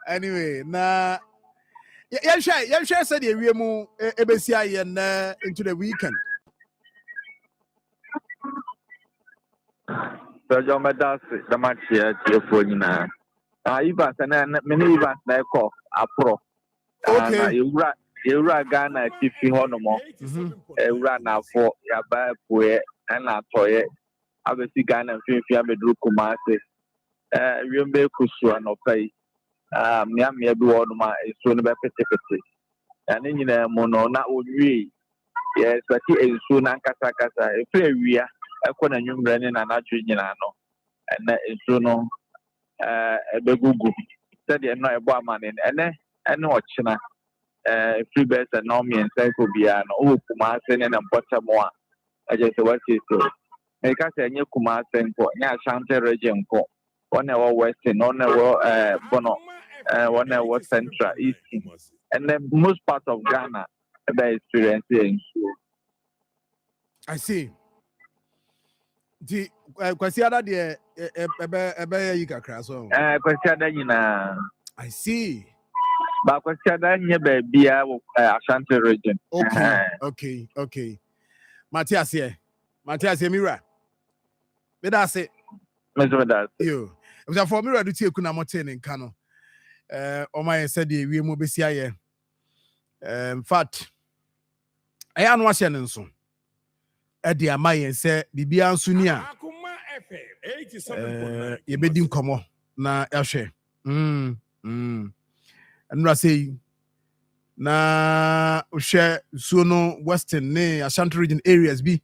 Anyway, na share said the mu ebesia yen into the weekend. So John Madas the match here for you now. Ivas and many Ivas na ko apro. Okay. Ewura Ghana tifi honomo. Ewura na for yaba poe na toye. Abesi Ghana fifi abedru Kumasi. Wiembe kusu anopai. Mia bi wonoma esu no be petepete. Ani nyina mo no na odwi. Yes, but esu na nkasa efe awia ekona nwumre ne na natwe nyina no. Ene esu no ebegugu. Said no ebo amane ene ochina free best and normal and cycle bia no Kumasi ne na mpotamo a just what is so. E ka se nye Kumasi nko nya Ashanti region ko. One our western, one our Bono, one our central, east, and then most part of Ghana they experiencing. I see. The kwasiada de ebe yi kakra so. Kwasiada nyina. I see. Ba kwasiada nye be bia Ashanti region. Okay. Matthias Mira. Me da say. Mr. That. You. Because for Mira do tie kuna moten nka no. O my said the we mo besia ye. In fact, I anu ahye ne nso. E de amaye say bibia nso ni a. Akoma FM 87.9. Ye bedi nkomo na yahwe. Anura say na uhwe suo no western ne Ashanti region areas bi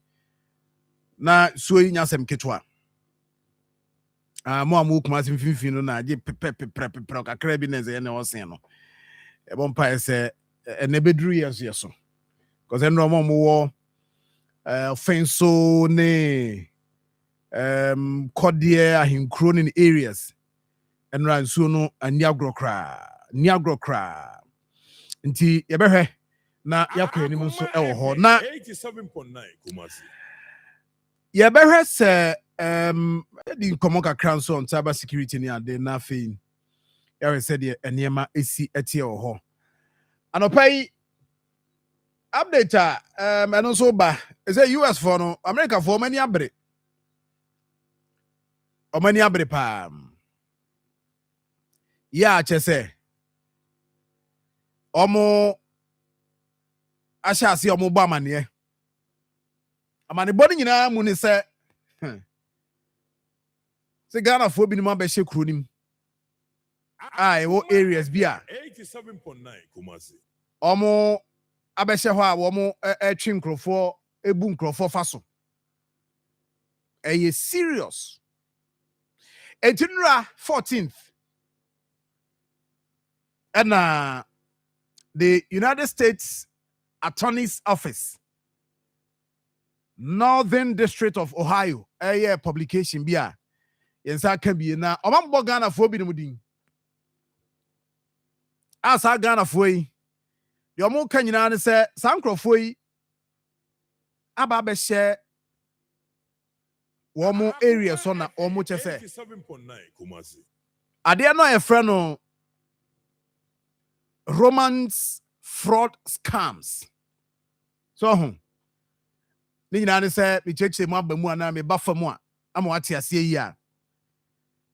na suo yi nyasem ketwa. Mo amu Kumasi mfimfini no na je pepe kakra bi na ze ne osen no. E bon pa ese ene bedru yeso. Cause enro mo wo fenso ne kodie ahinkro in areas. Enra nsuo no aniagro kra. Nti ye behwe na yakọ anim nso e wo ho na 87.9 Kumasi. Ye behwe se di nkomo kakra nso on cyber security ni ade na fein. Ya said the enema esi etie wo ho. Anopai update and also ba is a US for no America for many abre. O many abre pa. Ya chese. Omo ashasi omo ba mane. Amane body nyina mu ni se se Ghana fo bi ni ma be hye kuro nim. Wo areas bi a 87.9 Kumasi. Omo abehye ho a womo etwe nkrofo ebu nkrofo fa so. Eye serious. Etinra 14th. And the United States Attorney's Office, Northern District of Ohio, publication bia. Yensa can be na omambo Ghana fo bi no mudin. Asa Ghana fo yi. The omo kan nyina ne se sankrofo yi aba be share womo area so na omo che se 87.9 Kumasi. ade no e frɛ no romance fraud scams. So ni nyina ne se me cheche mu aba mu ana me ba fa mu a ama wate ase yi a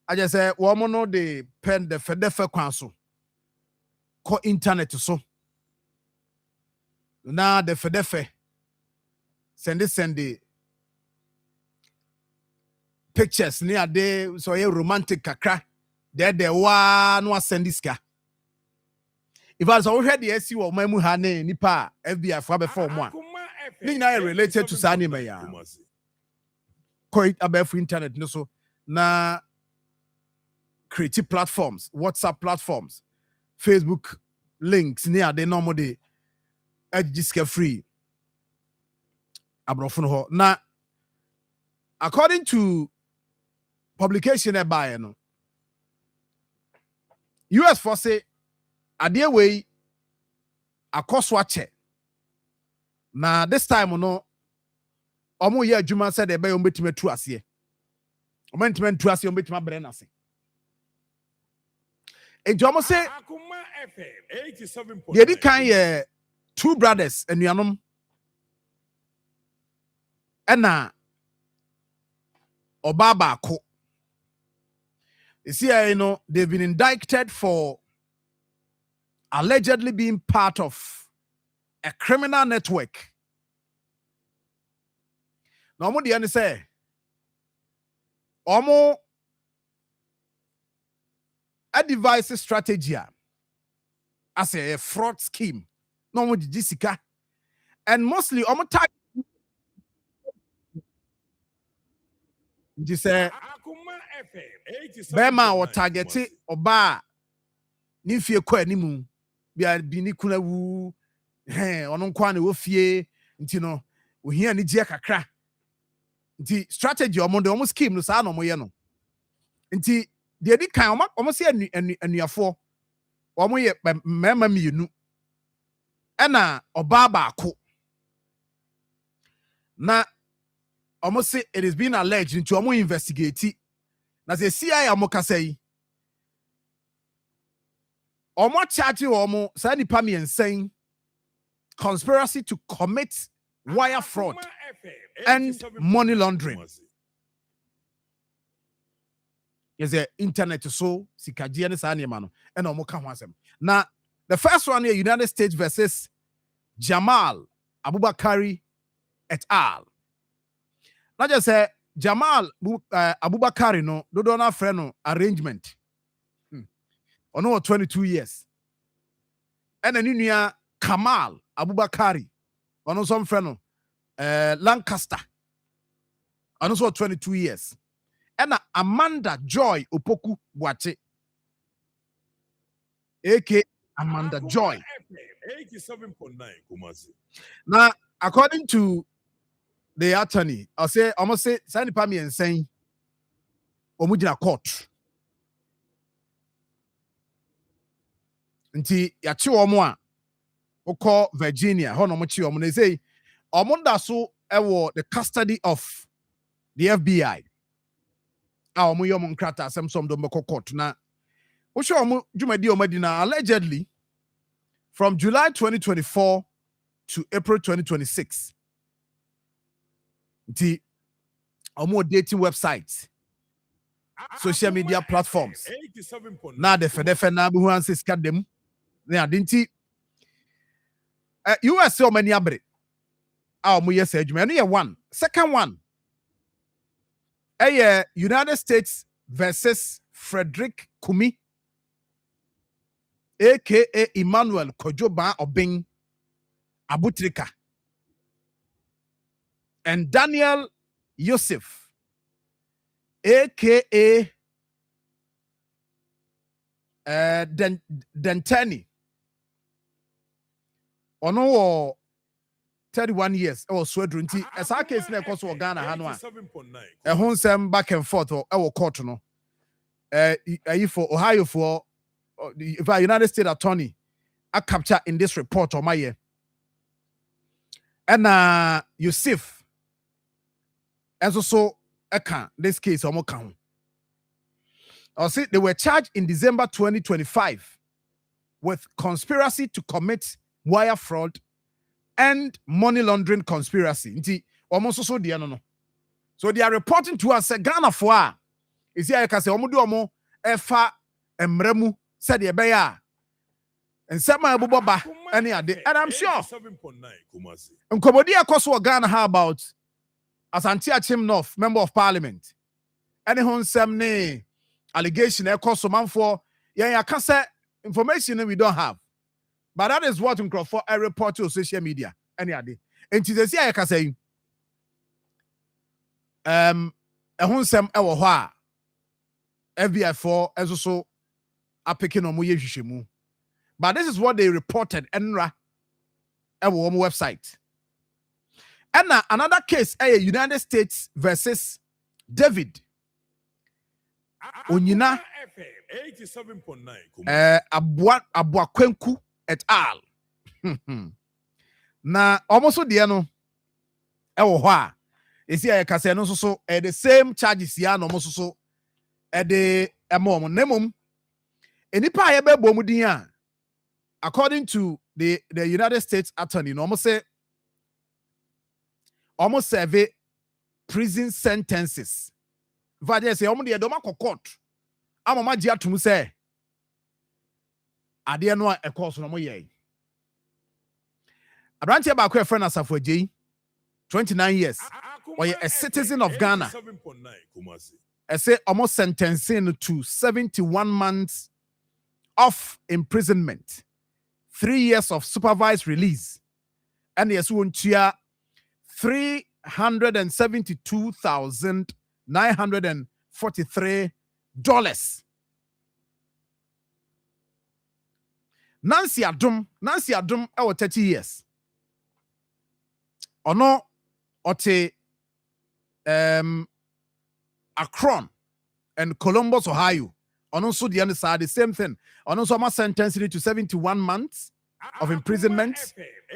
aje se womo no de pen de fedefe kwan so ko internet so na de fedefe send pictures ni ade so ye romantic kakra de wa no send ska if I so hwe de asi wo mamu ha na nipa FBI for be for mo a ni na related to sani me ya ko above internet no so na creative platforms, WhatsApp platforms, Facebook links ni ade no mo de agiska free abrofo ho na according to publication by no US for say ade wey akoso ache na this time no omo ye adwuma said e be yo betima tu ase o mentima tu ase o betima bre na ase Enti omo say Akoma FM 87.9. the di kan ye two brothers enuanom ena oba baako. You see, they've been indicted for allegedly being part of a criminal network. Now, what do you say? Omo a device strategy as a fraud scheme. No more Jessica. And mostly omo tag you say Akoma FM 87.9. Bema or target oba ni fie kwa animu bia bi ni kuna wu ono nkwa na wo fie nti no ohia ni gie kakra nti strategy omo scheme no sa na omo ye no nti de di kan omo se anuafo omo ye mema mienu ena oba baako na omo say it is being alleged nti omo investigate na say CIA omo kasa yi omo charge omo sa nipa mi ensen conspiracy to commit wire fraud and money laundering. Yes, the internet so sikaji and sa niema no and omo ka ho asem. Na the first one here, United States versus Jamal Abubakari et al. Not just say Jamal Abubakari no do na friend no arrangement. Ono 22 years. And then nua Kamal Abubakari ono some friend no Lancaster. Ono so 22 years. And Amanda Joy Opoku Boache. AK Amanda Joy. 87.9 Kumasi. Now, according to the attorney, I say almost say Sani Pami and saying Omujina court. Nti yachi omo a oko Virginia ho no mo chi omo na say omo da so ewo the custody of the FBI. A omo yo mo nkrata asem som do meko court na wo sho omo dwumadi omadi na allegedly from July 2024 to April 2026. Nti omo dating websites, social media platforms. 87.9. Na de fedefe na bu han se ska dem. Na adinti US o mani abre. A omo yes adwuma no ye one. Second one. United States versus Frederick Kumi, aka Emmanuel Kojoba Obing Abutrika, and Daniel Yosef, aka Dentani. Ono 31 years. Swedru nti esa case na ekoso Ghana ha no a. 87.9. Ehun sem back and forth court no. For Ohio for the United States attorney a capture in this report on my year. And Yusuf as also aka this case omo kan. I see they were charged in December 2025 with conspiracy to commit wire fraud and money laundering conspiracy. Nti almost so dia no. So they are reporting to us Ghana for is here ka say omo do omo efa emremu said e be ya. And sama ebuboba any ade. And I'm sure 87.9 Kumasi. Nkomodi akoso Ghana how about Asante Achim North member of parliament. Any honsem ne allegation ekoso manfo ya ka say information we don't have. But that is what Nkrofo I report to social media. Any ade. And to say I can say ehonsem ewo ho a FBI for also a picking on moye hwehwemu. But this is what they reported enra ewo website. And another case United States versus David Onyina 87.9 Kumasi. Abuakwenku et al. Na almost de no ewo ho a esi ayekase no so the same charges ya no so e de emom nemom enipa a yɛbɛbɔ mu din a according to the United States Attorney no almost serve prison sentences. Vaje say omo de doma court amama gye atum say ade no a ekɔso no mo yɛ Abranche ba ko friend Asafo Agyeyi 29 years or a citizen of Ghana. I say almost sentencing to 71 months of imprisonment, 3 years of supervised release, and yes, one cheer $372,943. Nancy Adum, our 30 years. Ono ote Akron and Columbus, Ohio. Ono so the other side, the same thing. Ono so ma sentenced to 71 months of imprisonment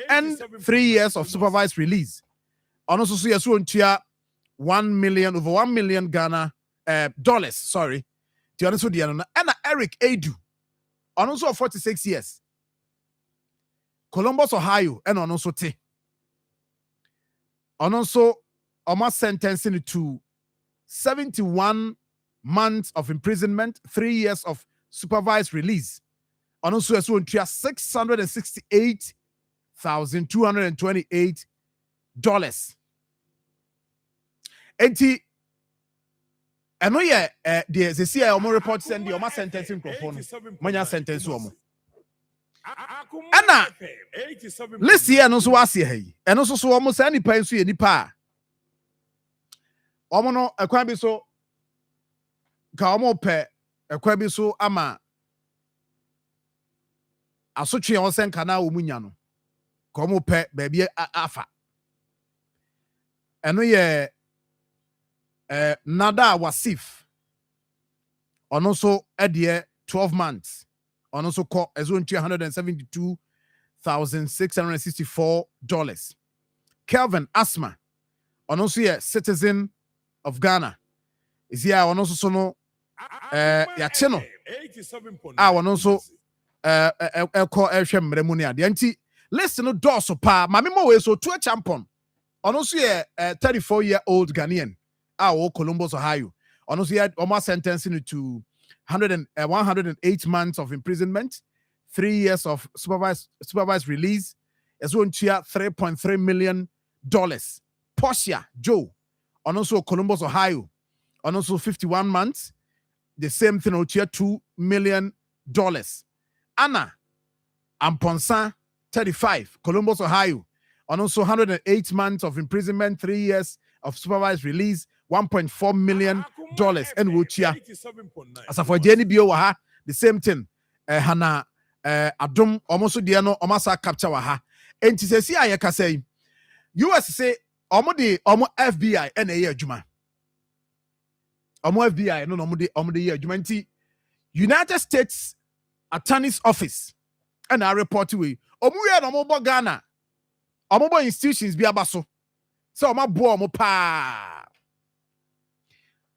and 3 years of supervised release. Ono so yesu ontua 1 million over 1 million Ghana dollars. Sorry. The other so the other. And Eric Edu. Ono so 46 years. Columbus, Ohio, and ono so te. And also, almost sentencing to 71 months of imprisonment, 3 years of supervised release. And also, $668,228. And no, yeah, the CIO report send the almost sentencing proposal. Manya sentence woman. Anna, let's see, and also was here. And also, so almost any pain to any pa. Omono, a quabi so Kaomo pe, a quabi so ama. A suchi on sen cana umunyano. Como pe, baby, afa. And we Nada Wasif. And also, a dear 12 months. On also call as well $172,664. Kelvin Asma, on also a citizen of Ghana, is here on also sono Yacheno. I want also call Elshem Remunia. The anti listen no dorso pa, Mammy Moe so to a champion. On also a 34-year-old Ghanaian, our Columbus, Ohio. On also had almost sentencing to 108 months of imprisonment, 3 years of supervised release, as well as $3.3 million. Portia Joe, and also Columbus, Ohio, and also 51 months, the same thing, $2 million. Anna Amponsa, 35, Columbus, Ohio, and also 108 months of imprisonment, 3 years of supervised release, $1.4 million. And Wuchia. As for Jenny Bio, the same thing. Hana Adum almost Diano Omasa capture waha. And to say, I can say, US say, Omo FBI and a year Juma. Omo FBI, no, Omo the year Jumanti. United States Attorney's Office. And I report to you. Omo Omo Ghana. Omo institutions be abaso. So Omo bo Omo pa.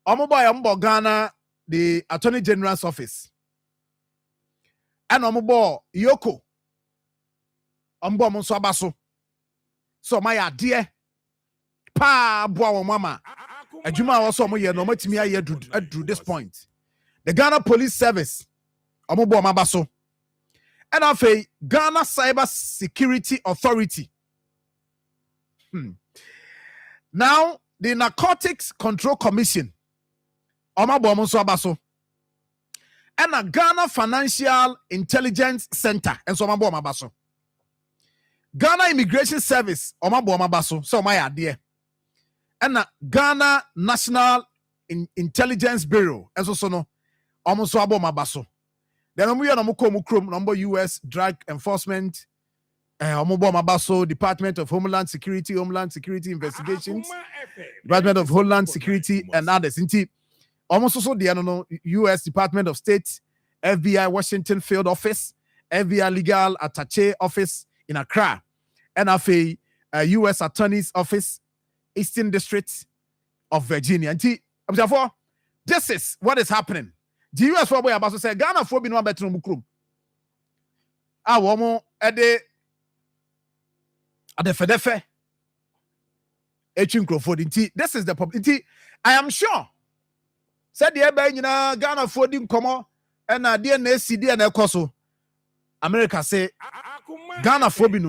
Omobo Ghana, the Attorney General's Office. And Omobo Yoko. Ombo Monso Abaso. So my idea. Pa boa mama. Ejuma also mo ye no matimi aye do this point. The Ghana Police Service. Omobo Mabaso. And after Ghana Cyber Security Authority. Now, the Narcotics Control Commission. Abaso. And a Ghana Financial Intelligence Center. And so Abaso. Ghana Immigration Service. Abaso. So my idea. And a Ghana National Intelligence Bureau. And so no. Almost Abaso. Then we are number US Drug Enforcement. Abaso, Department of Homeland Security Investigations. Department of Homeland Security and others. Almost also the U.S. Department of State, FBI Washington Field Office, FBI Legal Attaché Office in Accra, NFA U.S. Attorney's Office, Eastern District of Virginia. And therefore, this is what is happening. the US for boy about say Ghana for bi no abetro mu krom a wo mo ede adefe nkrofo nti this is the problem nti I am sure said the ebe nyina Ghana for di nkomo na de na esi de na ekoso America say Ghana for bi no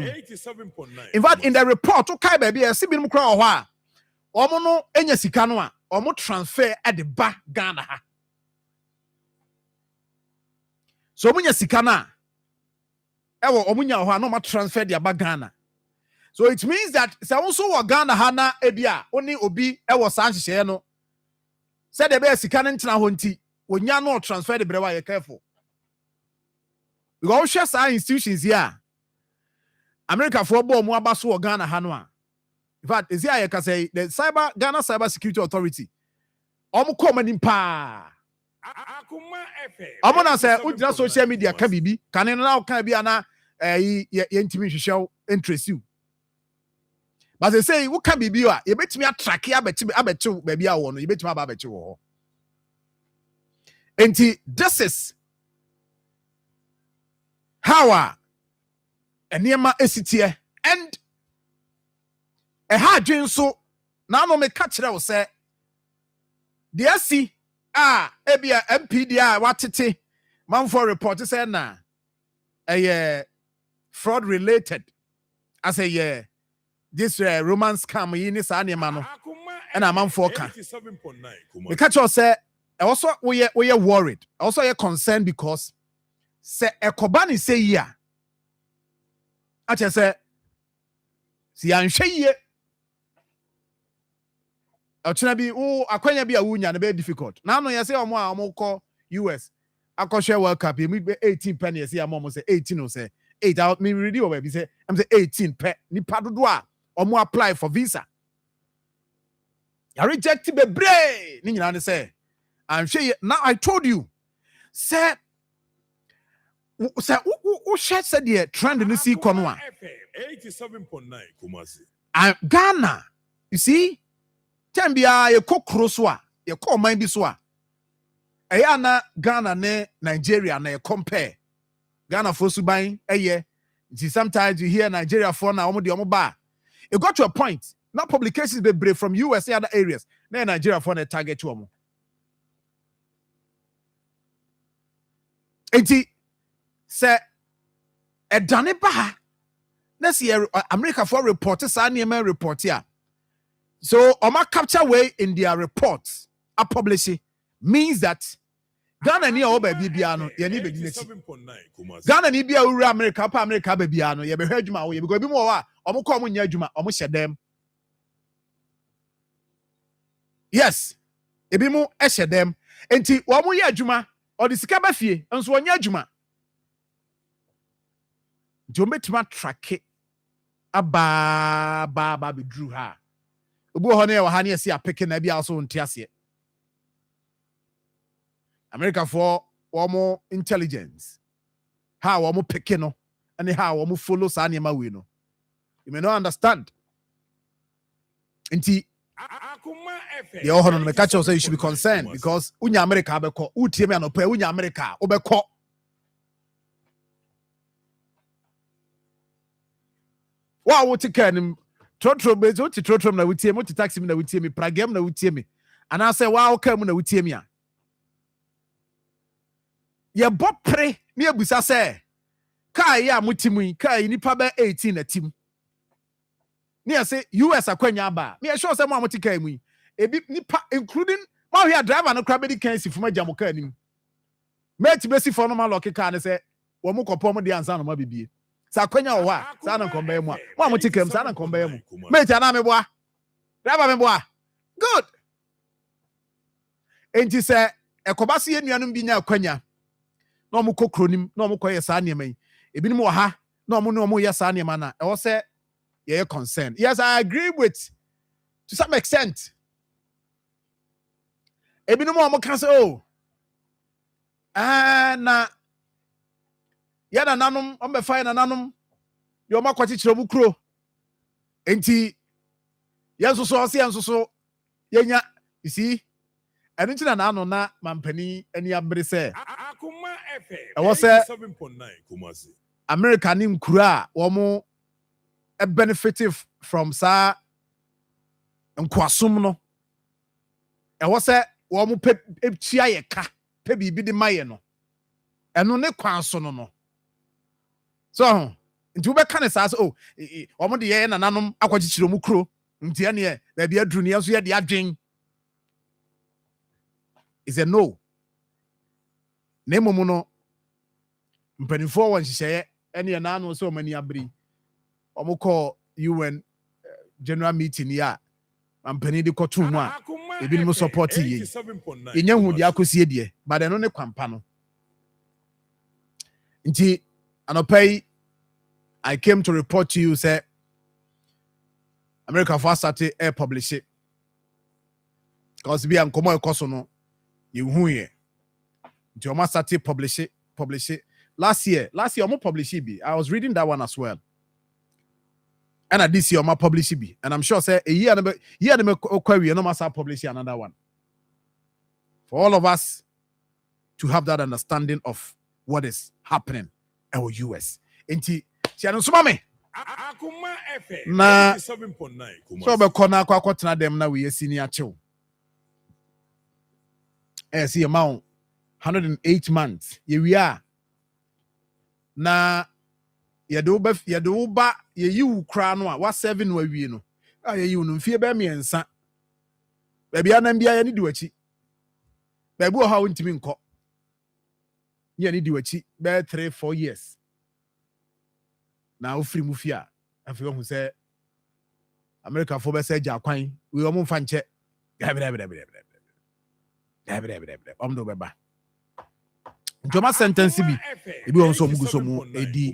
in fact in the report to kai baby esi bi no kra ho a omo no enya sika no a omo transfer at the ba Ghana ha so omo nya sika na ewo omo nya ho a no ma transfer the ba Ghana. So it means that se also wa Ghana ha na ebia oni obi ewo san hye no said the be sika ntena ho nti onya no transfer the brewa ye careful because we share some institutions here America for bo mu abaso wa Ghana ha no a in fact is here you say the Ghana Cyber Security Authority omo ko manim pa Akoma FM omo na say ujina social media ka bibi kan no na ka bia na ye ntimi hwehwe interest you. But they say, what can be you? You bet me a track here, bet you, baby, I want you bet me about you. And this is how a Niema SCTA and a hard dream so now no me catch it. I will say, dear see, ebia MPDI, what it Marfo report said na a fraud related. I say, yeah. This romance scam in this animal and I'm on for the catcher said also we are worried, also are concerned because say a Kobani say yeah. I just say see I'm sure ye be akwanya be a wunya na be difficult. Now no you say omo call US I share World Cup me 18 pennies here mom say 18 no say 8 out me ready over be say I'm say 18 pe ni padodo a omo apply for visa. I reject be brave. Ni nyina say I'm sure now I told you say who share said the trend in see kono a 87.9 Kumasi. Ghana you see Tembia ye kokro so a ye call mind bi so a eya na Ghana ne Nigeria na ye compare Ghana for suban eye sometimes you hear Nigeria for na omo de omo ba. It got to a point. Now publications be brave from US and other areas. Now Nigeria for the target to them. Enti say a dane ba. Let's see America for reporters and Yemen report here. So Oma capture way in their reports are publishing means that Ghana ni oba bibiano ye ni bedi neti. Ghana ni bia ura America pa America bibiano ye be hwadwuma wo ye because bi mo wa omo ko omo nya adwuma omo hyedem. Yes. Ebi mo hyedem. Enti wo mo ye adwuma o de sika ba fie enso onya adwuma. Jometima track aba be drew ha. Obu ho na ye wa ha na ye se apeke na bia so ntiase. America for more intelligence. How more pekino and how more follow Sanyama we know. You may not understand. Inti the ohon on the catcher say you should be concerned because unya America beko utiem an ope unya America obeko. Wow, what can trotro bezo ti trotro na utiem ti taxi na utiem pragem na utiem and I say wow come na utiem ya. Ye bopre ni ebusa se kai ya mutimu kai nipa ba 18 na tim ni say US akwanya ba me sure say mo amotika mu ebi nipa including ma hia driver no kra be di kan si fuma jamoka anim mate be si for no ma lock car ne say wo mo kopom de ansa no ma bibie sa akwanya wo ha sa na nkomba mu a mo amotika mu sa na nkomba mu mate ana me boa driver me boa good enti say ekobase enuanum bi nya akwanya no mo kokronim no mo koye sa niam yi ebinim wo ha no mo ye sa niam na e wo se ye concern. Yes, I agree with to some extent. Ebinim mo kan say oh na ya na nanom o be fa na nanom yo makwati kire bu kuro enti yenso so se yenso so yenya you see ɛno nti na naano na mampani ani abere sɛ Akoma FM. ɛwɔ sɛ 87.9 Kumasi. America ne nkura a wɔn benefit from saa nkoasom no ɛwɔ sɛ wɔn pɛ tua yɛ ka pɛ biribi de ma yɛ no ɛno ne kwan so no so nti wobɛka ne saa sɛ wɔn de yɛ nananom akɔkyekyere mu kuro nti ɛneɛ baabi aduru ne yɛn so yɛ de adwen is a no na mmom no mpanimfoɔ wɔ nhyehyɛeɛ ɛne ɛnaano sɛ wɔn ani abere wɔn kɔ UN general meeting yi a mampanin de kɔto mu a ebinom support yie yɛnyɛ hu deɛ akɔsie deɛ but ɛno ne kwampa no nti anɔpa yi I came to report to you say America for started air publish it because bi Akoma ɛkɔ so no yɛhu yɛ nti ɔmo started publish it last year ɔmo publish it bi I was reading that one as well and this year ɔmo publish it bi and I'm sure say a year me okwa no must publish another one for all of us to have that understanding of what is happening in our US nti Akoma FM. na 87.9 Kumasi. so be kona akwa dem na we senior chill see amount 108 months we are na yedo ba ye yiwu kra no a wa 7 no awie no a ye yiwu no mfie ba miensa ba bia na bia ye ni di wachi ba bu ha wontimi nkọ ye ni di wachi be 3-4 years na ofiri mu fie a afi wo hu se America fo be se gya kwan we omo mfa nche omdo beba Joma sentence bi ebi won so mugu so mu edi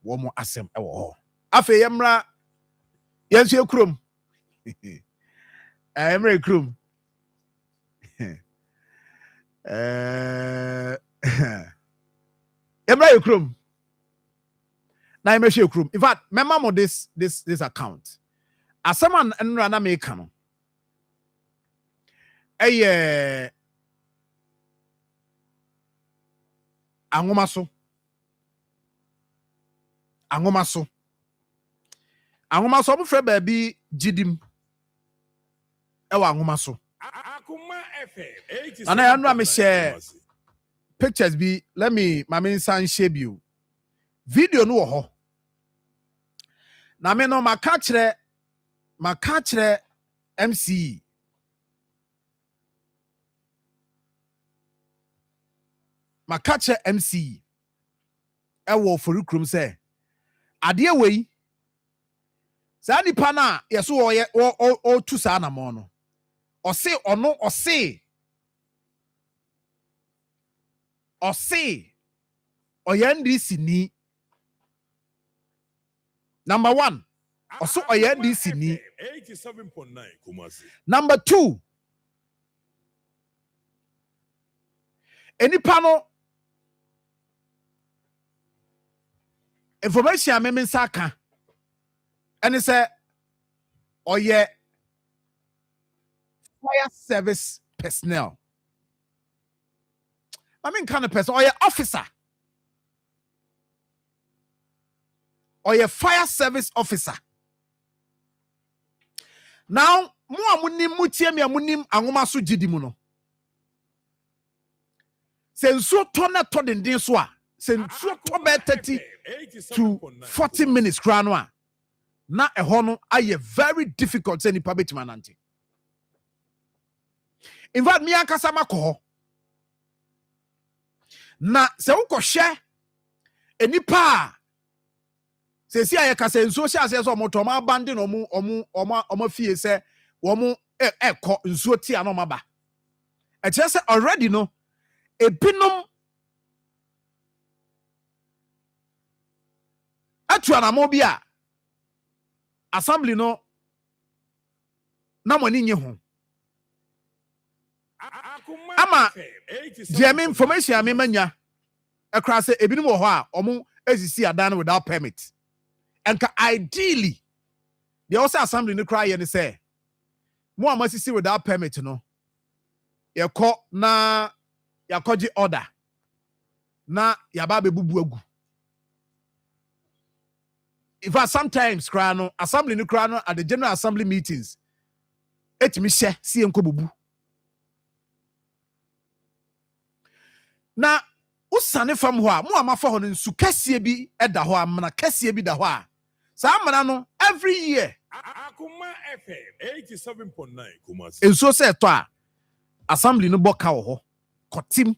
wo mo asem e wo ho afa yemra yensu ekrom emra ekrom emra ekrom na emra ekrom in fact remember this account asaman enra na me ka no Angoma so mo frɛ baabi gidim ɛwɔ angoma so Akoma FM. ana ya no me share pictures bi let me mame san share bi video no wɔ hɔ na me no maka kyerɛ MC makache MC ewo forikrum say ade wei saa nipa na yeso o tu saa na mo no ose oyandisi ni number 1 ose oyandisi ni 87.9 Kumasi. number 2 enipa no information a me nsa ka ene say oye fire service personnel I mean kind of person oye officer oye fire service officer now mo amunim mutie me amunim angoma so gidi mu no se nso to na to den so a se nso to be 30 to 40 minutes kra no a na ehɔ no aye very difficult say nipa betima nante in fact me ankasa makɔ na se wokɔhwɛ enipa se si aye ka se nso hye ase so omoto ma bande no omo fie se wo ekɔ nsuo ti ano maba e kyerɛ sɛ already no ebinom atuanamo bi a assembly no na moni nye ho ama jemi information me manya ekra se ebinom wo ho a omo esisi adan without permit enka ideally the also assembly no cry ye ne say mo amasisi without permit no yɛkɔ na yɛakɔgye order na yɛaba bɛbubu agu. In fact, sometimes crano assembly no crano at the general assembly meetings etimi hye sie nkobubu na usane fam ho a mo amafa ho no nsu kasie bi eda ho amana kasie bi da ho a sa amana no every year Akoma FM 87.9 Kumasi. enso se to a assembly no boka wo ho kotim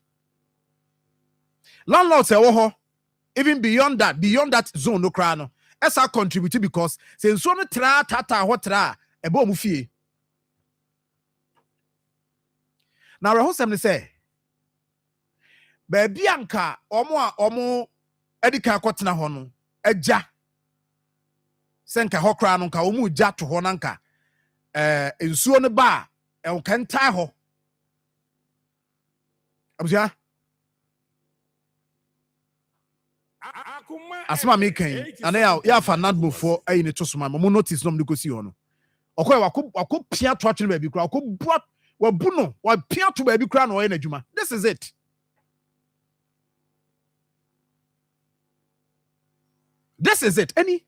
landlords e wo ho even beyond that zone no crano esa contribute because se nso no tra tata ho tra e ba mu fie na rehosem ne say baby anka omo edika akotena ho no agya senka ho kra no nka omu gya to ho nanka ensuo no ba e nkantai ho abuja asma me kan ana ya fa nadmofo ayi ne tosoma mo notice no mdikosi ho no okoy wako pia to atwe baby kra wako bua wabu no wa pia to baby kra no oye na djuma. This is it. This is it. Any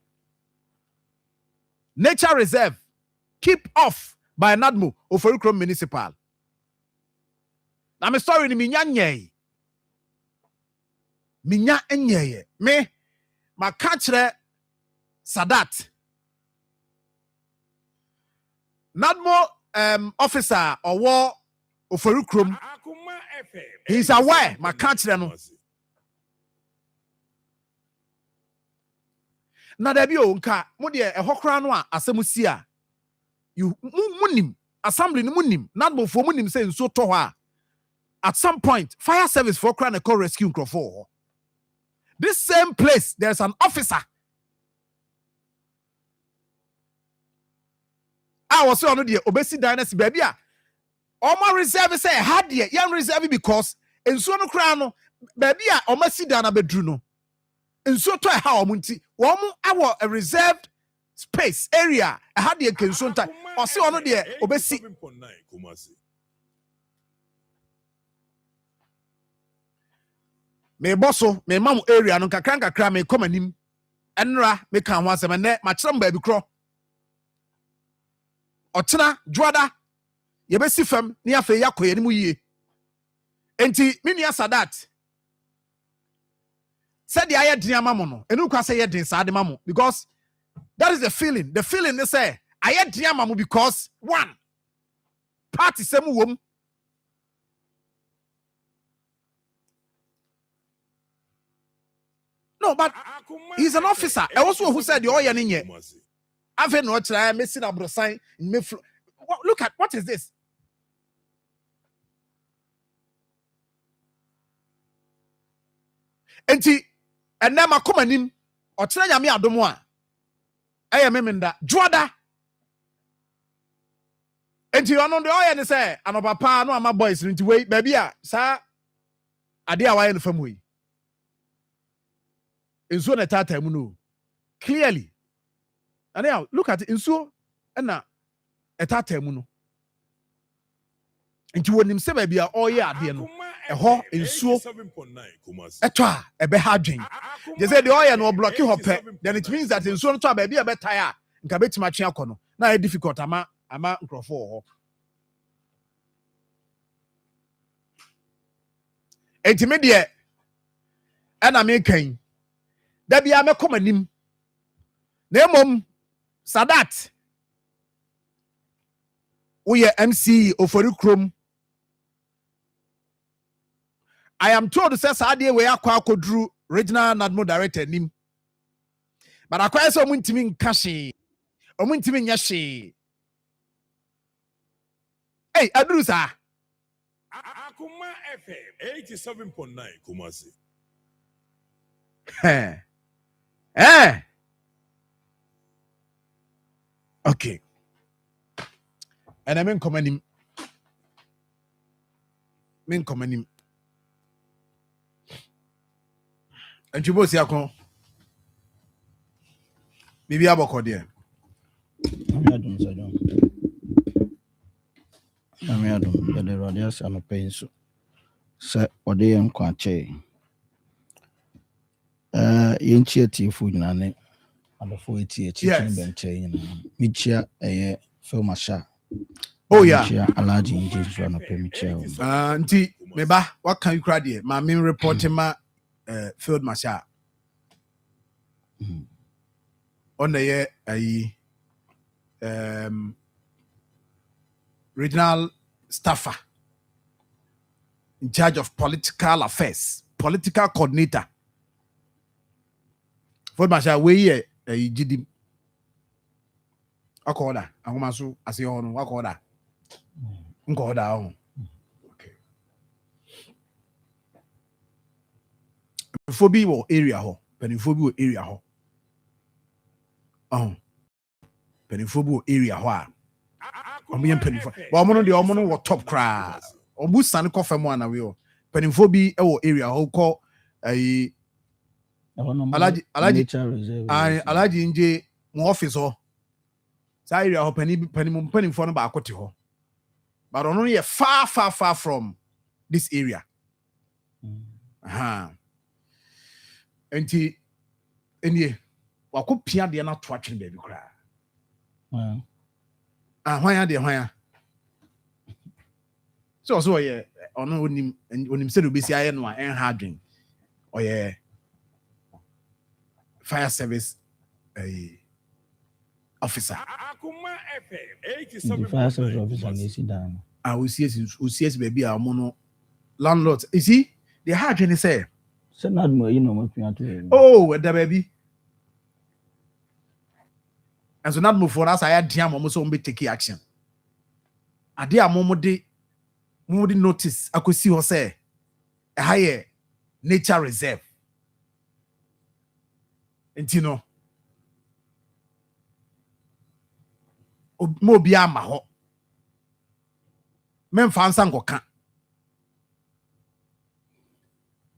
nature reserve keep off by Nadmo Oforukrom Municipal. Na me story ni minya nyei. Minya enyeye. Me ma kachre Sadat. Nadmo officer or war Oforukrom. He's aware ma kachre no. Na da bi o nka mo de ehokra no a asemusi a you munim assembly no munim nadbofo munim say nso to ho a at some point fire service for kra na call rescue crofo. This same place there's an officer I was on the obesi dynasty baby a omo reserve say had the young reserve because nso no kra no baby a omo si dana bedru no nso to ha omunti womu awo a reserved space area had the kensunta or see ono de obesi me bosso me mamu area no kakra me come anim enra me kan ho asem ne ma kire mba bi kro ochena dwoada ye besi fam ne afa yakoye ne mu yie enti minua Sadat said the aye din amamo no enu kwa say ye din sa de mamo because that is the feeling they say aye din amamo because one party semu wom no but he's an officer I also who said the oye ni nye ave no try me sit abrosan me look at what is this enti enne makoma nim okyena nyame adomo a eye memenda dwoada enti ono de oye ne say anobapa no ama boys nti wei baby a sa ade a waye no fam wei enso na tata mu no clearly and now look at enso na etata mu no enti wonim se baby a oye ade no eho ensuo eto a ebe ha dwen je say the oil no block ho pe then it means that ensuo no to ba bia betai a nka betima twe akono na e difficult ama nkrofo ho entimedie ana me kan da bia me komanim na emom Sadat uye MC Oforukrom I am told to say Sadia we akwa kodru regional Nadmo director nim. But akwa so muntimi nkashi. Omuntimi nyashi. Hey, Adrusa. Akoma FM 87.9 Kumasi. Okay. And I mean commending. And you both yakon. Maybe aboko there. Amiadum, the radius and a pain so. Set or they am quache. Yenchi food nane. And the 40 chicken bench. Michia a film a shot. Oh yeah. Alaji engines run a premature. Nti meba what can you cry there? My main reporting ma field marshal. On the year regional staffer in charge of political affairs, political coordinator. Field marshal we here GD. Akoda, Agomasu, as you all know, Akoda. Nkoda. Okay. Phobia or area ho, Peniphobia area ho. Peniphobia area ho. Omian penifo. But omono was top cry. Obu san coffee one away. Peniphobia or area ho call a Alaji Nj mo office ho. Sa area ho penifo no ba akoti ho. But only far from this area. Enti enie wakopia de na to atwene baby kra. Hwan so ye ono onim se do besi aye no en hardwin oye fire service officer. Akoma FM The fire service officer is down. OCS baby a mono landlord. You see, the hardwin say Send not more, you know, what we are doing. oh, the baby. And so not move for us. I had Diam almost on be taking action. I dear Momodi notice. I could see her say a higher nature reserve. And you know, Mobia Maho. Men found Sango can.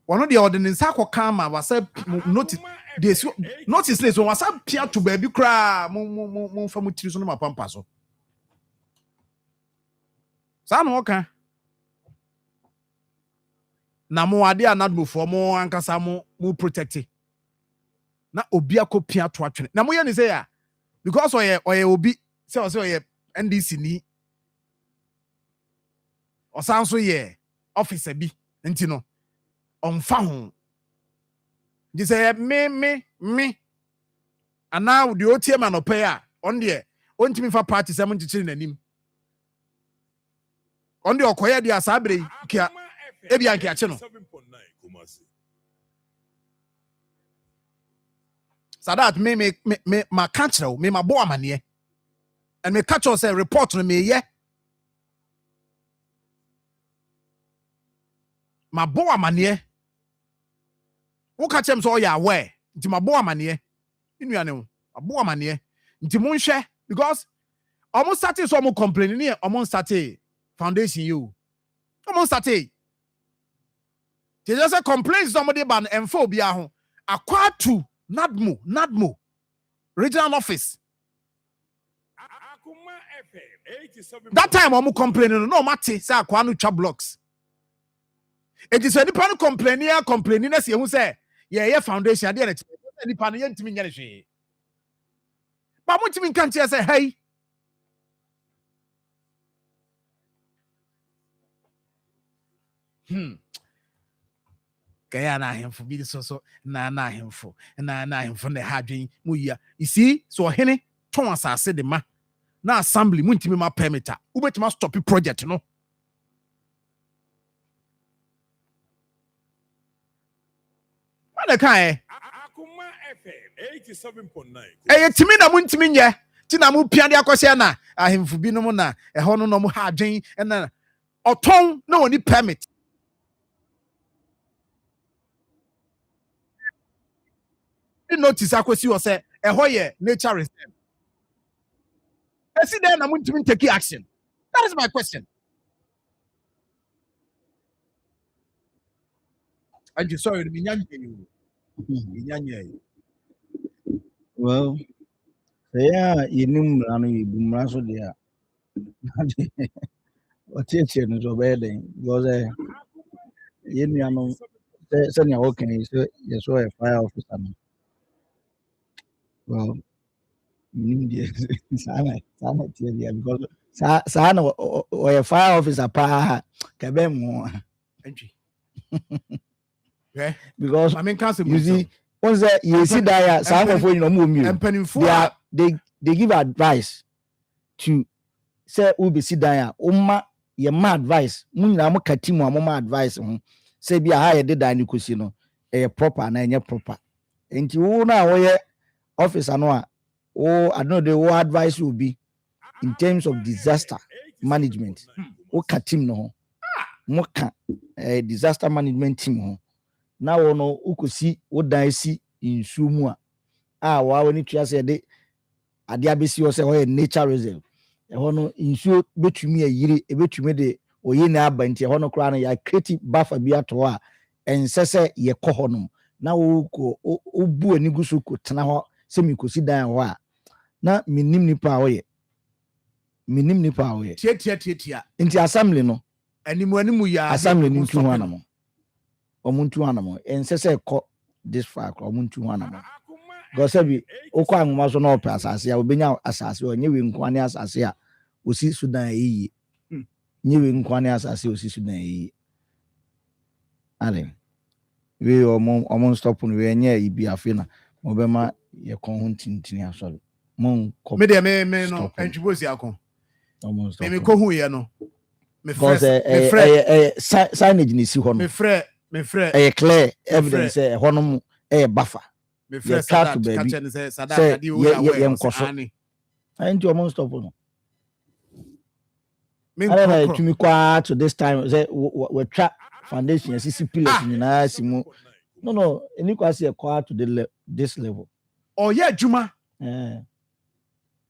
One of the ordinance Kama was a notice. This notice this was a peer to baby cry. Mon from which my pampaso. San Walker. Namo idea not move for more and Casamo more protected. Na Obia copia to attract. Namoyan is here because or obi so NDC ni or sounds so yeah officer be and you know. On phone. You say me. And now the OTM man opaya on the on to me for party 70 him. On the Okoya dia sabre kia ebia kia cheno. So that me my catcher me my boy man and me catcher say report to me yeah. My boy man who catch him so ya aware nti mabo amane inu ne abo amane nti mo nhwe because almost started so mo complaining here almost started foundation you almost started they just complain somebody ban enfo bia ho akwa to nadmo regional office Akoma FM 87. that time almost complaining no matter say akwa no twa blocks it is any pan complaining na say who say yeah foundation ade na any pan yentimi nya ne hwe ba mo timi kan tie say hey kaya na hemfo bi so na hemfo na hadwen mu ya you see so hene ton asase de ma na assembly mu ntimi ma permitter ubetima stop project no the kind Akoma FM 87.9. Timi na muntimi nye ti na mu pia de akwose na ahemfu bi no mu na eho no mu ha adwen na oton na oni permit the notice akwesi o say eho ye nature reserve esi there na muntimi take action. That is my question. And you sorry me nyanye you Well, yeah, you knew Rano, you boomer so there. Otiatia no so bad because you send your working so you saw a fire officer. Well, sana tia because sana or a fire officer pa kabem Entry. Yeah. because I mean, can't you see once you see that some of you know they give advice to say we be sit down your ma advice mun na mo katimu amoma advice say be how you did that you could no proper na enya proper enti wo na wo ye officer no a I don't know the what advice will be in terms of disaster management wo katim no mo ka disaster management team ho na wo no ukosi wo dan si insu mu a wa woni tua say de ade abesi wo say ho nature reserve no insuo betumi ayiri ebetumi de oyi na aba nti no kra no ya creative buffer bi ato a ensese ye kɔ hɔ nom na wo ko obu ani gusu ko tena hɔ se mi kosi dan hɔ a na minim nipa a woyɛ tia nti assembly no animu ya assembly ni ntu hɔ anamo omuntu hɔ anamo ensese kɔ this far kɔ omuntu hɔ anamo gosabi okɔ anwoma so na ɔpɛ asase a obenya asase onye we nkwane asase a osi Sudan eyi nyewe nkwane asase osi Sudan eyi ale we omon stop no we enye ibi afina obema ye kon ho tintini asori mon ko me de me no entwibosi akon omon stop me ko hu ye no me signage ni si ho no me frɛ clear evidence ho no buffer me frɛ Sadat di o ya we nkoso enti omon stop no me ko to me kwa to this time say we trap foundation sisi pillars nyina simu no any kwase kwa to this level yeah juma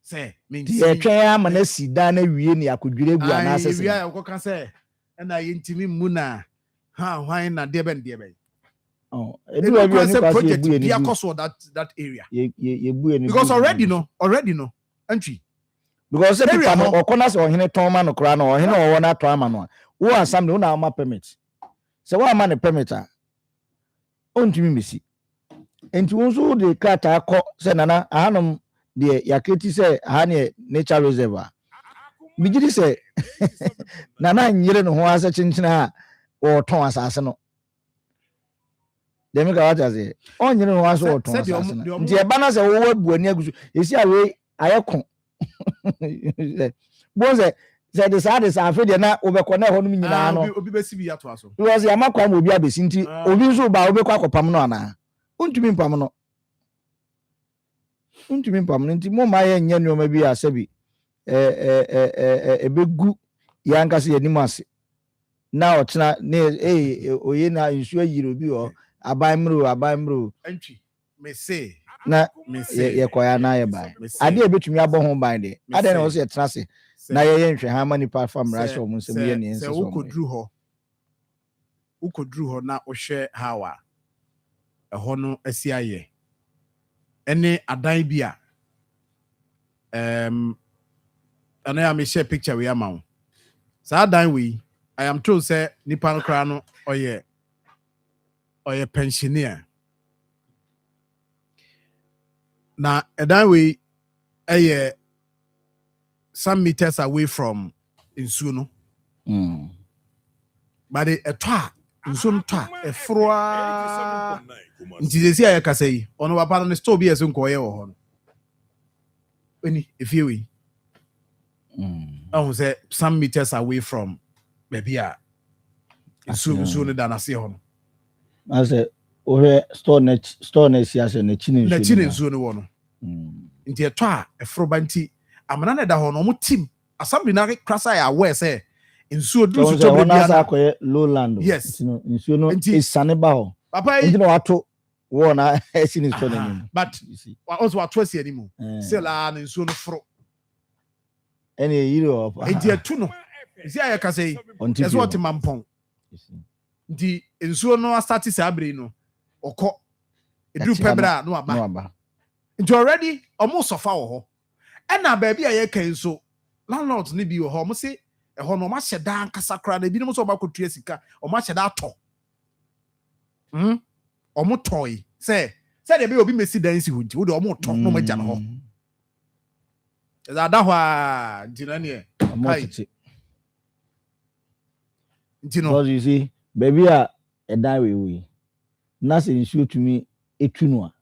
say me twa ama na sida na wie ne akodwire gu ana asese wie ya ko kan say na yintimi mu na hwan na de ben edu abi any kwase bu ni because of that area ye bu ni because already no entry because people no okona se ohene ton ma no kra no ohene owo na to ama no wo asam no na ama permit se wo ama ne permit a ontumi mesi enti wo so de krata akọ se nana ahanom de yaketi se ahane nature reserve a bigidi se nana nyire no ho asa chinchina a wo ton asase no dem ka wata se onyire no ho asa wo ton asase no nti e ba na se wo wabu ani agusu esi awe ayekon bonze say the sad is afraid na obekọ na ho no nyina no obi besi bi ato aso because ya makwa mo obi abesi nti obi nso ba obekọ akopam no ana untumi mpam no nti mo ma ye nya nyoma bi asabi ebegu ya nkase yanim ase na otena na oye na nsu ayiro bi o abanmro entry me say na ye koya na ye bai ade ebetumi abọ ho ban de ade na wo se tena se na ye nhwe ha mani pa fam rasho mo nsem ye ne nse so ukodru ho na ohwe hawa eho no asi aye ene adan bi a ana ya me share picture we amawo sa adan we I am told say nipa no kra no oye pensioner na adan we some meters away from Insuno. But Insuno efroa nti desi aye kasa yi ono papa no store bi eso nkoye wo ho no eni efiewe say some meters away from baby a Insuno da na se ho no I say store net si ase na chine Insuno wo no nti efro ba nti amana na da ho no mo team assembly na krasa ya aware say insuo du so to be na lowland yes insuo no isane ba ho papa nti no wato wo na esi ni so na but also wato esi animu say la na insuo no fro ene yiro opa nti atu no isi aye ka say eso what mampon nti insuo no start say abre no okọ edu pebra no aba nti already almost sofa wo ho na baby aye kan so landlord ni bi wo ho mo say ɛhɔ no ɔma hyɛ da nkasa kora na ebinom nso ɔba kotua sika ɔma hyɛ da atɔ ɔmo tɔi sɛ de be obi mesi dan si ho nti wo de ɔmo tɔ no magya no hɔ ɛza da hɔ a nti na ne nti no because you see baby a ɛdan we na sɛ nsuo tumi etu no a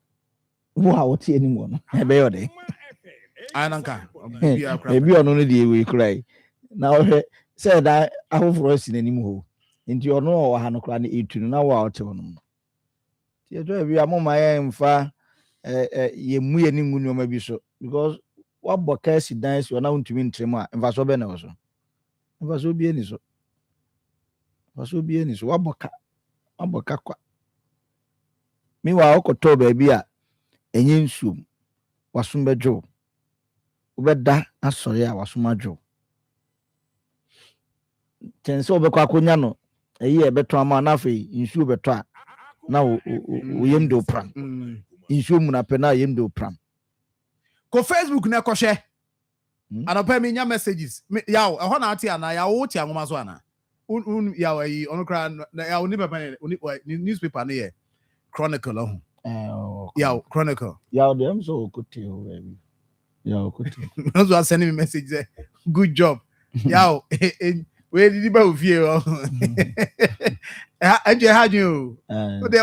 wo a wote anim no ɛbɛyɛ ɔde ananka baby ɔno no de we krai na ɔhwɛ sɛ da ahoforo si n'anim ho nti ɔno ɔwɔ ha no kra na etu no na wo a wote hɔ no ti ɛtɔ bi amoma yɛ mfa yɛmu yɛ ne ngu nneɛma bi so because wabɔ ka si dan si ɔna wontumi ntrem a mfa so bɛ na wɔ so mfa so bi ani so wabɔ ka kwa mewa okɔtɔ baabi a enye nsuom wasom bɛdwo wobɛda asɔre a wasom adwo tense obɛkɔ akonya no eyi ɛbɛtɔ ama na afei nsuo bɛtɔ a na wo yem do pram nsuo mu na pɛ na yem do pram ko Facebook na ɛkɔhwɛ anɔpɛ me nya messages yaw ɛhɔ na ate ana yaw wo ti angoma so ana yaw ayi ɔno kra yaw ni papa ni newspaper ne yɛ Chronicle yaw Chronicle yaw dem so okote o baby yaw okote no so send me message say good job yaw we did ba ofie o anje ha ju o de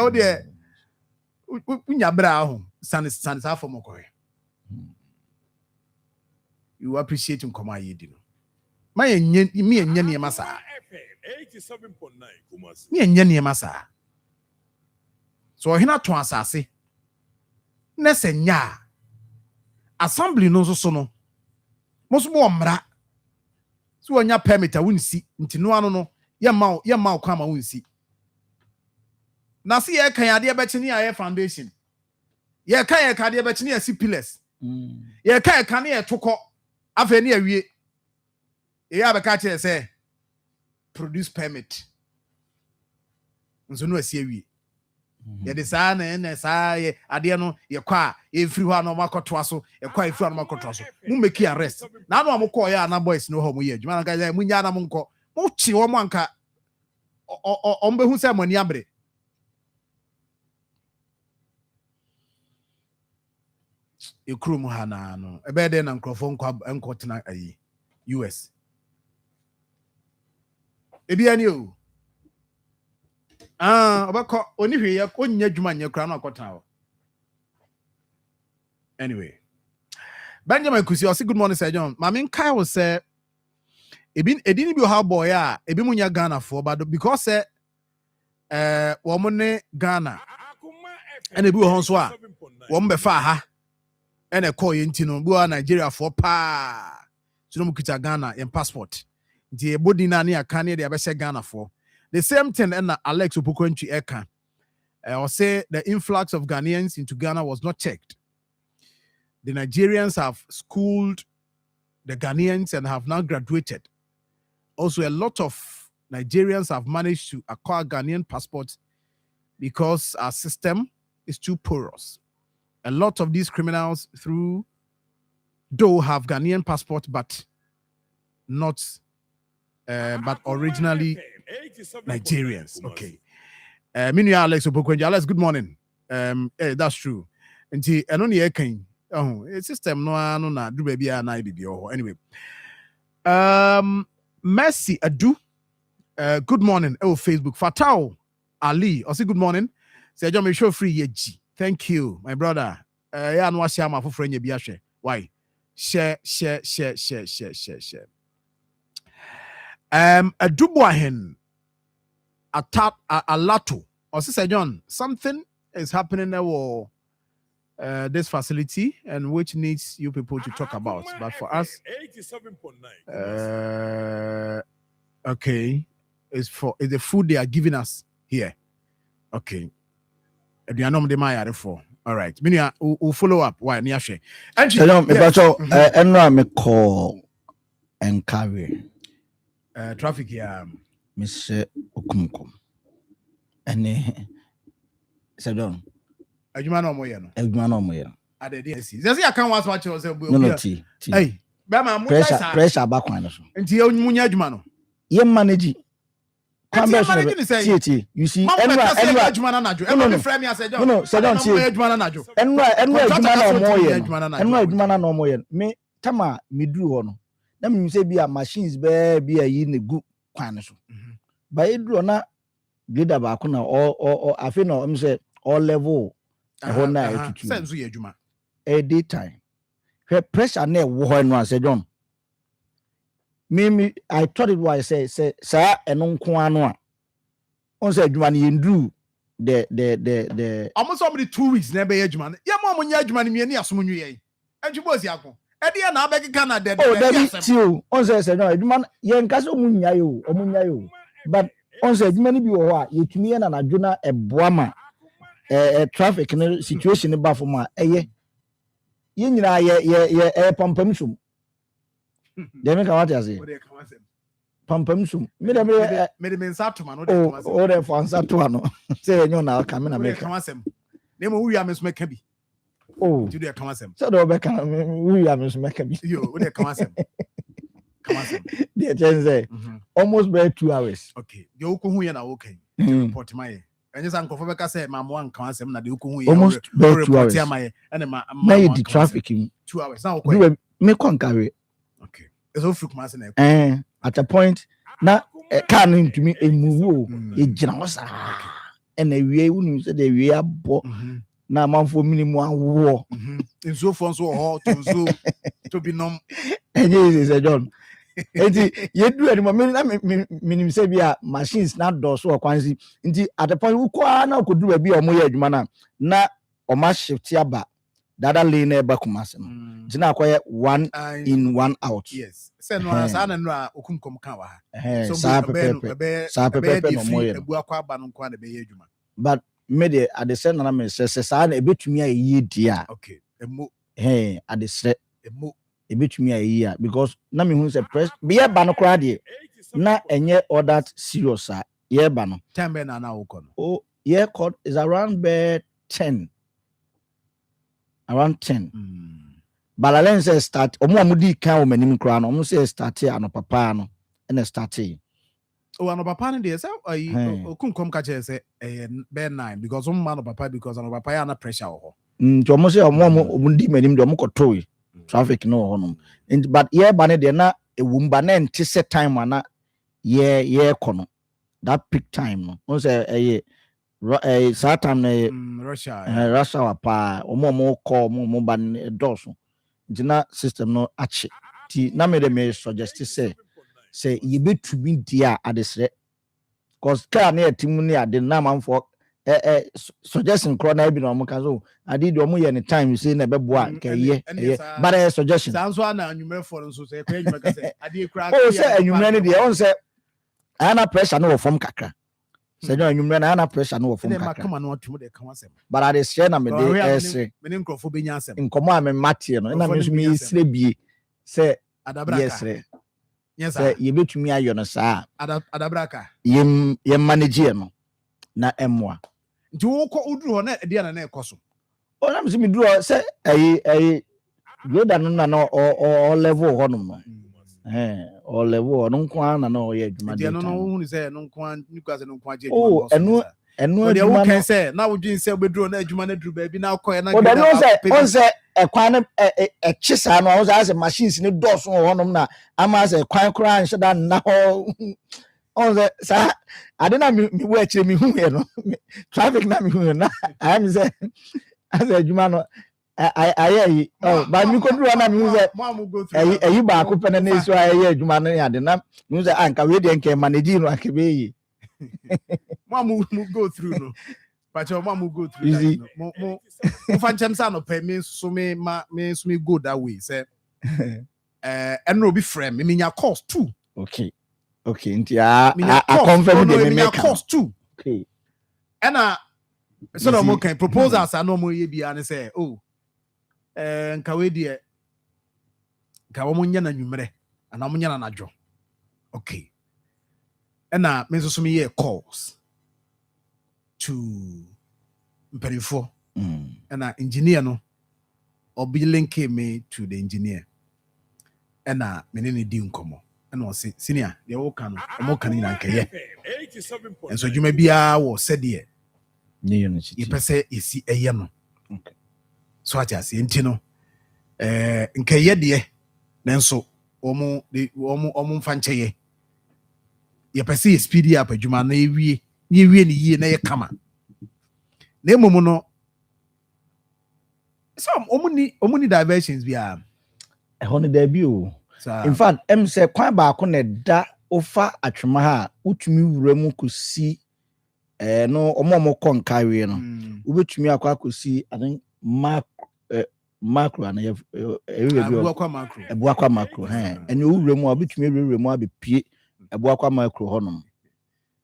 unya bra ho san sa for mokore you appreciate him come ayi di no my enye me enye ne ma sa 87.9 Kumasi me enye ne ma sa so hina to asase na senya assembly no so no mo so mo mra so onya permit a wunsi nti no ano no ye ma kwa ma wunsi na se ye kan ade be chini aye foundation ye kan ye kan ade be chini asi pillars ye kan ne ye tokɔ afa ne awie ye abeka kire say produce permit nso no asi awie ye de saa na saa ye ade no ye kwa ye free ho na makoto aso ye kwa ye free ho na makoto aso mu make arrest na no amukɔ ya na boys no ho mu ye adwuma na ka mu nya na mu nkɔ mu chi wo mu anka ombehu sɛ mani abre ekrum ha na no ebe de na nkrofo nkɔ tena ayi US ebi ani o obakɔ oni hwe ye onnya adwuma nya kra na akɔtena ho anyway Benjamin Kusi o say good morning Sir John mama Kai will say edini bi how boy a ebi munya Ghana for but because wo mo ne Ghana and ebi wo so a wo mo be fa ha and e call yenti no bi wa Nigeria for pa so no mo kita Ghana in passport the body na ne aka ne de be se Ghana for the same thing and Alex Opokwantwi eka or say the influx of Ghanaians into Ghana was not checked. The Nigerians have schooled the Ghanaians and have now graduated. Also, a lot of Nigerians have managed to acquire Ghanaian passports because our system is too porous. A lot of these criminals though have Ghanaian passports, but originally Nigerians. Okay. Meanwhile, Alex Opokwantwi. Alex, good morning. That's true. And system no na do baby na bibi anyway. Mercy Adu. Good morning. Facebook. Fatao Ali. I say good morning. Say John me show free yeji. Thank you, my brother. Ya no share my friend ye bi share. Why? Share. Adubuahen Alato. Or say John, something is happening there this facility and which needs you people to talk about. But for us, 87.9. Okay, it's the food they are giving us here. Okay, all right. We'll follow up. Why? Niashe. And me call and carry traffic here. Mr. Okumkum. And Sedon. Adwuma no moye no. Adwuma no moye. Ade dey see. Say I can watch yourself. No tea. Hey, Bama pressure back one so. Nti ye munya adwuma no. Ye manage. You see, Enwa adwuma na najo. Enwa frame ya say John. No, say don't see. Adwuma na najo. Enwa adwuma na omoye. Enwa adwuma na omoye. Me tama me duru ho no. Na me say bi a machines be bi ayi ne gu kwan so. Ba eduru na grader ba ko na all afi no me say all level. Ho na etutu. Sense ye adwuma. A daytime. Pressure na wo ho no say John. Me I thought it was say sa eno nko ano a on say adwuma na yendru the almost somebody 2 weeks na be adwuma ya mo nya adwuma na me asom nwu ye adwubosi akọ e de na abegeka na de tio on say no adwuma ye nka so munya yo but on say adwuma ni bi wo ho a yetumi ye na nadwo na eboa ma traffic situation ba fo ma eye ye nyina ye pampam sum Demi ka what you say? Pampam sum. Me nsa to ma no de kama sem. O de for nsa to ano. Say enyo na ka me na me kama sem. Na mo wi ameso meka bi. Oh. You de kama sem. So do be ka wi ameso meka bi. Yo, o de kama sem. Kama sem. The change say almost by 2 hours. Okay. The okohu ye na okay. Report my. Enye san kofo be ka say ma mo an kama sem na de okohu ye. Almost by 2 hours. And ma the traffic 2 hours. Now okay. Me kon carry. Okay. So freak mass na at a point na car no ntumi emuwu e gina ho sa and awie unu say the awie abo na manfo minimum awo nso fo nso ho to be nom enye say John enti ye do any minim say bia machines na do so kwansi nti at a point ukwa na okodu ba bia omo ye adwuma na o ma shift aba dada lane eba kumase no jina akoye 1 in 1 out. Yes say no asa na no a okunkom ka wa ha so pepe no moye ebu akwa aba no kwa na be ye adwuma but me de at the same na me say sa na ebetumi ayi dia okay emo at the set emo ebetumi ayi because na me hu say press be ye ba no kra de na enye all that serious ye ba no time na wo no oh ye code is around 10 around 10 Balalen say start omo di kan o manim kra no omo say start ano papa no na start o ano papa no dey say okunkom ka che say be 9 because omo ano papa because ano papa ya na pressure ho nti omo say omo di manim de omo kotoy traffic no ho no but ye ba ne de na ewumba na enti set time ana ye kono that peak time no on say Saturn Russia wa pa omo call omo ban doso ntina system no achi ti na me de me suggest say ye betumi dia adesre cause car na etimu ni ade na manfo suggestion kro na bi no omo kan so ade de omo ye ne time say na beboa ka ye but suggestion sanso na anwumre for nso say kwa anwumre ka say ade kra oh say anwumre ne de on say ana pressure no form kakra say no anwumre na ana pressure no form kakra but ade share na me de say me ne nkrofo benya asem nkomo a me mate no na me so me sire bie say yes say ye betumi ayo no saa adabraka ye manage no na emwa nti wo ko uduru ho na de na ekoso o na me so me duru say grader no na o level ho no o level no nko na o ye adwuma de no hu ni say no nko nukase no nko aje adwuma enu de wo kan say na wo dwin say obeduru na adwuma na duru ba bi na akoye na grader on say ekwan no chisa no o say machines ni doso ho no na ama say kwan kra nheda na ho on say sa ade na me wo akire me hu ye no traffic na me hu na I am say as adwuma no ayi ba mi ko duru na mi say ayi ba ko pene na isu ayi adwuma no ya de na mi say anka we de nke manage no akebe yi mu go through no but your mom will go through easy mo fanchem sa no pay me so me go that way say and no be friend me nya cost too okay nti I confirm the me cost too okay and so no mo kan proposals no mo ye bia ne say nka we de nka wo mo nya na nwumre ana mo nya na nadwo okay and me so me ye calls to mperifo and engineer no or be link me to the engineer ɛna mene ne di nkɔmmɔ ɛna ɔse senior deɛ woka no ɔmo ka no nyina nkɛyɛ nso adwuma biara wɔ sɛdeɛ yɛpɛ sɛ yɛsi ɛyɛ no so ate aseɛ nti no nkɛyɛ deɛ nanso ɔmo mfa nkyɛyɛ yɛpɛ sɛ yɛ speedy up adwuma na yɛwie ne yie na yɛ kama na mmom no so ɔmo ni diversions biara ɛhɔ no daabi o in fact em sɛ kwan baako na da ofa atwema ha utumi wura mu kosi no ɔmo kɔ nkawe no wobɛtumi akɔ akɔsi adan macro ana ebuakwa macro ɛne wura mu a wobɛtumi wura mu abepie ebuakwa macro hɔnom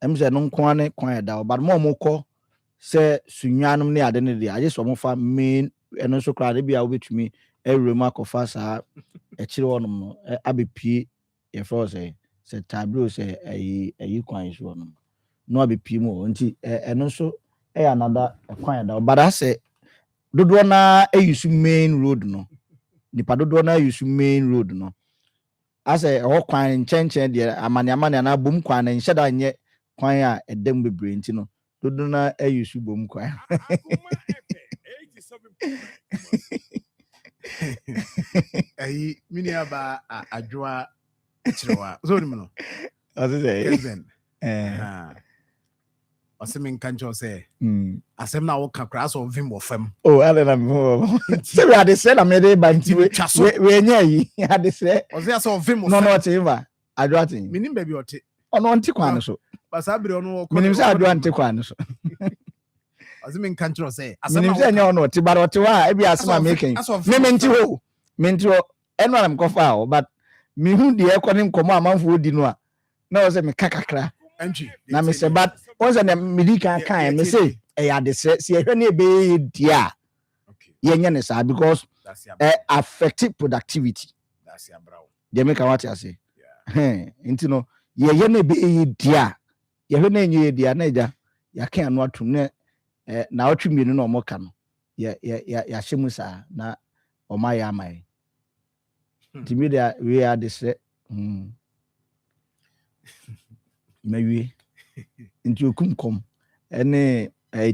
em sɛ no nko ne kwan da but mo kɔ sɛ sunwanom ne ade ne de agye so mo fa main ɛno so kra de bia wobɛtumi wura mu akɔfa saa ɛkyire hɔnom no abepie yɛfrɛ sɛ tableau sɛ ayi kwan so hɔnom no abepie mu nti ɛno so ɛyɛ another kwan da but asɛ dodoɔ na use main road no nipa dodoɔ na use main road no asɛ ɛhɔ kwan nkyɛnkyɛn deɛ amane na bom kwan na nhyɛ da nyɛ kwan a ɛdam bebree nti no dodoɔ na use bom kwan ayi mini aba adwoa kyerɛwa so ni no ɔsɛ ɔsɛ me nka nkyɛw sɛ asɛm na woka kora sɛ ɔvim wɔ fam alena sɛ ade sɛ na mede ba nti we nya yi ade sɛ ɔsɛ sɛ ɔvim wɔ no ɔte ba adwoa te menim baabi ɔte ɔno ɔnte kwan no so basa bere ɔno menim sɛ adwoa nte kwan no so ɔsɛ me nka nkyɛw sɛ menim sɛ nya ɔno ɔte ba ɔte wa ebi asɛm a meken menti ho ɛno na mekɔfa ho but mehu deɛ ɛkɔ ne nkɔmmɔ amanfo odi no a na ɔsɛ meka kakra na me sɛ but once na medi kan me say ɛyɛ adesɛ si ehwɛ ne be dia yɛnyɛ ne saa because affect productivity deɛ meka wate ase nti no yɛyɛ ne be dia yɛhwɛ ne nyɛ dia na agya yɛaka ano atum ne na ɔtwe mienu na ɔmo ka no yɛahyɛ mu saa na ɔma yɛ amae nti me dia we adesɛ mawie nti okum kom ene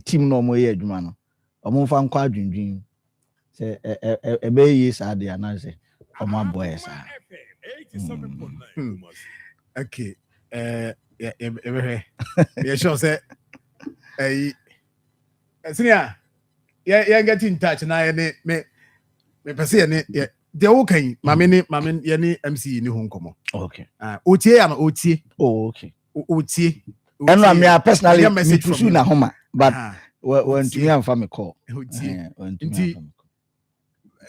team no mo ye adwuma no omo fa nkwa adwendwen se ebe yi sa de anase omo aboye sa okay ye sure say senior ye get in touch na ye ne me pese ye ne de wo kan mame ye ne MC ni ho nkomo okay otie ya no otie okay otie and I personally message from you na homa but when to me am fa me call nti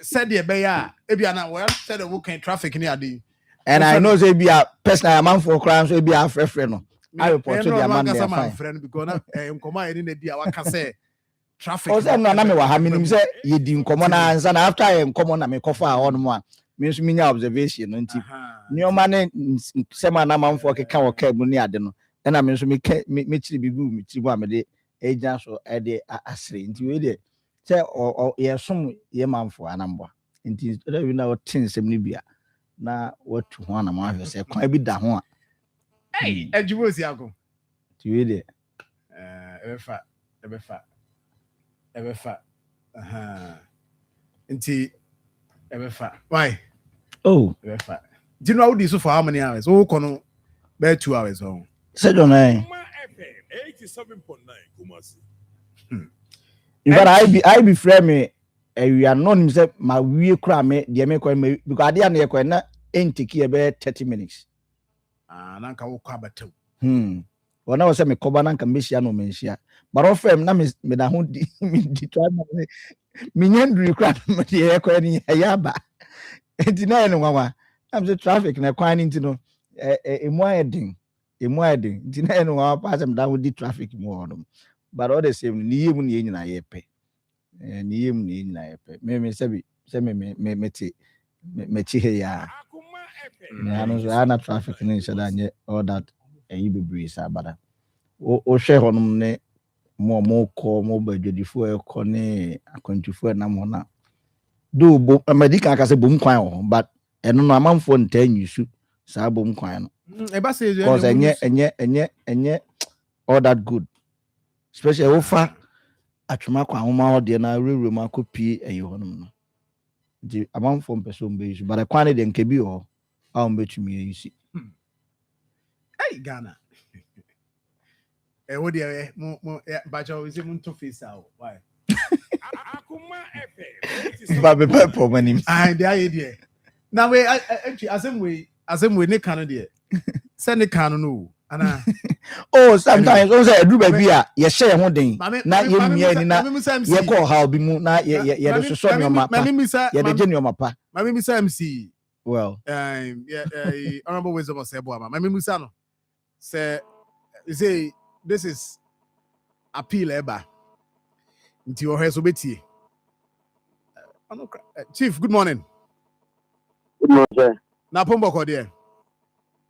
said the be ya e bia na well said the work traffic ni ade and I know say bia personal amount for crime so bia frɛ no I report to the man there fine because na nkoma eni na di a waka say traffic o say no na me wa ha minim say ye di nkoma na ansa na after nkoma na me kofa a hono a me nso minya observation no nti nioma ne sema na manfo keka wo ka mu ni ade no na me nso me chiri bibu me chiri bo amede agent so e de asre nti we de say ye som ye manfo anambo nti we na o tin sem ni bia na watu ho na ma hwe say kwan bi da ho a ejibosi ako nti we de ebefa nti ebefa why ebefa do you know how this for how many hours oh kono be 2 hours on say don't know 87.9 Kumasi in fact I be frame me we are not say my we kra me de me kwa me because ade na ye kwa na entiki be 30 minutes nanka wo kwa batew ona wo say me koba nanka mehia no menhia but o frame na me da ho di try me nyandru kra me de ye kwa ni ya ba enti na eno nwa am say traffic na kwan ni ntino emu ayedin nti na eno nwa pa sam da ho di traffic mu hono but all the same ni yemu ni nyina ye pe ni yemu ni nyina ye pe me sabi se me ti he ya na no so ana traffic ni nshada nye all that eyi bebre sa bada o hwe honum ne mo ko mo badwodifo e ko ne akwantufo na mo na do bo medical ka se bom kwan ho but ɛno no amanfoɔ ntaa nyusu saa bom kwan no because ɛnyɛ all that good especially wofa atwema kwa ahoma hɔ deɛ na rewure mu akɔpie ɛyɛ hɔ nom no nti amanfoɔ mpɛ sɛ ɔmbɛ yusu but ɛkwan no deɛ nka bi wɔ hɔ a ɔmbɛtumi ayusi Ghana what do mo bacha we say to face out why Akoma FM ba be pepper manim the idea now we actually asem we ne kan there send the kan no ana oh sometimes we say edu ba bi a ye share ho den na ye mia ni na ye call how bi mu na ye de so so nyoma pa ye de nyoma pa mami misa MC well honorable wisdom of Sebo ama mami misa no say you say this is appeal eba nti o heso betie Chief, good morning. Good morning, sir. Na pomboko there.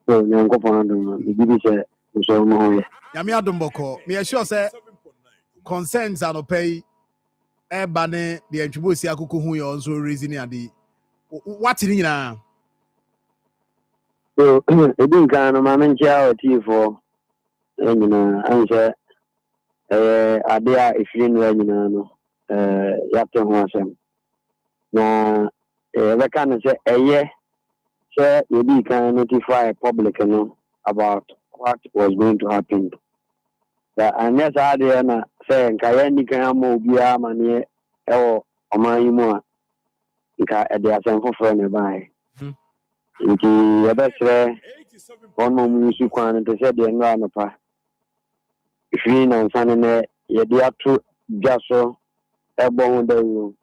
So, nyanko panado. Bibi se so mo ye. Yami adomboko. Me sure say concerns are no pay eba ne the entwubo si akoko hu ye also reason ade. What ni nyina? So, edin kan no ma menchia o tifo. Nyina anse ade a efiri no nyina no yapte ho asem. Na bɛka no sɛ ɛyɛ sɛ yɛdi kan notify public no about what was going to happen. Anyɛ saa adeɛ na sɛ nka yɛndi kan ama obiara amanneɛ ɛwɔ ɔman yi mu a nka ɛde asɛm foforɔ ne baeɛ. Nti yɛbɛsrɛ wɔn ma mu yusu kwan no te sɛ deɛ nnora anɔpa ɛfiri nansa no nɛ yɛde ato dwa so ɛbɔ ho dawuro.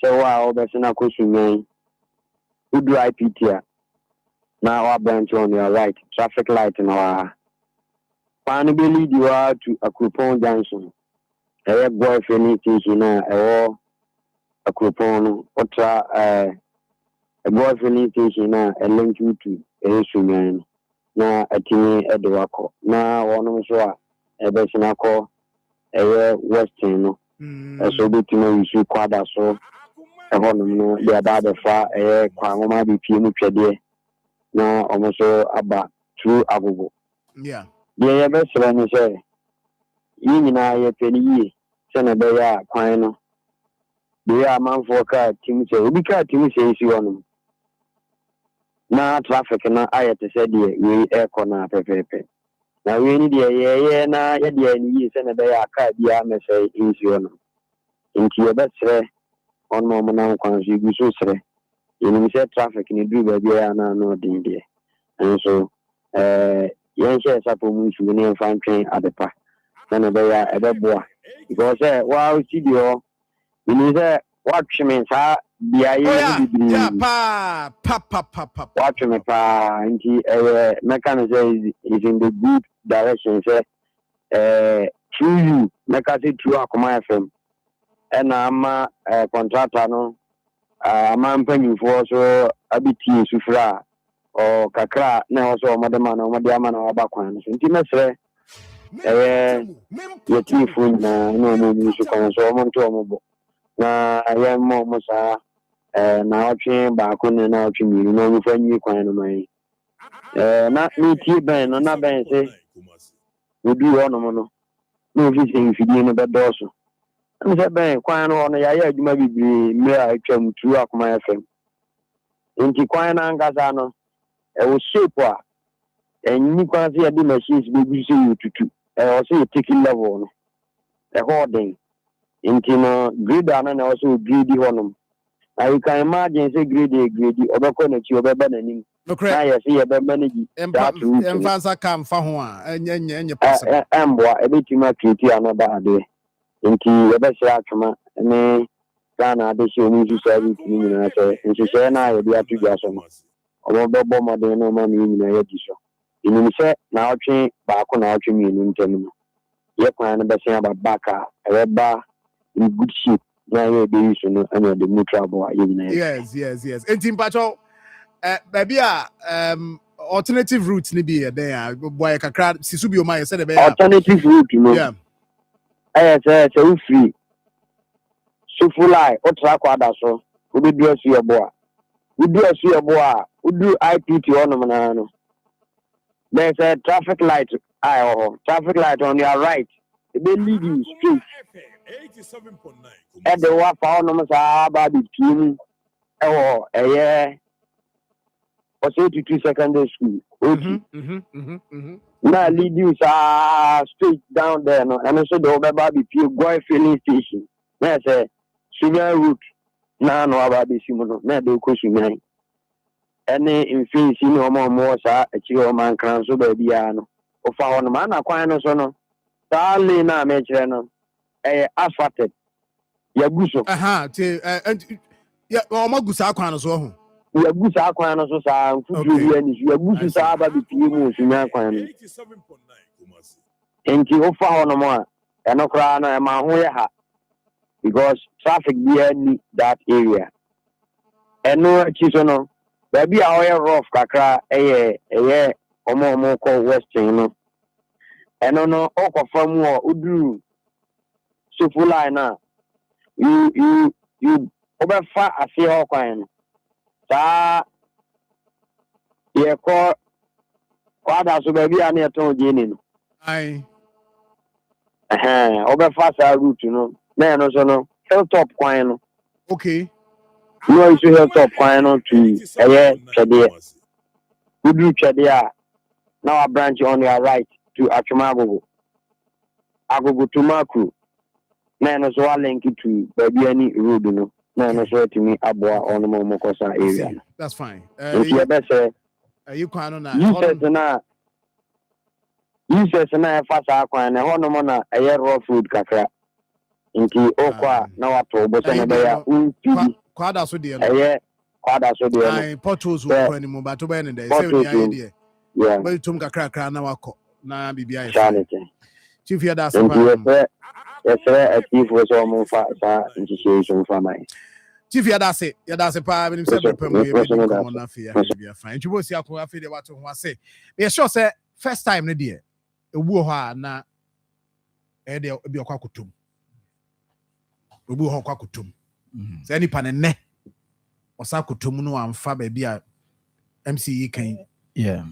So wow, besina kosunyai. Who do IPT? Now our branch on your right, traffic light in our Panabili you are to a coupon junction. A boyfriend station a coupon a boyfriend station a link you to a suman. Now a team at the wako. Now one of us a besina call a western. So be to know you should quad so. No, they are the far a Kwama BPM Chede. No, almost about 2 ago. Yeah. The best when you say, you and I penny, Senator Quino. They are man for car, Timothy, we can't Timothy you on them. Now, traffic and I had to say, we air corner pepe. Now, we need a na yet the end, Senator Aka, the army say, is you on them. Into your best on moment kwan so gu so sere you say traffic ni do ba bia na no din de and so yen share sapo mu su ni fan twen adepa na be ya ebeboa because wow studio you say what mean sa bia yeah pa what me pa nti mechanism is in the good direction say through you make us through Akoma FM and ama contractor no ama mpanyinfo so abiti sufra o kakra na so omodema na omode ama na oba kwan so nti mesre yetifu na no mo su kwan so omonto omobo na aye mo mo sa na otwe ba ko ne na otwe mi no mo fanyi kwan no mai na mi ti ben no na ben se odu ono mo no no fi se fidie no bedoso nse ben kwan no no ya adwuma bibiri mmere a atwam tu Akoma FM nti kwan na ngasa no wo shape a enyi kwan se ya di machines bebi se yututu o se taking level no holding nti no grade ana na also grade honum you can imagine say grade obeko na chi obeba na nim na ya se ya be manage emfansa kam fa ho a enye possible emboa ebetima create another ade nti yɛbɛhyɛ atwoma ne Ghana adehye omusu service ni nyina sɛ nhyehyɛ na yɛde ato dwa so no ɔbɛbɔ mmɔden no ma ne nyina yɛdi so ɛnim sɛ na ɔtwe baako na ɔtwe mmienu ntam no yɛ kwan no bɛsen aba back a ɛbɛba in good shape na yɛbɛyi so no ɛna de mu trouble a yɛ nyina yes nti mpakyɛw baabi a alternative route ni bi yɛ dɛn a boa yɛ kakra sisu bi o ma yɛ sɛ de bɛyɛ alternative route no say free so full eye o tra kwada so o be do asu ebo a we do a see boy, we do IPT on no. There's a traffic light. Traffic light on your right. It will lead you straight. 87.9. At the one pound of Baby Team. Oh, yeah. For 82 secondary school. Okay. Now lead you straight down there, no, and also the Baby Team boy filling station. There's a senior route. Now, no, about this, you know, now do question. Any infinity no more, sir, a chill man can so baby. Of our man, a quine so no. Darling, na mention asphalted. Yaguso. Yeah, Magusa Quanos. Yagusa Quanos, and Yagusa Saba be Pimus in Yaquan. 87.9. And you offer on more, and no crown and my because traffic be that area. And no chisono, baby, our rough kakra, Omo Western, no. And no, Oko from war, Udu. So full line you over far as your all kind. Sa ye call Quada so baby and your tongue gaining. Aye. Over fast route, you know. Man, also no hilltop quine. Okay. No issue hilltop quine to Chadia. Udu Chadia. Now a branch on your right to Akoma. Agogo to Marfo. Man, as well link it to baby any road, you know. Man, as well to me, Abua on the Momokosa area. That's fine. You better You can't know. You said, na fast aqua and a honomona a year raw food kakra. Inti Okwa, now up to Bosana, Quada so dear. A year, Quada so dear. I potos will anymore, but to Ben and they say the idea. Yeah, but Tumka crack now. Na BBI. Charity. Chief, yeah, that's yes, sir. A thief was almost fast initiation for my. Chief, yeah, that's it. Yeah, that's a part of himself. Fine. You will see how I feel what I say. Yeah, sure, sir. First time, no dear. A war na be a quakutum. We will have quakutum. So any panene or sakutum no and fab be a MCE can. Yeah.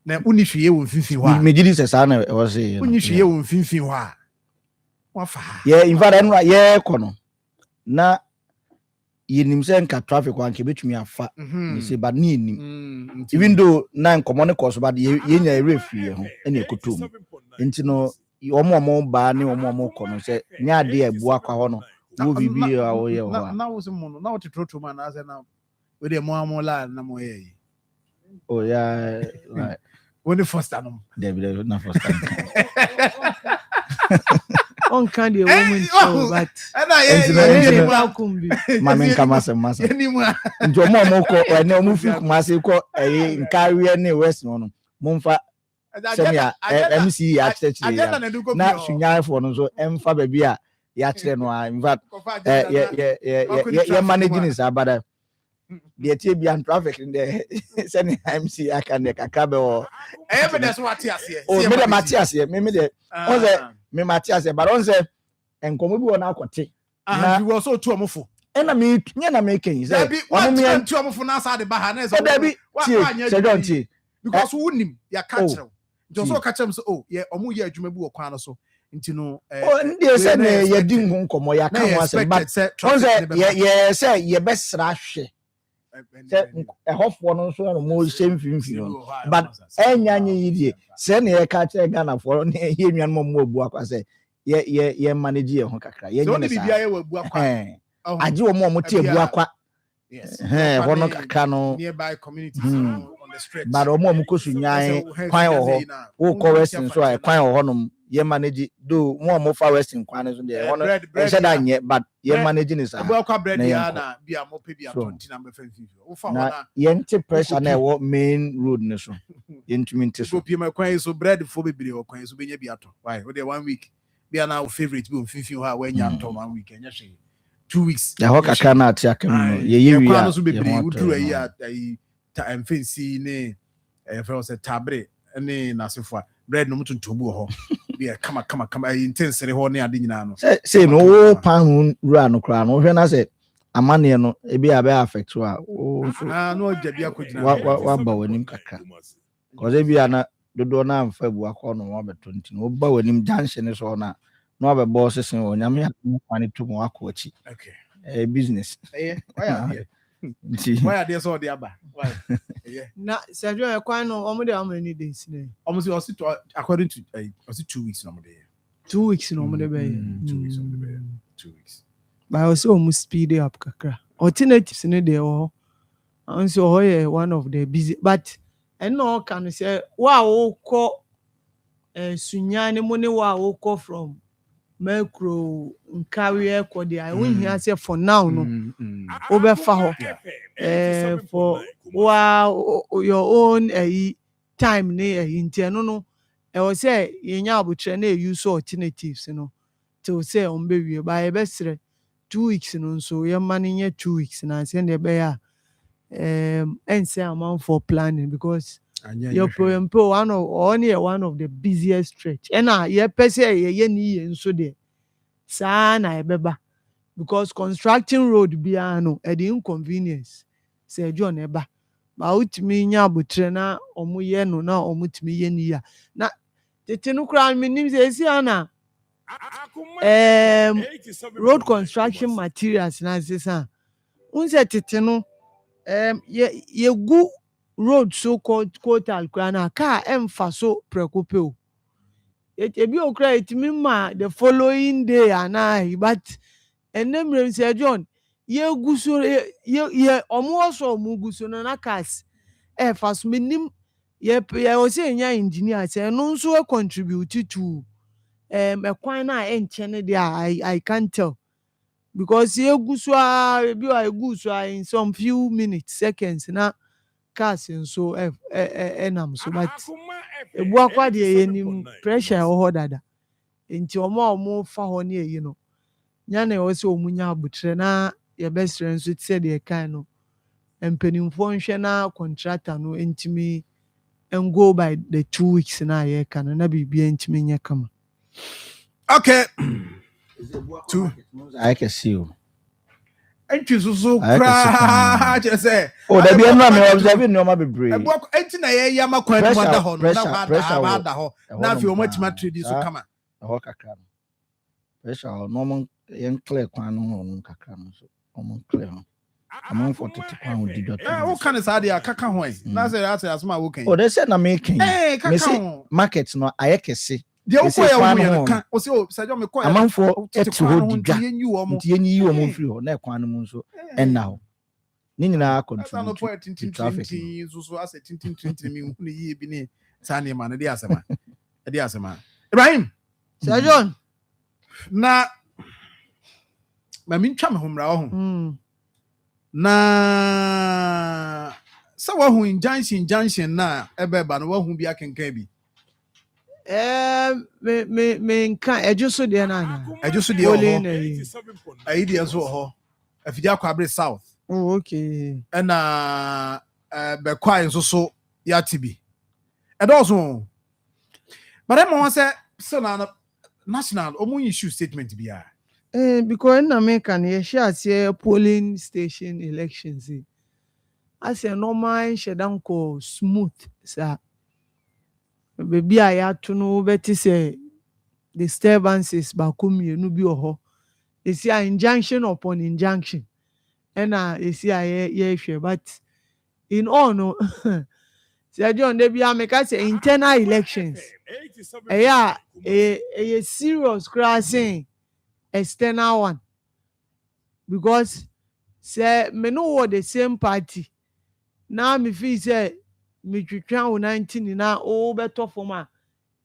Now, Unifi will finfi. Majidis as I was saying. Unifi will finfi. Yeah, in fact, I'm right. Yeah, Kono. Na yenimse nka traffic one ke betumi afa you say but ni nim even though na common course but yenya ere free ho ene ekotom enti no omo ba ne omo kono say nya de ebu akwa ho no wo bibi a wo ye ho na wo se mo no na wo titroto man na say na we de mo la na mo ye oh yeah right when the first time David na first time on can the woman show but mama nkamase masa njo mo ko ene mo fi kumase ko nkawe ne west no momfa semia MC ya church na sunya for no so emfa ba bi a ya kire no in fact managing is abada the tie bi an traffic in the send MC aka ne kakabe o evidence what here oh me de Matthias here me de on say me Matthias but on say enkomo bi wona akote na we also two omofo na me nya na me ken say one me two omofo na sa de ba ha na say say don't tie because wunim ya catch just so catch am so oh yeah omo ye adwuma bi wo kwan no so nti no ndie say na ye di nkomo ya kan wa say but on say ye say ye besra hwe hofo no so no mo shemfimfi no but enyanye yidie say na ye catch Ghana for na ye nwan mo obu akwa say ye manage ye ho kakra ye nyene sa bibia ye wabu akwa age wo mo tie ebu akwa yes hono kakra no nearby communities on the street but o mo kosu nyan kwan wo ko western so ai kwan ho no ye manage do mo fa western kwan so de hono e say da nye but ye manage ni sa ebu akwa bread ya na bia mo pe bia 20 na mbefa fifi wo fa na ye nti pressure na e wo main road ni so ye ntumi nti so go pie kwan so bread fo bebre wo kwan so benya bia to why wo de 1 week bia na wo favorite bi wo fifi ho a we nya to 1 week enya hwe 2 weeks ya ho kakra na ati akam ye wi kwan so bebre wo duru ayi ta emfensi ne for say tabre ne nasefo bread no mutuntubu ho bia kama intensely ho ne ade nyina no say no pan run no kra no hwe na say amane no ebi abe affect wa no jabi akogina wa ba wanim kakra cause ebi ana dodo na amfa bu akọ no wa beto nti no ba wanim junction so na no be boss sen onyame akwane to mo akọ achi okay business why are they so the aba why na Sergio ekwan no omo dey how many days ne almost also according to also 2 weeks no dey 2 weeks no omo dey be 2 weeks on the bed 2 weeks but also almost speed up kakra alternatives ne dey and so one of the busy but no can say wa ko sunyane mo ne wa ko from macro nkawe ko dey I won hear say for now no obefa ho for your own time ne ntia no e wo say yenya abutre na use alternatives no till say on be wie ba e be sere 2 weeks no so ye man 2 weeks na say na be ya and say amount for planning because your one of the busiest stretch and ye pese ye ni nso de sa na ebeba because constructing road bia no e the inconvenience say John eba ba utimi nya abutre na omuye no na omutimi ye ni ya na tete no kra me nim say si ana road construction materials na sesa unse tete no ye gu road so called quotal krana car emfa so prekope o ebi okra etimi ma the following day ana but enemrem say John ye gu so ye omo so omo gu so na cars fa so menim ye o say nya engineer say no so contribute to ekwan na enche ne there I can't tell because ye gu so ebi o gu so in some few minutes seconds na cars so enam so but ebu akwa de yenim pressure ho dada enti omo fa ho ne yi no nya na o se omunya abutre na ye besre nso tse de kan no empenimfo nhwe na contractor no entimi and go by the 2 weeks na ye kan na bibia entimi nya kama okay I can see you enti so kra je say da bia no me observe no ma bebre enti na ye yama kwan mo da ho no na ba da ho na fi o matima trade so kama ho kakra no pressure no mo yen clear kwan no ho kakra no so mo clear no among for 30 pound di dot o kan sa dia kaka ho na say asma wo kan they say na me kan me say market no ayekese dia wo ya wo kan o say o sajo me ko ya among for eti ho diga nti yenyi wo mo free ho na kwan no mo so enna ho ni nyina contribute traffic so ase tintin mi hu ne yie bi ne sa ne ma ne dia asema Ibrahim Sir John na ma min twa me homra ho na sa wa hu injunction na ebeba no wa hu bi akenkan bi me nka ejuso de na ejuso de ho ayi de so ho afidi akwa abre south oh okay na be kwai nso so ya tibi edoso but em won say so na national omun issue statement bia because in America ye share say polling station elections as a normal shedan ko smooth sa baby aya to no beti say disturbances ba komienu bi oho e see injunction upon injunction and e see ye hwe but in all no Sir John dey be America say internal elections a serious crashing external one because say me no were the same party now me feel say me twitwa 19 na o better for ma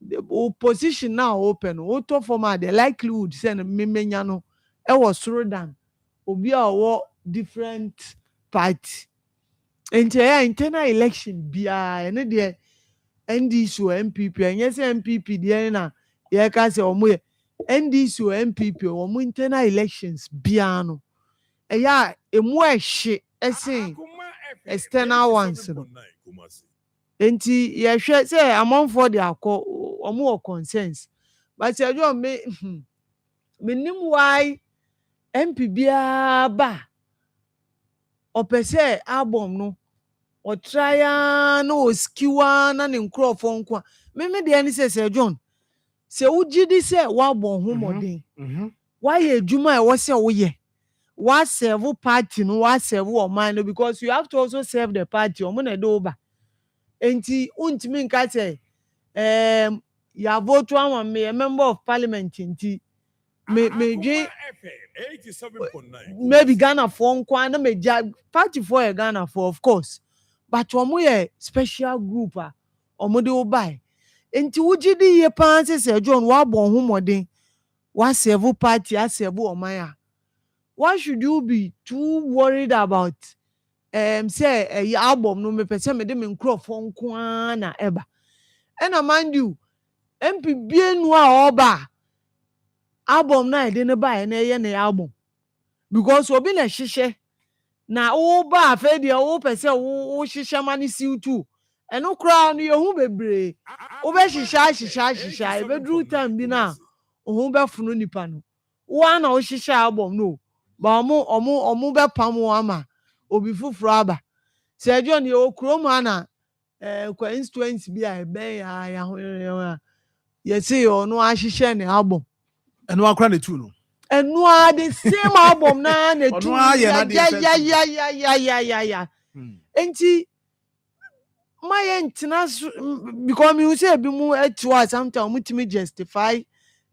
the opposition now open o to for ma the likelihood say me menya no e was through than obi a wo different party internal election bia ene de NDC or MPP and yes MPP de na ye ka say omo NDC or MPP omo internal elections bia no eya emu ehye esen external ones no enti ye hwe say among for the akọ omo concerns but you do me nim why MP bia ba opese album no o try no skiwa na ne nkrofo nko a me de ani se John se ugidi se wa bon ho modern why ejuma e wo se wo ye wa serve party no wa serve o man no because you have to also serve the party o mo na do ba enti untimi nka se ya vote one me a member of parliament enti me dwe 87.9 maybe Ghana for nkwa na me party for Ghana for of course but omo ye special group omo de obai enti wugidi ye pan se John wa bon ho modern wa serve party a serve o man why should you be too worried about say a album no me pese me de me nkrofo nkwa na eba and mind you MP bienu a oba album na de ne ba na ye na album because obi na hihye na wo ba afa de wo pese wo hihye mani siw tu eno kra no ye hu bebre wo be hihye e be dru time bi na wo be funu nipa no wo na wo hihye album no ba omo be pam wo ama obi fufuru aba se John ye okrom ana constituency bi a be ya ho ye say yo no ahihye ne album eno akra ne tu no eno the same album na ne tu ya enti my entina because me say bi mu etu sometimes mutimi justify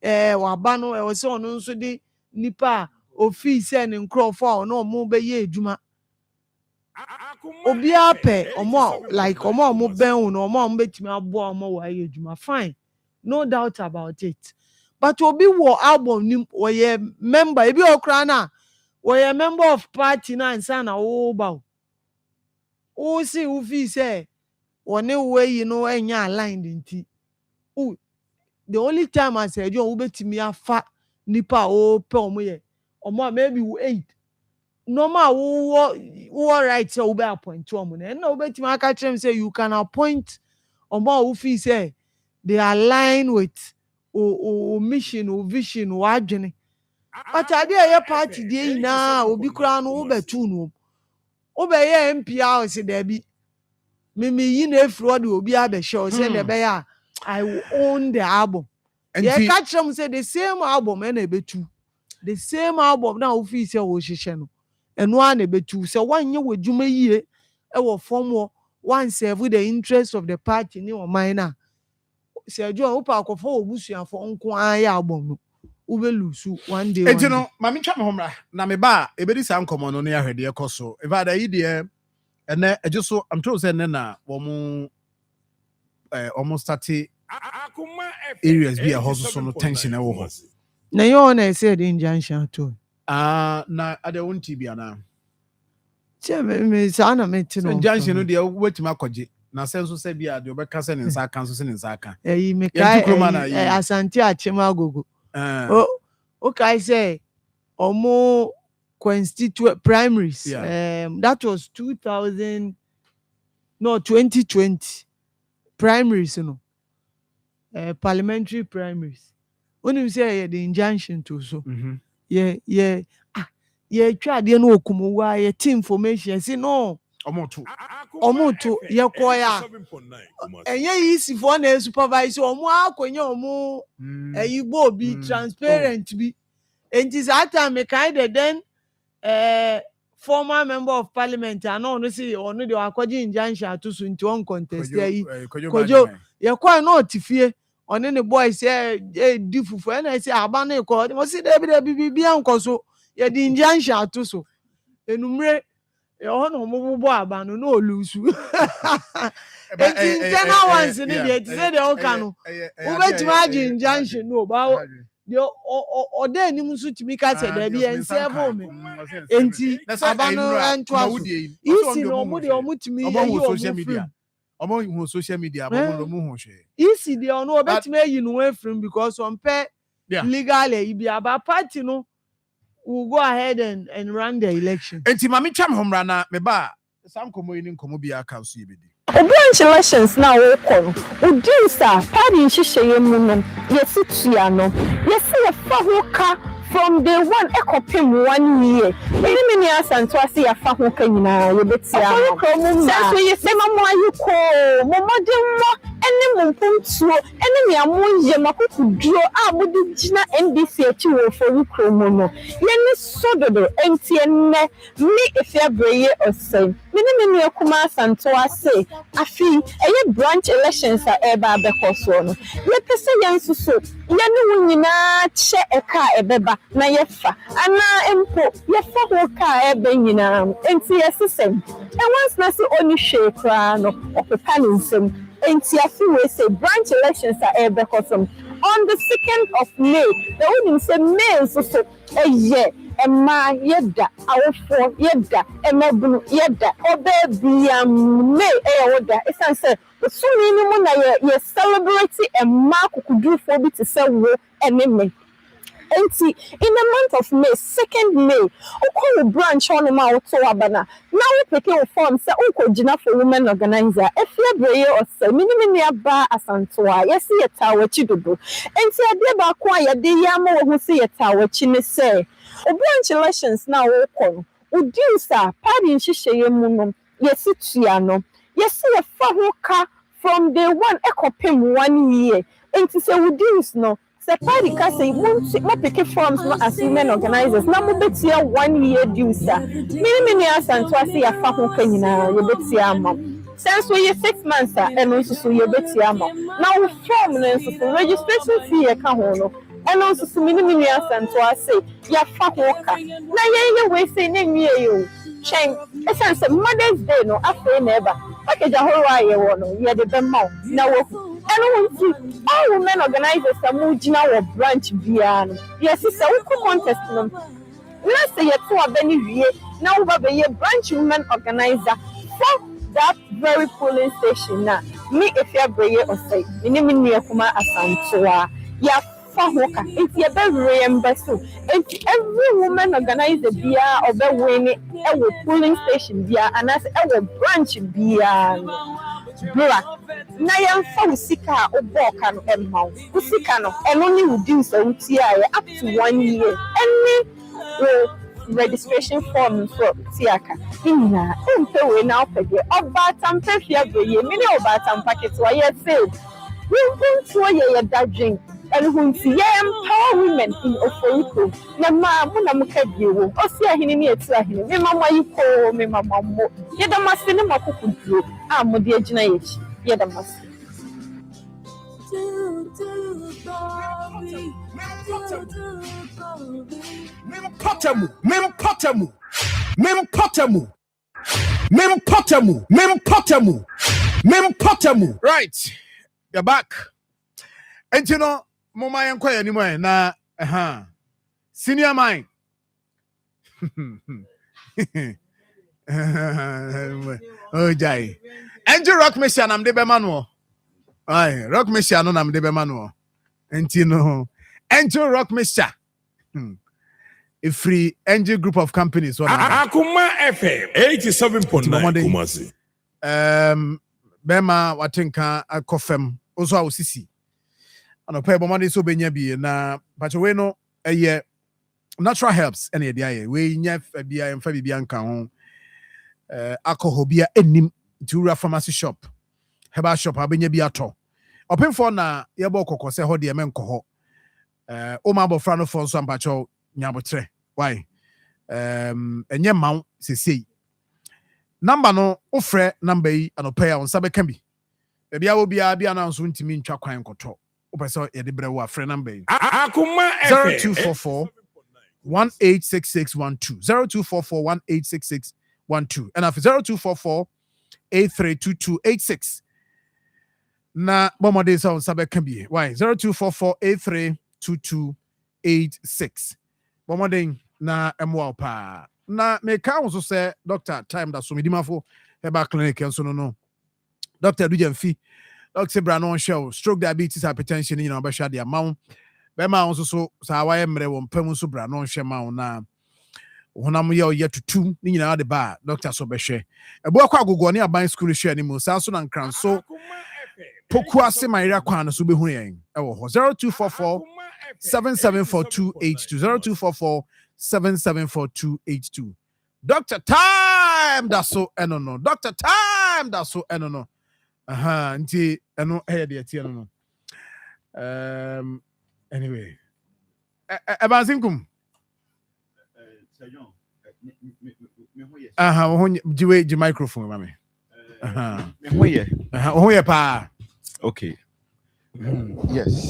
wa ba no e say ono nso di nipa office ne nkrofo no mo be ye adwuma obi ape omo like omo ben no omo betimi abo omo wa ye adwuma fine no doubt about it but obi wo album nim we member ebi okra na we member of party na nsa na wo ba o si wo fi say one way no enya aligned nti the only time I said you betimi afa nipa o pe omo ye omo maybe 8 normal wo right so be appoint omo na wo betimi aka tell say you can appoint omo wo fi say they align with o mission o vision o adwene but ade ye party dey na obi kura no wo betu no wo be ye MP house there bi me yi na efro de obi abehye o say na be ya I will own the album ye catch them say the same album na betu the same album na wo fi say wo hihye no eno a na betu say wanye wodwuma yie e wo form wo one serve the interest of the party ni o man na say John wo pa akofo obusuafo nko an ya album no wo be lusu one day enti no ma me twa me homra na me ba ebedi sa nkomo no ne ahwede ekoso if ada yi de ene ejuso am told say na wo almost 30 areas be a hoso no tension e wo ho na yo na say the injunction to na ada wonti bia na che me sa na me ti no injunction no de wetima akogye na senso se bia de obeka se ne nsa kan so se ne nsa kan me kai asante achema agogo o kai say omo constituent primaries that was 2020 primaries parliamentary primaries when you say the injunction to so ye try dey no okumowa ye team information say no omo to ye koya enye isi for na supervise omo akonye omo eyigbo bi transparent bi enti that time me kind of then former member of parliament and no see onu de akwaji injunction to so nti on contest yi kojo ye kwa no tifie oni ne boy say di fufu na say aba na ko mo see de bi ankoso ye di injunction to so enumre ye ho no mo bo aba no olusu enti na once ni de say de o kanu wo betima agi injunction no ba o de ni musu timi ka se da bi en serve me enti aba no anto aso isi no mo de o mutimi yi o social media omo hu social media omo lo mu hu hwe isi de ono obetimi yi no efrim because on pay legal e bi aba party no will go ahead and run the election enti ma me twam homra na me ba sam komo yi ni komo bi aka so yebedi branch elections na wo ko udinsa party nhihye mu no yesi tua no yesi ye fa ho ka from day one ekopem 1 year mini asanto ase ya fa ho kanyina ye betia sense we say mama ayiko momodemmo ene mumpumtuo ene miamonye makokuduro a modi gina NDC achi wo for kromo no ye ni sododo enti enne mi efiabreye osem mini akoma asanto ase afi eye branch elections a eba abekoso no ye pese yansuso ye ni wunyina che eka ebeba na yefa ana empo yefa ho ka ebe nyina enti yesesem e once na se oni hwe kra no opepa ni nsem enti afi we say branch elections are ebe kosom on the 2nd of May the women say May so eye ema yeda awofo yeda emabunu yeda obebiam May woda esan say so ni mu na ye celebrate ema kukudufo bi te say wo eneme. In the month of May, 2nd May, Oko branch on my Abana. Now we pick your form, say Oko Gina for women organizer. If you brave or say, Minimia bar asantoa, yes, see a tower chidubu. And see a dear Baquia, the Yamo who see a tower chine say. O branch elections now Oko. Udu sir, pardon Shisha Munum, yes, Tiano. Yes, see a fahoka from day one, ekopem 1 year. And to say, Udus no. The party can say, "Won't pick forms no as women organizers. Now, we bet you 1 year due, sir. Many years and twice a fahu kenina, you bet you since we 6 months, sir, and also you bet you now we form the registration fee a cahono, and also so many years and twice say, ya fahu. Now, you way say, name you. Shame, a sense of Mother's Day, no, after never. Package a whole while, you had the bemo. Now, and all women organizers are moving our branch beyond. Yes, it's a contest. Let's say you are Benny now we a branch women organizer for that very polling station. Now, me if you are brave or say, Minimini Akoma Asantoa, ya Fahoka, it's your very embassy. It's every woman organizer beer or the winning a polling station beer and as a branch beyond. Black. Na yamfa usika oboka no emma. Usika no and only reduce untia up to 1 year. Any registration form for tiaka. Inna umpe we now pege. Oba tampe fiabreye. Mini oba tampake to ye failed. We bring to ye that drink. And who see empower women in Oforiko. Na ma muna mukabiwo. Osia hini ni etu ahini. Me mama yuko me mama mo. Yeda masini makukudro. Modi ejina yechi. Yeda masi. Mempotemu. Right. You're back. And you know, Mama Yanko anymore na senior mine. Oh jai. Angel Rock Mission am de Bemano. Aye, Rock Mission no am de Bemano. And you know, Angel Rock Mission. A free Angel group of companies. Akoma FM 87.9 Kumasi. Bema watenka akofem also awusisi. Ano pay bomade so benya bi na pacho no eye natural herbs ene dia ye we nya bia emfa bibia nka ho alcohol bia enim tura pharmacy shop herbal shop abenya bi ato opemfo na yebo kokko se ho de menko ho o ma bofra no fo so ampacho nyabotre why enye maw sesei number no ofre number yi anopay on sabe kan bi bia wo bia na so ntimi ntwa kwan koto opese ye de brewa frɛ number yi Akoma 0244 186612 0244 186612 and after 0244 832286 na bomode so sabe kan bi why 0244 832286 bomode na emwa pa na me ka wo so say doctor time that so medimafo heba clinic enso no doctor Dujemfi Dr. Brandon show stroke diabetes hypertension you know be shade amount be ma won so sa waye mre won pam so Brandon hwe ma na honam ye oye tutu ni nyina de ba doctor so be hwe ebu akwa agogo ne aban school hwe ani mu sa so na nkranso poku ase mayira kwan so be hu yen e wo 0244 774282. 0244 774282. Dr. Time that's so no. Dr. Time that's so no. Nti eno the tia no. Anyway. Ebansinkum. The microphone, mami. Okay. Yes.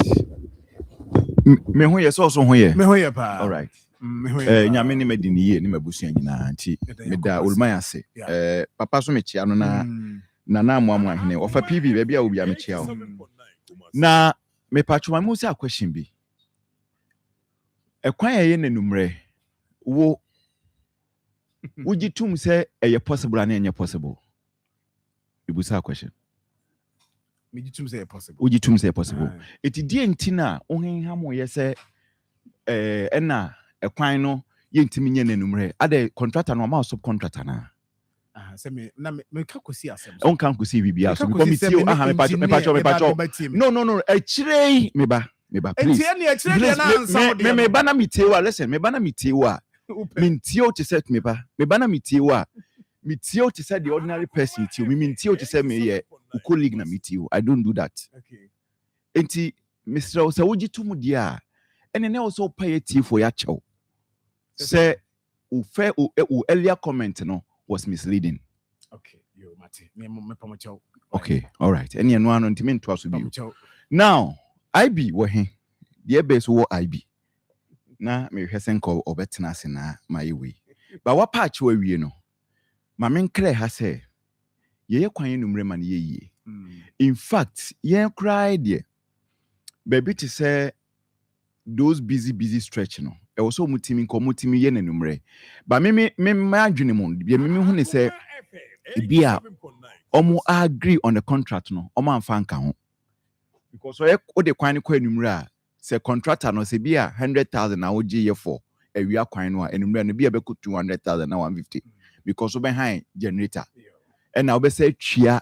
Me ho yes also ho ye. Me ho ye pa. All right. Nyame ni medini ye ni mabusua nyina nti me da olman ase. Papa so me chia no na na amu ahene. Ofa PB ba bia obi a me chia o. Na me patchuma mu say question bi. Ekwan ye nanumre wo wogitum say eye possible and enye possible. You say question. Wogitum say possible. Wogitum say possible. Eti die ntina ohenha mo ye say na ekwan no ye ntimi nye nanumre. Ade contractor no ma subcontractor na. Say me na me ka kosi asem. On kan kosi bibia so me committee me patcho. No. Echirei me ba. Please. Me ba na mitewa. Listen, me ba na mitewa. Mintio to set me ba. Me ba na mitewa. Mitio to set the ordinary person to me. Mintio to set me ye. Colleague na mitio. I don't do that. Okay. Enti Mr. Osawoji tumu dia. And then also pay tea for ya chow. Say u earlier comment no was misleading. Okay. Yo mate. Me pamocho. Okay. All right. Any no anu ntimi nto aso bi. Now IB wo he the base wo IB na me hwesen ko obetena se na my way ba wa patch wa wie no ma men kre ha se ye kwan numre ma ye in fact ye cry there baby to say those busy stretch no e wo so mutimi ye na numre ba me adwene mu bia me hu ne se bia omo agree on the contract no omo amfa nka ho. Because o de kwan ko enumre a se contractor no se bia 100,000 na o je for awia kwan no a enumre no bia be ku 200,000 na 150 because o behind generator and now be say tria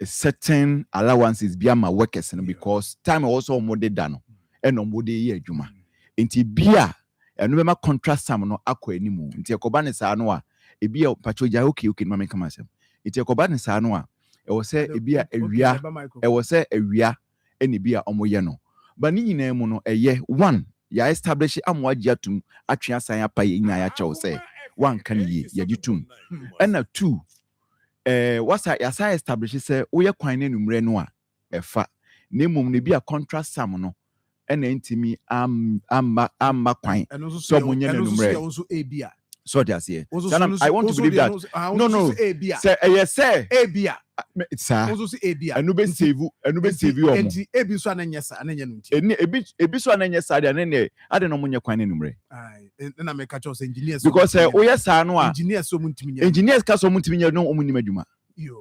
certain allowances bia ma workers no because time also mo de da no and no mo de ye adwuma enti bia enu be ma contract sam no akọ animu enti ekoba ne sa no a e bia patroja okay no ma kama asem enti ekoba ne sa no a e wo se e bia awia e wo se awia eni bia omoye no ba ni nyina mu no eye one ya establish amwagia tum atwe asan apa ye nyina ya chew se one kan ye ya gitum and two wasa ya sa establish se wo ye kwan na numre no a efa na mum ne bia contract sam no ena ntimi amma kwan so munye na numre so that's here. I want to believe that. No. Say yes, say Abia. Sir. Anu be save you. Enti ebi so ananyesa ananya no nti. Ebi so ananyesa de ne ade no munye kwan ne numre. Na me catch us engineers. Because o yes anu a engineers so muntimi nya. Engineers ka so muntimi nya no omunim adwuma.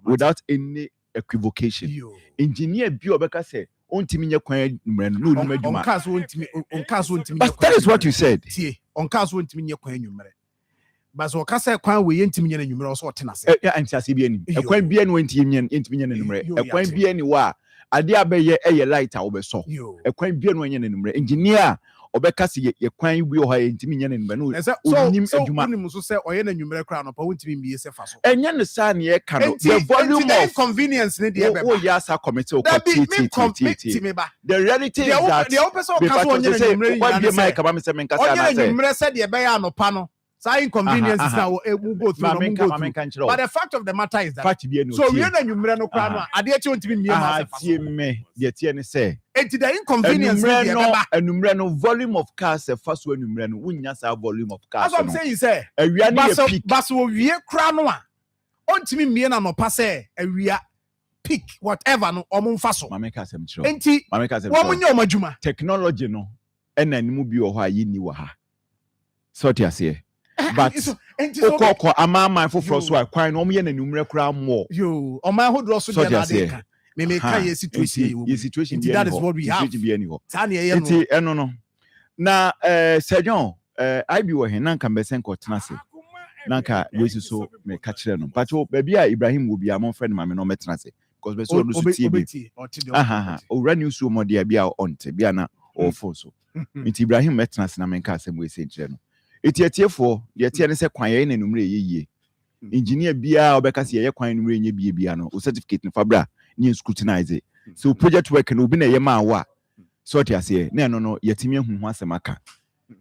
Without any equivocation. Engineer bi obeka say ontimi nya kwan numre no onim adwuma. On so ontimi. But that is what you said. On so ontimi nya kwan numre. But so kasa kwan we yentimi nya numre so otena se. Ya antiase bi ani. Ekwan bi ani yentimi nya numre. Ekwan bi ani wa ade abeye eye light a obeso. Ekwan bi ani nya numre. Engineer obeka se ye kwan bi o ha yentimi nya numre no. Onim adwuma. Onim so se oye na numre kra no pa wontimi mbiye se fa so. Enya ne sa ne ye ka no. The volume of inconvenience ne de ebe. Oh yes, a committee o the reality is that the opposite of kaso onye na numre. What be my ka ba me se men kasa na say. Onye numre se de ebe ya no pa no. So inconvenience is now will go through. But the fact of the matter is that so we are numre no kwa no ade echi ontimi mie ma se me de tie ne say enti the inconvenience numre no volume of cars e fa so numre no wunya sa volume of cars. As I'm saying say awia ne peak but so wie kra no a ontimi mie na no pa say awia peak whatever no omumfa so mama ka sem chiro enti wo munye omadwuma technology no ena nimu bi wo ha yi ni wa ha so ti ase. But okoko amama for so kwan no ye na numre kra mo yo o ma hodro so de na de ka me ka ye situation that is what we have tani ye no enti eno no na sejon IB wo he na nka mbesen ko tena se na nka wesi so me ka kire no but baby a Ibrahim wo bia mon friend ma me no metena se because be so no so tie bi o run you so mo dia bia on te bia na or four so. It's Ibrahim Metnas na menka asem we say no. Eti for the eti ne se kwan ye na numre ye. Engineer bia obeka se ye kwan numre nye bia no. O certificate no fabra ni scrutinize it. So project work no bi na ye ma wa. So ti ase na no yetimi hu ho asem aka.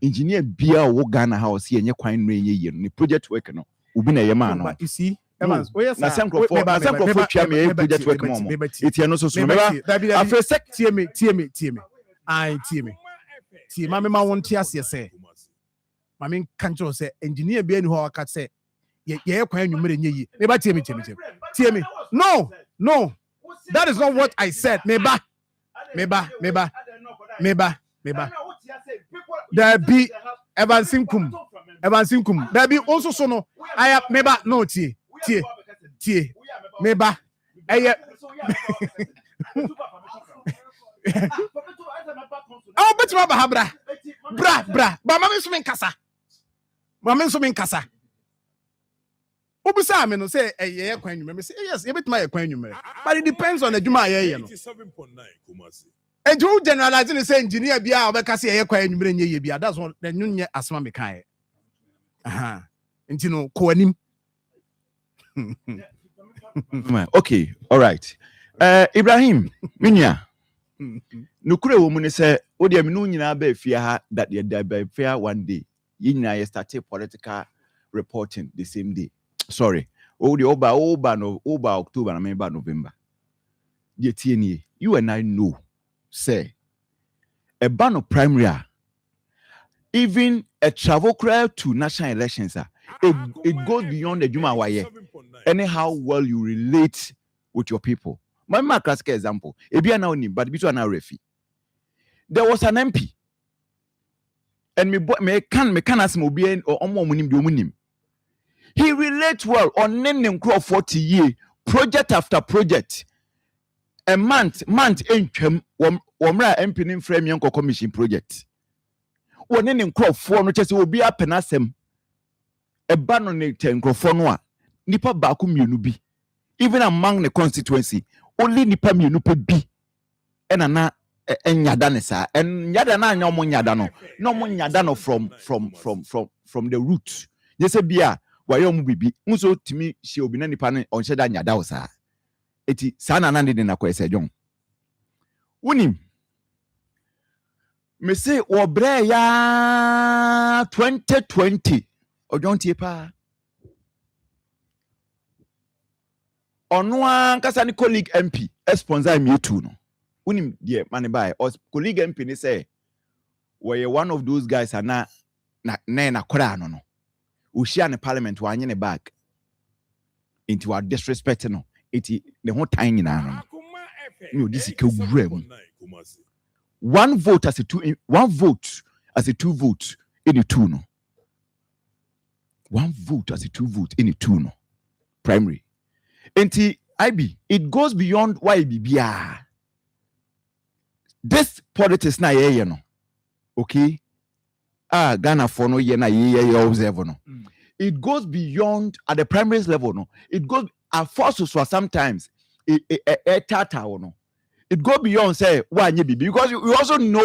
Engineer bia wo Ghana house ye nye kwan numre ye no. Ni project work no obi na ye ma no. But you see Evans, na semko for twa me project work mo. Eti no so so me after sec tie me. Ai tie me. Tie ma me ma won tie ase say. Ma me kancho say engineer bia ni ho aka say ye kwan nwumere nye yi. Me ba tie me. Tie me. No. That is not what I said. Me ba. There be Evans Sinkum. There be also so no. I have me ba no tie. Meba eye oh bet ma ba bra ba ma me so men kasa obusa me no say eye kwan nwume me say yes e bet ma ye kwan nwume but it depends on the juma ye no 87.9 Kumasi eju generalizing say engineer bia obeka say eye kwan nwume nye ye bia that's one the nyunye asma me kan aha ntino ko anim. Okay, all right. Ibrahim, minya. Nukure wo mu ne se odi me no nyina ba afia ha that the ba afia one day. Yi nyina ye started political reporting the same day. Sorry. Odi oba October na me ba November. Ye tie nie. You and I know say a ban of primary even a travel crowd to national elections it goes beyond the Juma Waye. Anyhow well you relate with your people. My classic example, but refi. There was an MP, and me can ask Mobian or Omomunim. He relates well on name 40 years, project after project. A month income Womra MP in frame young commission project. One name 4 no chese will be up and ask him. A ban on a tengrofonwa, nipa baku mienu bi. Even among the constituency, only nipa mienu pe bi. Enana enyadane sa. En yadana nyomo nyadano. No nyadano from the root. Yese bia wayo mu bibi. Muso timi shi obina nipa ne onsheda nyadao sa. Eti sana nandi de na kwese jon. Unim. Me say obre ya 2020. Ojontie pa onwa kasa ni colleague MP sponsor me too no unim die mane bai or colleague MP ni say we one of those guys na kora no o share ne parliament wa anye ne back into our disrespect no eti the whole time nyina no this ke wura mu one vote as a two vote in the two no. One vote as a 2 vote in a 2 no primary. Enti IB it goes beyond YBBR. This politics na ye no. Okay? Ghana for no ye na ye observe no. It goes beyond at the primaries level no. It goes forces for sometimes tata no. It goes beyond say why because we also know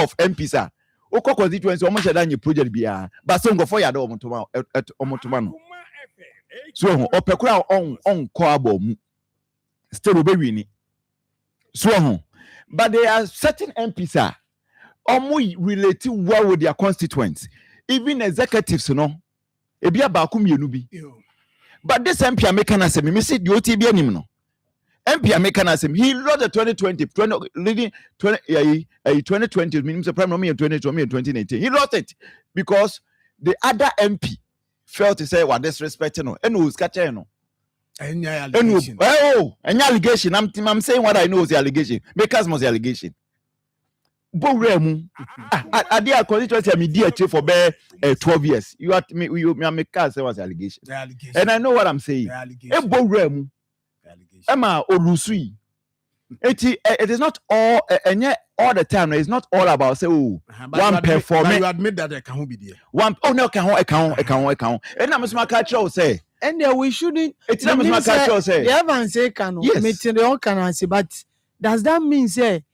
of MPs Oko constituency almost done project bia but so go for ya do omotoma no so opekura on ko abom still obewi ni so but there are certain MPs relate well with their constituents even executives no ebia ba ku mienu bi but this MP American asem me see the OTB anim no MP American asem he lost the 2020 means the primary in 2020 and 2019 he lost it because the other MP felt to say what disrespecting no and who's catching no any allegation I'm saying what I know is the allegation because most the allegation but remu I dear constituency me dear chief for 12 years you at me you make say was allegation and I know what I'm saying remu Emma Olusui. It is not all all the time. It's not all about say one performance. You admit that I can't be there. One no can. And I'm smart catcher say. And we shouldn't. It's not smart catcher say. The Evans say can meeting the all can say, but does that mean say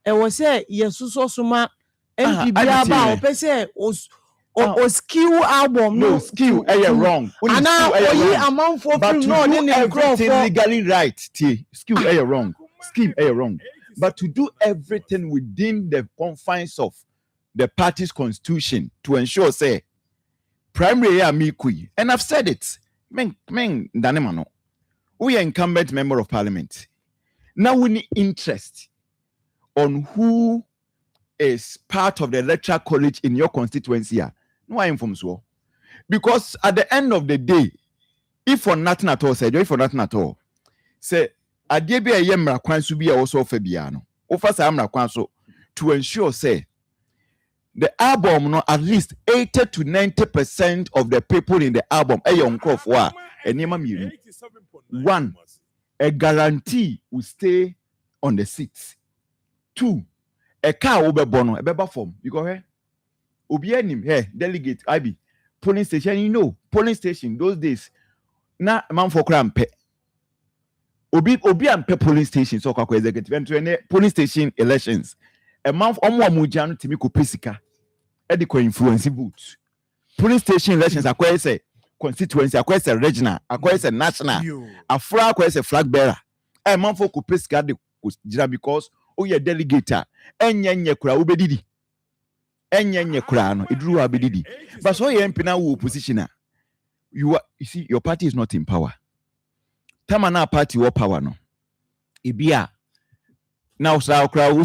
was say yes so suma MP biaba opese o skill album no skill wrong and now amount for but no everything legally right skill wrong scheme wrong but to do everything within the confines of the party's constitution to ensure say primary and I've said it men danemano we are incumbent member of parliament now we need interest on who is part of the electoral college in your constituency. No, I inform so. Because at the end of the day, if for nothing at all, say I did be a yemra kwan to be also fabiano. Offer some so to ensure say the album no at least 80 to 90% of the people in the album a young crop war and one a guarantee will stay on the seats. 2 a car will be bono a beba form you go here obi enim here delegate IB polling station you know polling station those days na man for cramp obi ampe polling station so kwa executive and polling station elections a man omo amujanu timi ko pesika e de ko influence vote polling station elections akwa say constituency akwa say regional akwa say national afra akwa say flag bearer a man for ko pesika de jira because oye delegator enyenye kura obedidi enyenye kura no iduru abedidi but so ye mpina wo opposition you see your party is not in power tamana party wo power no ebia now sa kura wo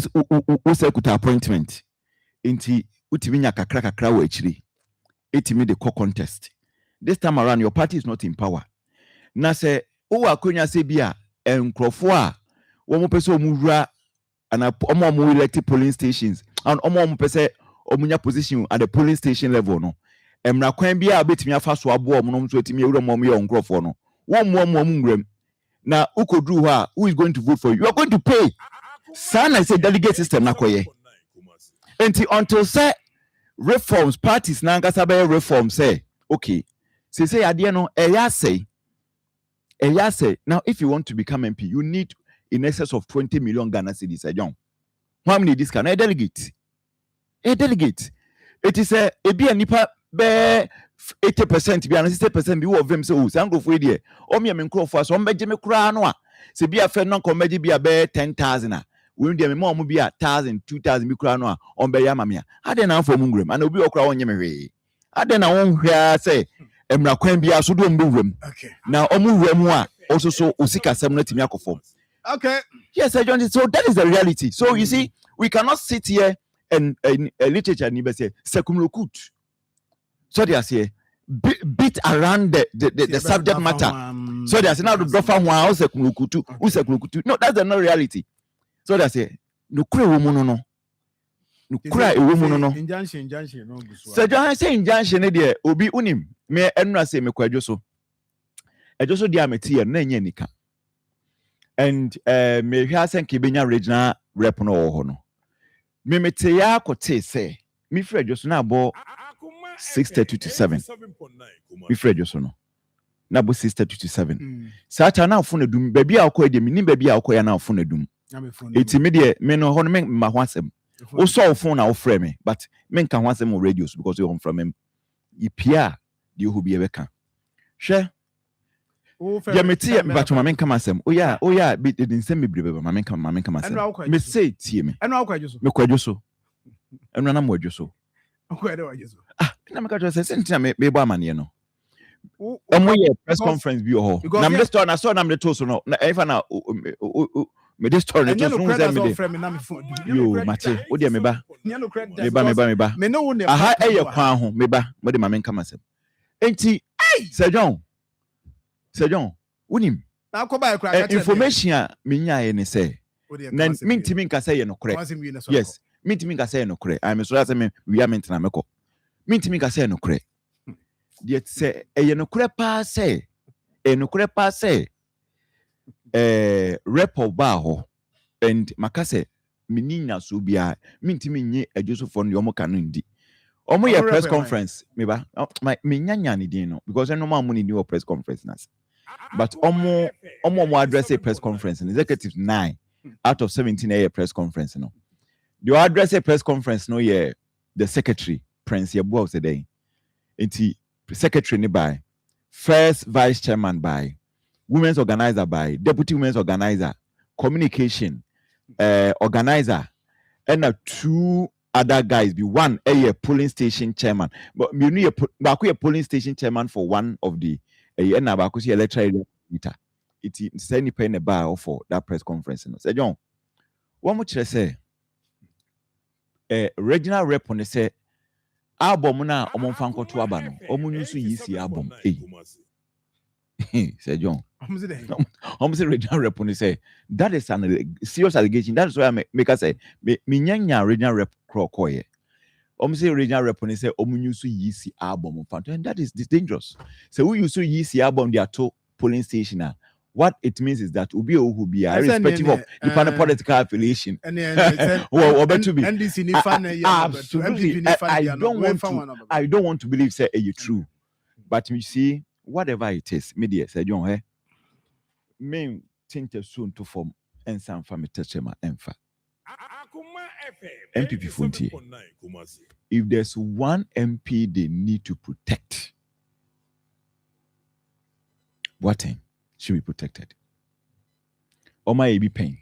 sekuta appointment enti utiminya kakra wo achiri etimi the contest this time around your party is not in power na se wo akonya se bia enkrofo a wo mo pese omura and omo elected polling stations and omo pese omunya position at the polling station level no emra kwan bia betimi afa so abo omo no so etimi ewura omo ye onkrofo no wo mo ngwem na ukodru ha who is going to vote for you are going to pay sana say delegate system na koye until say reforms parties na ngasa be reform say okay say ade no eya say now if you want to become MP you need in excess of 20 million Ghana cedis a young. How many this can a delegate? It is a be a nipa be 80% be an 60% be of them so sango for idea. O me menkro for so mbeje me kura no a. Se be a friend non comedy be a be 10,000 we dey me more be a 1,000 2,000 be kura no a on be yama me. Ade na for mungrem and obi okura onye me hwe. Ade na won hwea say emra kwan bia so do mbwem. Okay. Na omu hwemu a also so osika sem na timi akofom. Okay. Yes, I joined it. So that is the reality. So you see, we cannot sit here and literature nibe say sekumlokut. So they are say beat around the subject matter. So they are saying now the dofa one sekumlokutu, sekumlokutu. No, that's the no reality. So they say no kure woman no. No kure a woman no. Injunction no. So John say injunction there obi unim me enra say me kwadwo so. Edwo so dia meti na enye nika. And me hwasen kibenya regional rep no ho no me mete ya kote say me Fred Joso na abo 6:30 to 7 me Fred Joso no na abo 6:30 to 7 sacha na afo na dum ba bia akọ de me ni ba bia akọ ya na afo na dum eti me de me no ho no me ma ho asem o so phone na o frɛ me but me nka ho asem o radios because you come from him ipia de ho bi e beka hwɛ ya meti but mama nka masem oya be didn't send me brebe mama nka masem me say tie me eno akwadwo so me kwadwo so eno na mwadwo so akwadwo wadwo so na me ka twa say sentina me bo amane no omo ye press conference bi ho na me store na so na me to so no na if na me this story to so say me yo mate wo dia me ba me no wo aha eye kwan ho me ba mo de mama nka masem enti Sir John, unim. Information minya ne say. Na mintimi nka say no kore. Yes, mintimi nka say no kore. I'm so say me we are mentina meko. Mintimi nka say no kore. Yet say no kore pa say. No kore pa say. Rep of Baho and makase menina so bia mintimi nye adwosofo no yomo kanu ndi. Omo ye press conference me ba me nyanya ne din no because no man money new press conference nas. But omo address a press conference and executive 9 out of 17 a press conference no. the address a press conference no yeah the secretary Prince Yeboah today. Enti secretary ni by first vice chairman by women's organizer by deputy women's organizer communication organizer and two other guys be one a polling station chairman but you need a polling station chairman for one of the and about electoral meter it's sending pen a bar for that press conference say John one much say regional rep on the say album na omon fanko to aba no omon yusu yisi album say John almost regional rep on say that is an serious allegation. That is why I make us say me nyanya regional rep krokoye almost regional rep on say omon yusu yisi album fanto, and that is dangerous. So we yusu yisi album they are to polling station. What it means is that Ubi who be irrespective of the political affiliation. Absolutely. I don't want to believe say you true. But you see, whatever it is, media said John main think soon to form and some family touchema enfa. MPP Funti. If there's one MP they need to protect, what thing? Should be protected. Oma be pain.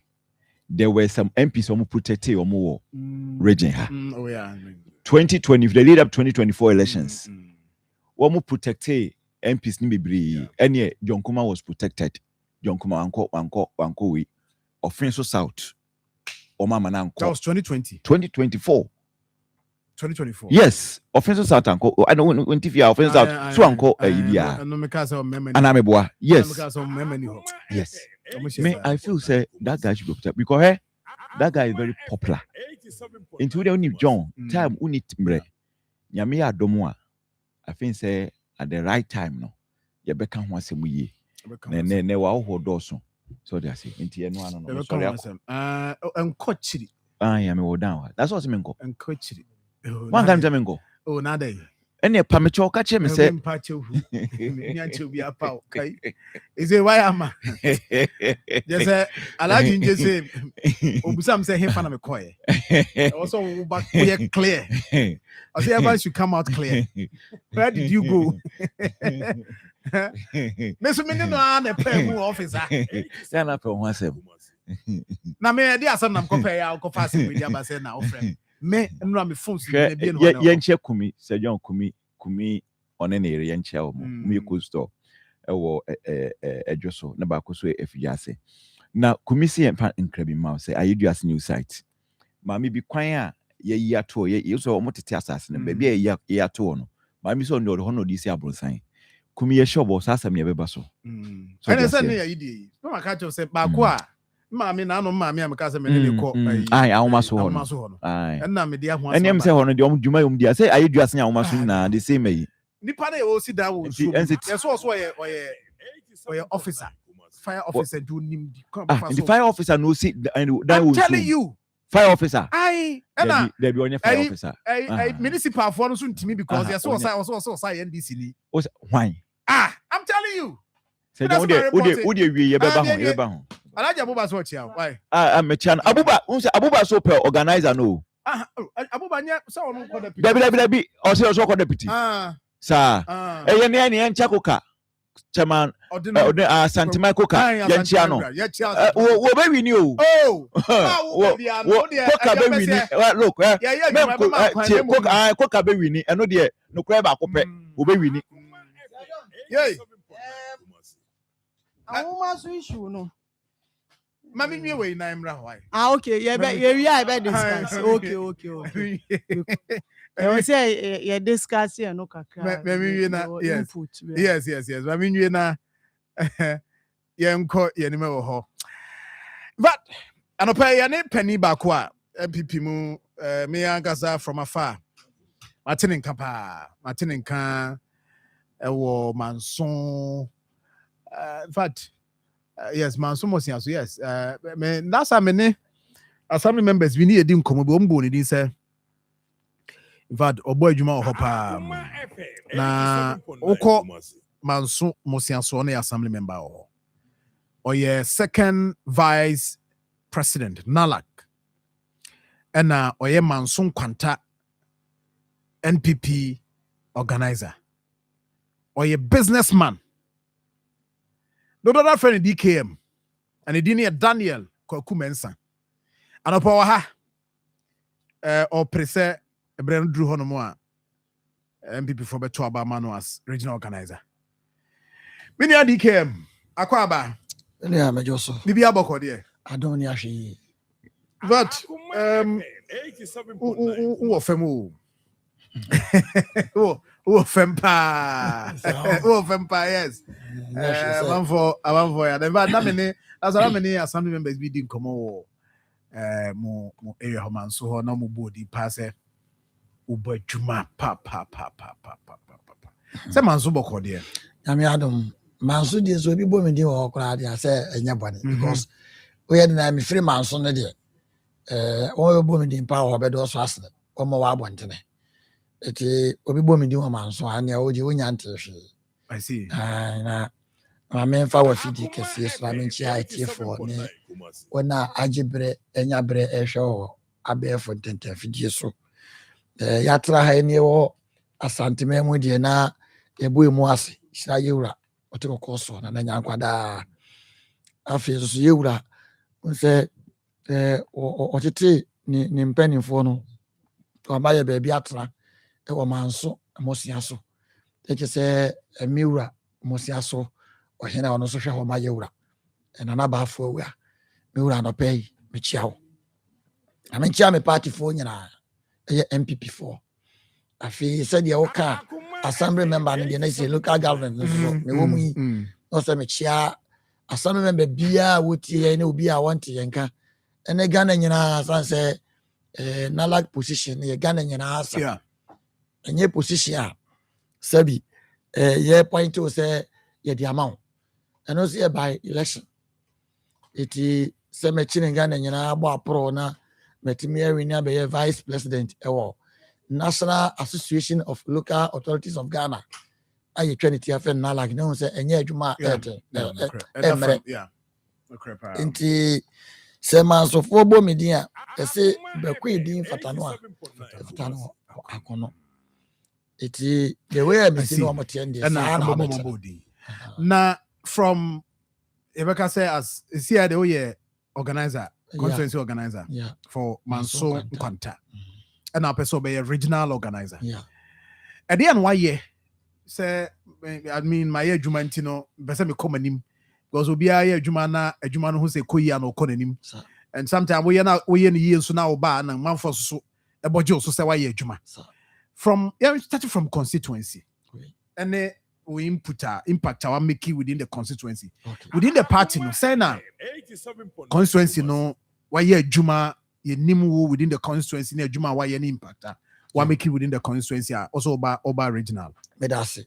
There were some MPs who protected or more region. 2020, the lead up 2024 elections. Who protected MPs ni be any John Kuma was protected. John Kuma wanko we offense South. Oma mananko. That was 2020. 2024. 2024. Yes, offensive South anko. I know when TV offensive South. So anko ibia. Anameboa. Yes. Yes. Me, I feel say that guy should be protected because that guy is very popular. Into the only John time we need mbre. Nyame adomo a. I think say at the right time no. You beka ho asem ye. Ne wa ho doso. So they say into ye no ano. Sorry. Enkochiri. Yeah, me wo down. That's what me go. Enkochiri. One time to go. Oh, nada. Any pamicho catch him say. Is it why am I? Just say, I like you just say, Obusam say him fan of a coy. Also, back clear. I say, everybody should come out clear. Where did you go? Miss Minino, a prayer officer. Stand up on oneself. Now, may I dear son, I'm comparing our confessing with your say now, friend. Me no me phone yenche kumi se John kumi on any yenche o me ko store e wo edwoso na ba ko so efiase na kumi se empa nkrabi ma say ayeduas new site ma me bi kwan a ye yi ato ye so mo tete asase na ba bi ye ato no ma me so no ho no di si abronsan kumi ye shobo sa asam ye beba so so ene se ne ya yidi no maka cho se ba ko a Mammy, now, Mammy, I'm a me call. I almost saw. And now, me dear, and I'm saying, you may say, I do as now, Masuna, the same way. Nipane will sit down with you. Yes, also a officer, fire officer, do him the fire officer no sit and I'm telling you, fire officer. There be only fire officer. A municipal phone soon to me because yes, also say NDC. Why? I'm telling you. Say, would you be Alaji Abuba so chia. Why? I'm a chan. Abuba so per organizer no. Abuba nya so no call deputy. Debi also call deputy. Sir. Eye ne chakoka. Chairman. Santi Michael ka yenchia no. Wo be wini o. Koka be wini. Look, koka be wini. Eno de no kra ba ko pe. Wo be wini. Yey. Awoma so issue no. Mami me we na imra why. Okay, I bet discuss. Okay. I say you discuss here no kakra. Mami na yes. Mami na yenko ye ni me wo ho. But anopa ye ne pani ba ko a MPP mu me ankasa from afar. Martin nka ewo manson in fact yes, Manso Mosiaso, yes. That's how many assembly members we need a dim come be say. In fact, Oboy Juma Hopa na Oko Manso Mosiaso on the assembly member or your second vice president, Nalak. ɛna ɔyɛ Manso Nkwanta NPP organizer. Ɔyɛ businessman. No other friend DKM. And he didn't Daniel Kwaku Mensa. And upon ha or prese Brand Drew Honomoa MPP for Beto Abamano as regional organizer. Many DKM Akwaba. Yeah, Majoso. Bibi Aboko dear. I don't actually. But who offemu? Who offempa? Who offempa? Yes. Marfo, yeah. That's how many assembly members we didn't come over. Mo area homan so no mo body pass uba juma pa. Say manso boko there. I mean, Adam manso dey so people me dey work crowd. I say enya bone because we had na me free manso no dey. All people me dey power obedo so asle. Omo wa abontene. Eti obi bo me dey o manso anya o dey onya ntehwe. I see. Na maame fa wa fidi kese so maame nchia etiefo ne wona agibre enya bre ehwe ho abefo tenten fidi so yatra ha ne wo asanteme mu de na ebo emu ase hira yewura oteko so na nya nkwada afi so yewura nse otete ni mpanimfo no amaye ba bi atra e wo manso amosia so eke se emiwura amosia so ohena ono so hwe ho ma yewura na na ba fo wura mewura no pay me chiawo ame chia me party fo nyina MPP 4 afi said ya oka assembly member no de na say local government no so me wo mu yi no say me chia assembly member bia wotie na obi a want yenka ene Ghana nyina san say na like position ye Ghana nyina asa enye position a sabi ye point to say ye di amount and also by election iti se me chine Ghana nyina agbo apro na metimi eri na be vice president ewo National Association of Local Authorities of Ghana aye trinity afen na like no say enye adwuma yeah inti se manso fo bo medin a ese bekwe din fatano akono iti the way I see no amotende na from Ebeka say as here the way organizer conference organizer for Manso Nkwanta and our person be a regional organizer at the end why year say I mean my adwuma ntino person me come anim because obi aye adwuma na adwuma no ho say koyi na okọ nanim and sometimes we na ye so na oba na manfo so e boje so say why adwuma from starting from constituency and we impact our making within the constituency within the party no say na constituency no why adwuma ye nimu within the constituency na adwuma why any impact what make it within the constituency also oba regional medase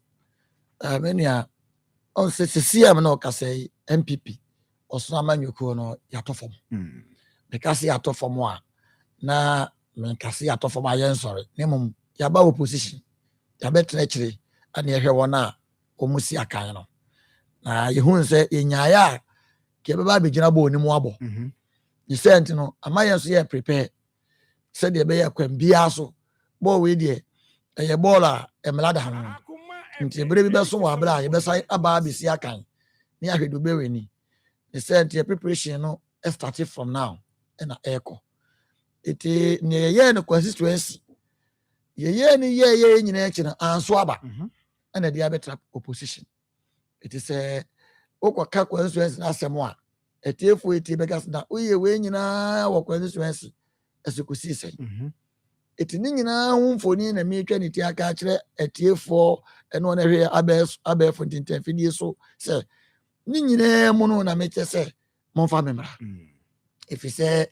mania on se CM no ka say MPP osuna manyuko no yatofom because yatofom a na me kase yatofom ayen sorry nemum yaba opposition yabetre chire ani ehwe wona omusi akan no na yehun se yenyaaya ke beba begina bo onimu abo you sent no amaye so ye prepare said ye be yakwam bia so bo we de ye bola emlada han nti bere bi beso wa bra ye besa aba bisi akan ni ahwedo bewe ni the sent ye preparation no started from now na echo it ne ye no constituency ye ni ye nyina echi na anso aba na dia betra opposition it is okwa constituency na asemo a etiefo eti begas na oye we nyina wo constituency esekusi sei eti ni nyina hu mfoni na metwa ni ti aka kire etiefo eno na hwe abefo tinten fidie so se ni nyina mu no na meche se monfa memra if you say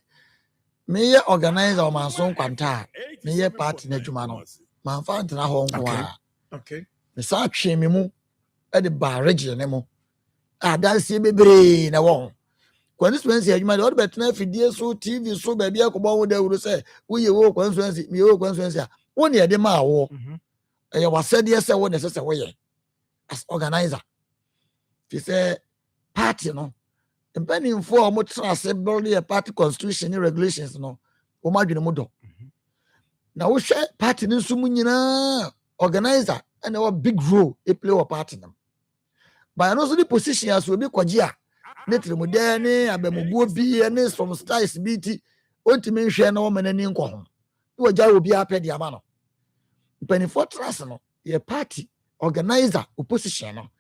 me ye organizer o Manso Nkwanta me ye party na dwuma no manfa ntena ho nko a okay me sa twe me mu e de ba region ne mu adanse bebre na wo constituency adwuma de o betena fidie so TV so ba bia ko bo wo da wuru se wo ye wo constituency me wo constituency a wo ne de ma wo e wasede se wo ne se wo ye as organizer fi say party no mpanimfo o mo trust build a party constitution and regulations no wɔn adwene mu dɔ na wohwɛ party no nso mu nyinaa organizer ɛna ɛwɔ big role play wɔ party no but ɛno nso de position aso obi kɔgye a ne tirimudɛ ne abamubuo bi ne from styles bi ti ontimi nhwɛ na wɔn n'ani nkɔ ho ne wɔgya obi apɛ de ama no mpanimfoɔ trust no yɛ party organizer opposition no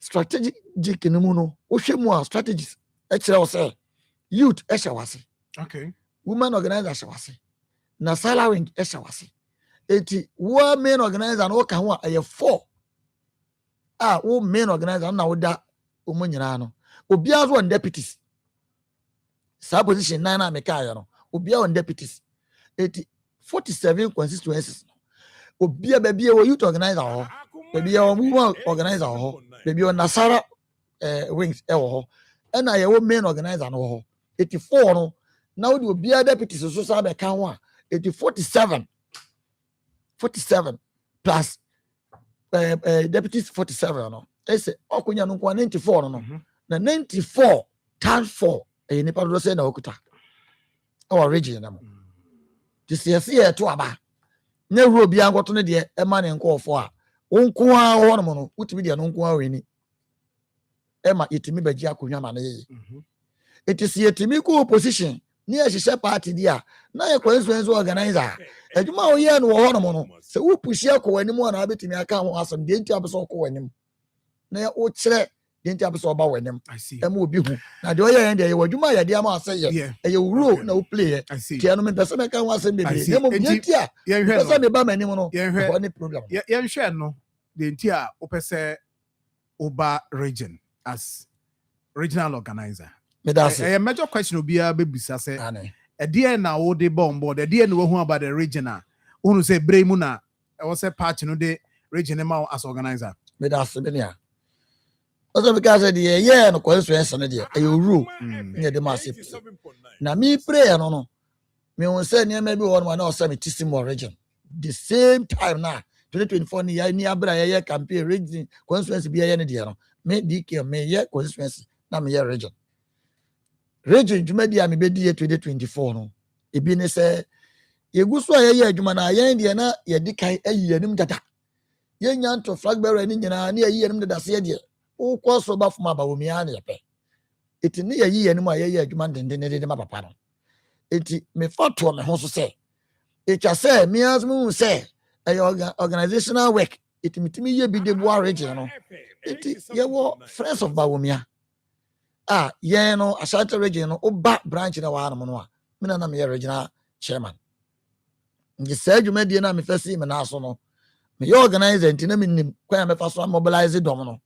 strategic no mu no wohwɛ mu a strategies ɛkyerɛ wo sɛ youth ɛhyɛ wase okay women organizer hyɛ wase na salary ɛhyɛ wase eti wo main organizer no woka ho a ɛyɛ 4 a wo main organizer na woda wɔn nyinaa no obiara so on deputies saa position 9 na meka ayɛ no obiara on deputies eti 47 constituencies obiara baabi wɔ youth organizer hɔ baabi wɔ women organizer hɔ baabi wɔ nasara wings ɛwɔ hɔ ɛna yɛwɔ main organizer no wɔ hɔ eti 4 no na wode obiara deputies so saa bɛka ho a eti 47 plus deputies 47 no ɛsɛ ɔkonya no nko 94 no na 94 times 4 ɛyɛ nipa dodo sɛ na okuta ɛwɔ region na mo tisiɛsi yɛ to aba na ewuro obiara nkɔto ne deɛ ɛma ne nkɔɔfo a wonko a hɔ no no wotumi deɛ no nko a wɔ ni ɛma yɛtumi bɛgye akonnwa ma no yɛyɛ eti si yɛtumi kɔ opposition ni ɛhyehyɛ party di a na yɛ constituency organizer adwuma a wɔyɛ no wɔ hɔ no no sɛ wopushi akɔ w'anim a na wabɛtumi aka ho asɛm deɛ nti abɛ sɛ ɔkɔ w'anim na wokyerɛ deɛ nti abɛ sɛ ɔba w'anim ɛma obi hu na deɛ ɔyɛ yɛn deɛ yɛwɔ adwuma a yɛde ama asɛ yɛ ɛyɛ wuro na woplay yɛ tiɛ no mepɛ sɛ mɛka ho asɛm bebree na mmom deɛ nti a mepɛ sɛ meba m'anim no ɛhɔ ne problem yɛnhwɛ no deɛ nti a wopɛ sɛ woba region as regional organizer a major question obiara bebisa sɛ ɛdeɛ na wo de bomb board ɛdeɛ na wo hu about the region a wo say brɛ mu na ɛwɔ sɛ party no de region ma as organizer me da se benia ɔsɛ because the year no constituency no de ɛyɛ rule ne de ma se na me prayer no me won say ne ma bi wɔ no na ɔsɛ me tisimu region the same time na 2024 ni ya ni abra ya campaign region constituency bi ya ne de no me DK me ye constituency na me ye region dwumadi a me bedi 2024 no ebi ne sɛ yegu so a yɛ adwuma na yɛn de na yɛ di kan ayi anim dada yɛn nyanto flag bearer ni nyina na yɛyi anim dada se de wo kɔ so ba foma ba wo mia na yɛpɛ eti ne yɛyi anim a yɛyɛ adwuma denden ne de ma papa no eti me fato me ho so sɛ etwa sɛ me asmu sɛ ɛyɛ organizational work eti mitimi yɛ bi de boa region no eti yɛwɔ friends of bawomia yɛn no Ashanti region no oba branch na wa no a me na me regional chairman ngi sɛ dwumadie na me fɛsi me na so no me yɛ organizer ntina me nim kwan me fa so mobilize dom no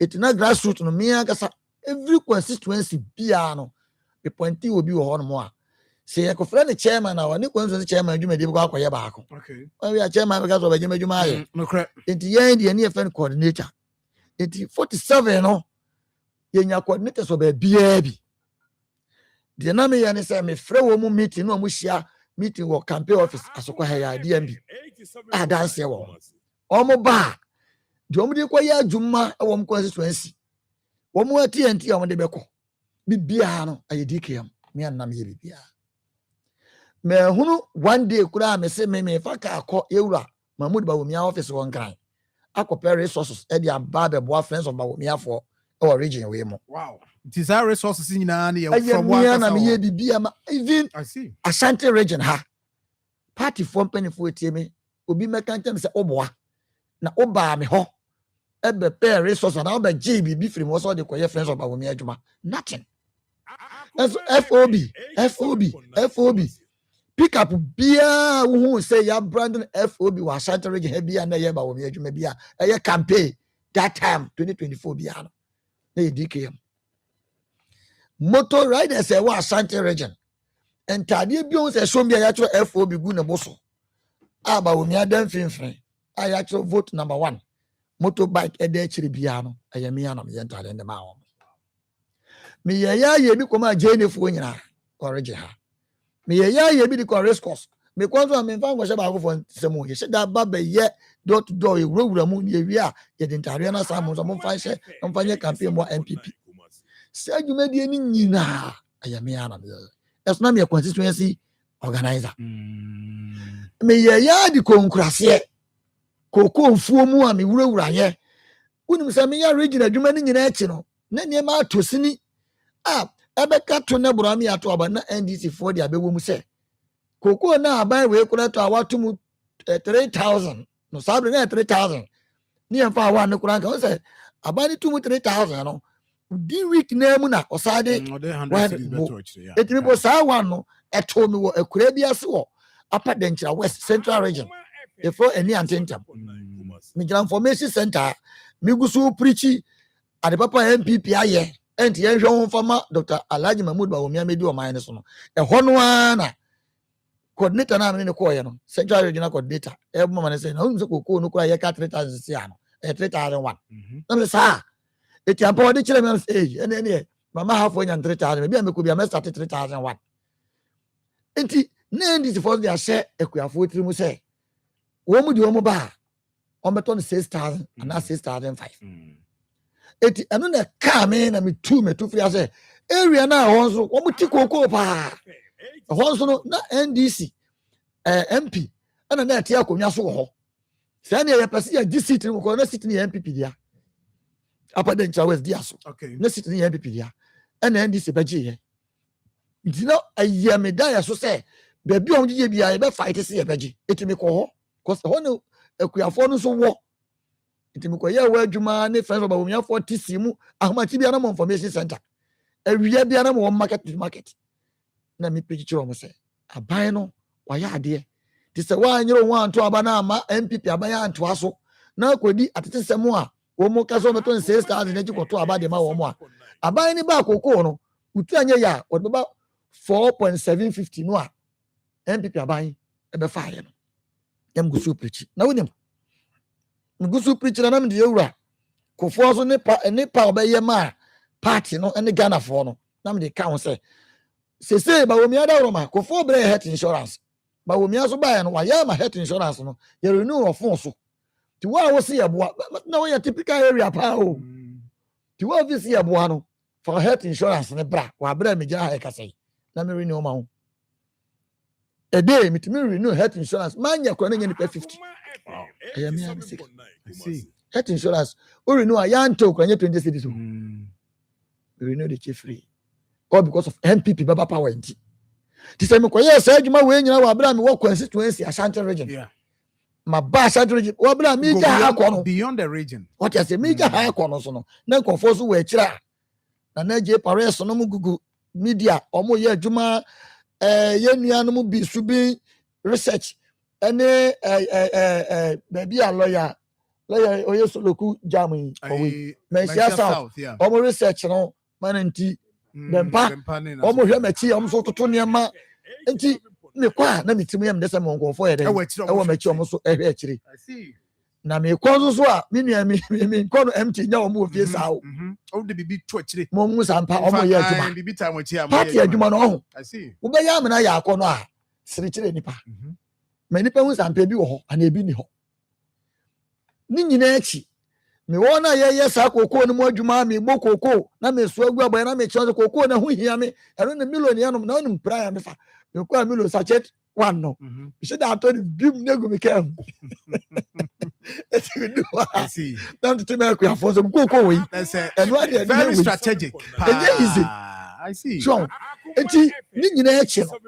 etina grassroots no me akasa every constituency bia no me pointi obi wɔ hɔ no a sɛ yɛ kɔfrɛ ne chairman na wɔ ne constituency chairman dwumadie bi akɔyɛ baako okay we are chairman because of adwuma ayɛ enti yɛn de ne yɛ coordinator enti 47 no yɛnya coordinators wɔ baabiaa bi deɛ na meyɛ ne sɛ mefrɛ wɔ mu meeting na ɔmo hyia meeting wɔ campaign office asokɔ ha yɛ adeɛ bi adanseɛ wɔ ɔmo ba deɛ ɔmo de kɔyɛ adwuma wɔ mo constituency wɔn atiɛnti a ɔmo de bɛkɔ bibiaa no ayɛ DKM me anam yɛ bibiaa mehunu one day kura me se me fa ka akɔ ewura Mahmood Bawumia office wɔ Nkran akɔpɛ resources de aba bɛboa friends of Bawumiafoɔ our region we mo. Wow. These are resources in from one na me bibia even I see. Ashanti region ha. Party form penifo tie me obi meka ntem se oboa. Na oba me ho. Ebe pay resources na oba GB bi free mo so de koye friends of Bawumi adwuma. Nothing. FOB. Pick up bia who say ya Brandon FOB wa Ashanti region he bia na ye Bawumi adwuma bia. Eye campaign that time 2024 bia. Na DKM motor riders e wa Ashanti region entade bi on se so bia ya tro FOB gu na boso aba wo mi adan finfin aya tro vote number 1 motorbike e da chiri bia no aya mi anam ye entade ne ma wo mi ye bi koma jenefo nyina origin ha mi ye bi di ko race course me kwanzo me fa ngoshe ba akofo nsemu ye da baba ye door to door ewura mu ye wi a ye de ntare na sa mo so mo fa hye mo fa nye campaign mo MPP se adwumadie ni nyina aya me ana me esna me constituency organizer me ya di konkurase koko mfuo mu a me wurawura ye unim se me ya region adwuma ni nyina echi no na ne ma atosini ebeka to ne bro am ya to aba na NDC for dia bewo mu se koko na aban we kura to awato mu 3000 no sabre na 3000 ni emfa awa ne kura nka se aban ni to mu 3000 no di week na mu na osade etiribo sa one no eto mi wo akura bi ase wo upper denchira west central region before any antentam Migran information center mi gusu preachi ade papa MPP aye enti yen hwe fama Dr. Alhaji Mahmoud Bawumia amedi o man so no ho no na coordinator na me ne ko ye no central regional coordinator e bo man say na unse kokoo no kura ye ka 3000 sia no 3001 na me sa eti ampa odi kire me say ene mama hafo nya 3000 bi ameko bi am start 3001 enti na ndi for dia share ekuafo tiri mu say wo mu di wo mu ba on beton 6000 and 6005 eti eno na ka me na me tu free say area na ho so wo mu ti kokoo pa ho so no na NDC MP ana na ati akonwa so ho say na ye pese ya GCT no ko na city ni MPP dia apa den West dia so na city ni MPP dia ana NDC ba je ye nti no aye me da ya so say baby on je bia ye be fight say ye ba je eti me ko ho cause ho no akuafo no so wo eti me ko ye wa adwuma ne friends ba womia 40 simu ahomati bia na mo information center awia bia na mo market na me page chiro mo say aban no wa ya ade ti se wa anyiro ho anto aba na ama MPP aban ya anto aso na akodi atete semo a wo mo ka so beto 6000 na jikoto aba de ma wo mo a aban ni ba kokoo no utu anye ya wo ba 4.750 no a MPP aban e be fa ye no yam gusu preach na wonim gusu preach na nam de ewura kofo so ne pa obaye ma party no ene Ghana for no nam de ka ho say ba womia da roma kofo bre health insurance ba womia so ba ya no wa ya ma health insurance no ye renew of phone so ti wa wo se ye boa na wo ya typical area pa o ti wa vi se ye boa no for health insurance ne bra wa bra me gira ha ka say na me renew ma ho a day me renew health insurance man ya ko na nyani 50 wow I see health insurance o renew a yanto ko nya 20 cedis o renew the chief free all because of MPP baba power nti ti say me ko yes adwuma we nyina wa bra me wo constituency Ashanti region ma ba Ashanti region wa bra me ja akọ beyond the region what you say me ja akọ no so no na konfo so we kira na je Paris no mu gugu media omo ye adwuma ye nuanom bi subi research ene baby a lawyer oyesoloku jamu owe Mensia South omo research no mananti bempa omo hwe machi omo so toto niam nti me kwa na metimu yam desa mo nkonfo ye den ewo machi omo so ehwe akiri na me kwa so a me nua me nko no empty nya omo ofie saa o o de bibi to akiri mo mu sampa omo ye adwuma bibi time achi am party adwuma no ho wo be ya amena ya akọ no a siri kire nipa me nipa hu sampa bi wo ho ana ebi ni ho ni nyina achi me wona ye sa kokoo no mu adwuma me bo kokoo na me so agu aboy na me chance kokoo na hu hia me ero na million ya no na onum pra ya me fa me kwa million sachet one no she da to bim na gu me kam I see down to me kwa for some kokoo we and very strategic easy I see so enti ni nyina achi no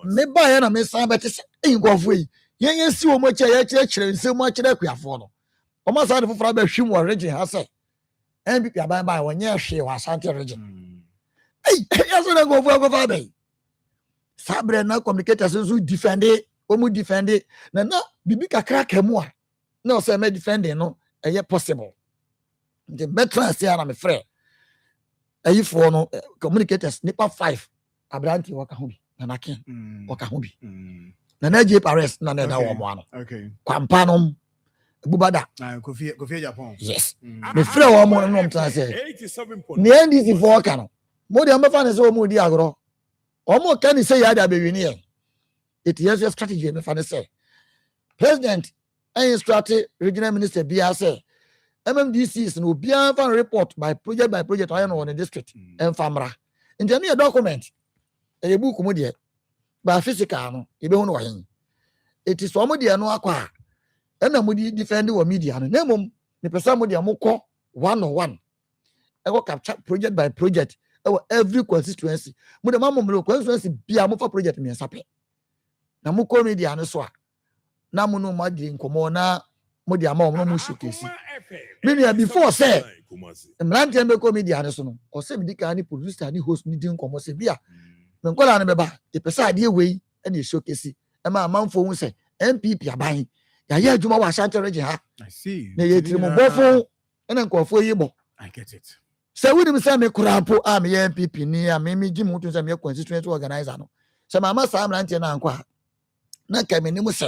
me ba ya na me san beti ngofo yi yen si wo mo che ya kire nsem mo kire kwa no Omo sa de fofora ba hwim wo region ha se MPP aban ba wonye hwe wa Ashanti region yaso na go fa be sabre na communicators so defend na bibi kakra kamu a na o se me defend no eye possible the better say na me frɛ ayifo no communicators nipa 5 abranti waka ho bi na nakin waka ho bi na je Paris na da wo mo ano kwampa no Bubada. Kofi Japan. Yes. Me frɛ wo mo no mtana sɛ. Ni NDC for ka no. Mo de amfa ne sɛ wo mo di agro. O mo ka ni sɛ ya da be wini e. It is a strategy me fa ne sɛ. President instruct regional minister bia sɛ MMDCs no bia fa report by project I know on the district and famra. Nti no document. E book mo de. ba physical no ebe hu no wahen it is one de no akwa na mo di defend wo media no na mom me pesa mo de mo kɔ 1-on-1 e go capture project by project every constituency mo de mamom constituency bia mo fa project me sape na mo kɔ media no so a na mo no ma di nkomo na mo de ama mo showcase me before say mlantia me kɔ media no so no o se me di ka ni producer ni host ni di nkomo se bia me nkola na beba e pesa ade wei e na showcase e ma amanfo hu se MPP aban ya ye adwuma wa Ashanti region ha I see na ye tiri mo bofo ena nkofo yi bo I get it se we dim se me kurapo a me MPP ni a me gi mu tun se me constituency organizer no se mama sa mlantia na anko na ka me ni mu se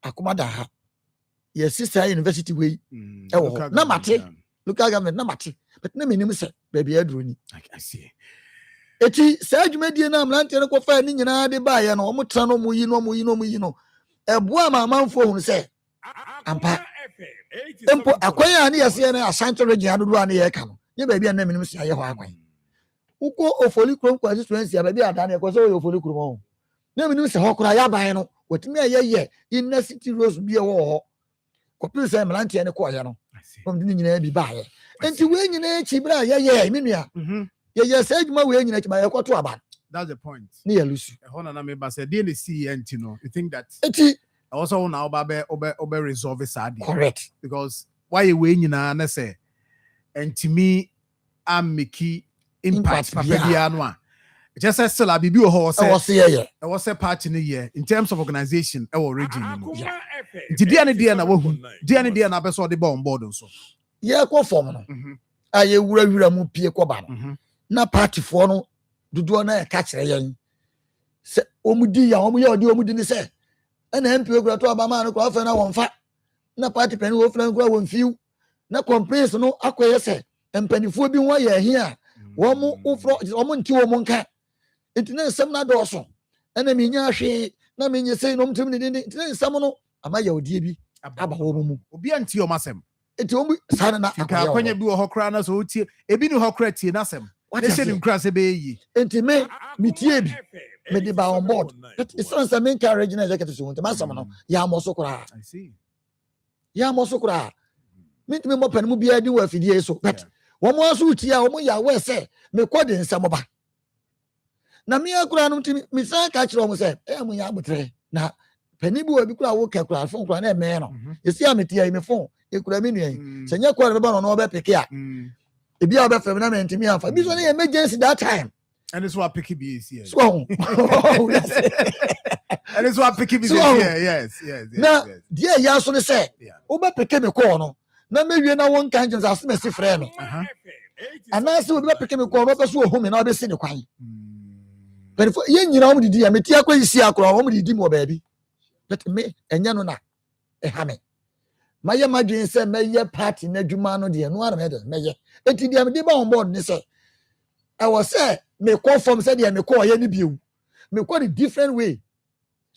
Akoma da ha ye sister university we e wo na mate local government na mate but na me ni mu se baby aduru ni I see eti se adwumadie na mlantia no ko fa ni nyina de ba ye no omo tra no mu yi no eboa mamanfo hu se ampa empo akwanya ne yase na Ashanti region adodo ane ye ka no ye ba bia na menim se aye ho akwan uko ofoli krom constituency ba bia ada na ko so ofoli krom ho na menim se ho kura ya ban no wotimi ayeye inner city rose bia wo ho ko pin se mlantia ne ko ye no kom di nyina bi ba ye enti we nyina chi bra ye menua ye se adwuma we nyina chi ba ye ko to aban. That's the point. Ni ya lusu. Hona na me ba say dey see enti no. You think that eti also now obe resolve sad. Correct. Because why you we nyina na say entimi ameki impact papa bia no a. Just say still bibi o ho say e was say party ni here in terms of organization e wo region no. Nti dia na wahu. Dia na be so de ba on board nso. Ye ko form no. Aye wura mu pie ko ba no. Na party for no dudu na e ka kire yan se omudi ya omuye odi omudi ni se na MP ogura to abama no ko afa na wonfa na party pen wo fran ko wonfiu na complaints no akoye se empanifo bi ho ya hia wo mu ufro wo mu nti wo mu nka entina nsem na do so na me nya hwe na me nye sei no mtum ni entina nsem no ama ya odie bi aba wo mu obi anti o masem enti wo sana na akwanya bi wo hokra na so otie ebi ni hokra tie na sem what is it crass be yi enti me tie bi me di ba on board it's on some encouraging executive so enti masam no ya moso kura I see ya moso kura me mo pan mu bia di wa fidie so but wo mo aso tie a wo ya we se me kodi nsam ba na me akura no enti me san ka kire wo se mo ya abotre na pani bi wa bi kura wo ka kura fon kura na me no esi a me tie me fon e kura me nuan se nya kura be ba no be peke a ebi a obefem na mentimi anfa bi so na emergency that time and it's what picky be here so and it's what picky be here yes na dia ya so ne say oba peke me call no na mewie na won kan jens asem si frɛ no ana se oba peke me call no pɛ so ohumi na obesi ne kwan but for ye nyina om didi ya meti akwa isi akro om didi mo baabi but me enya no na e ha me maye madwen se meye party na dwuma no de no ara me de meye enti dia me de ba on board ni se I was say me call from say dia me call ye ni biu me call the different way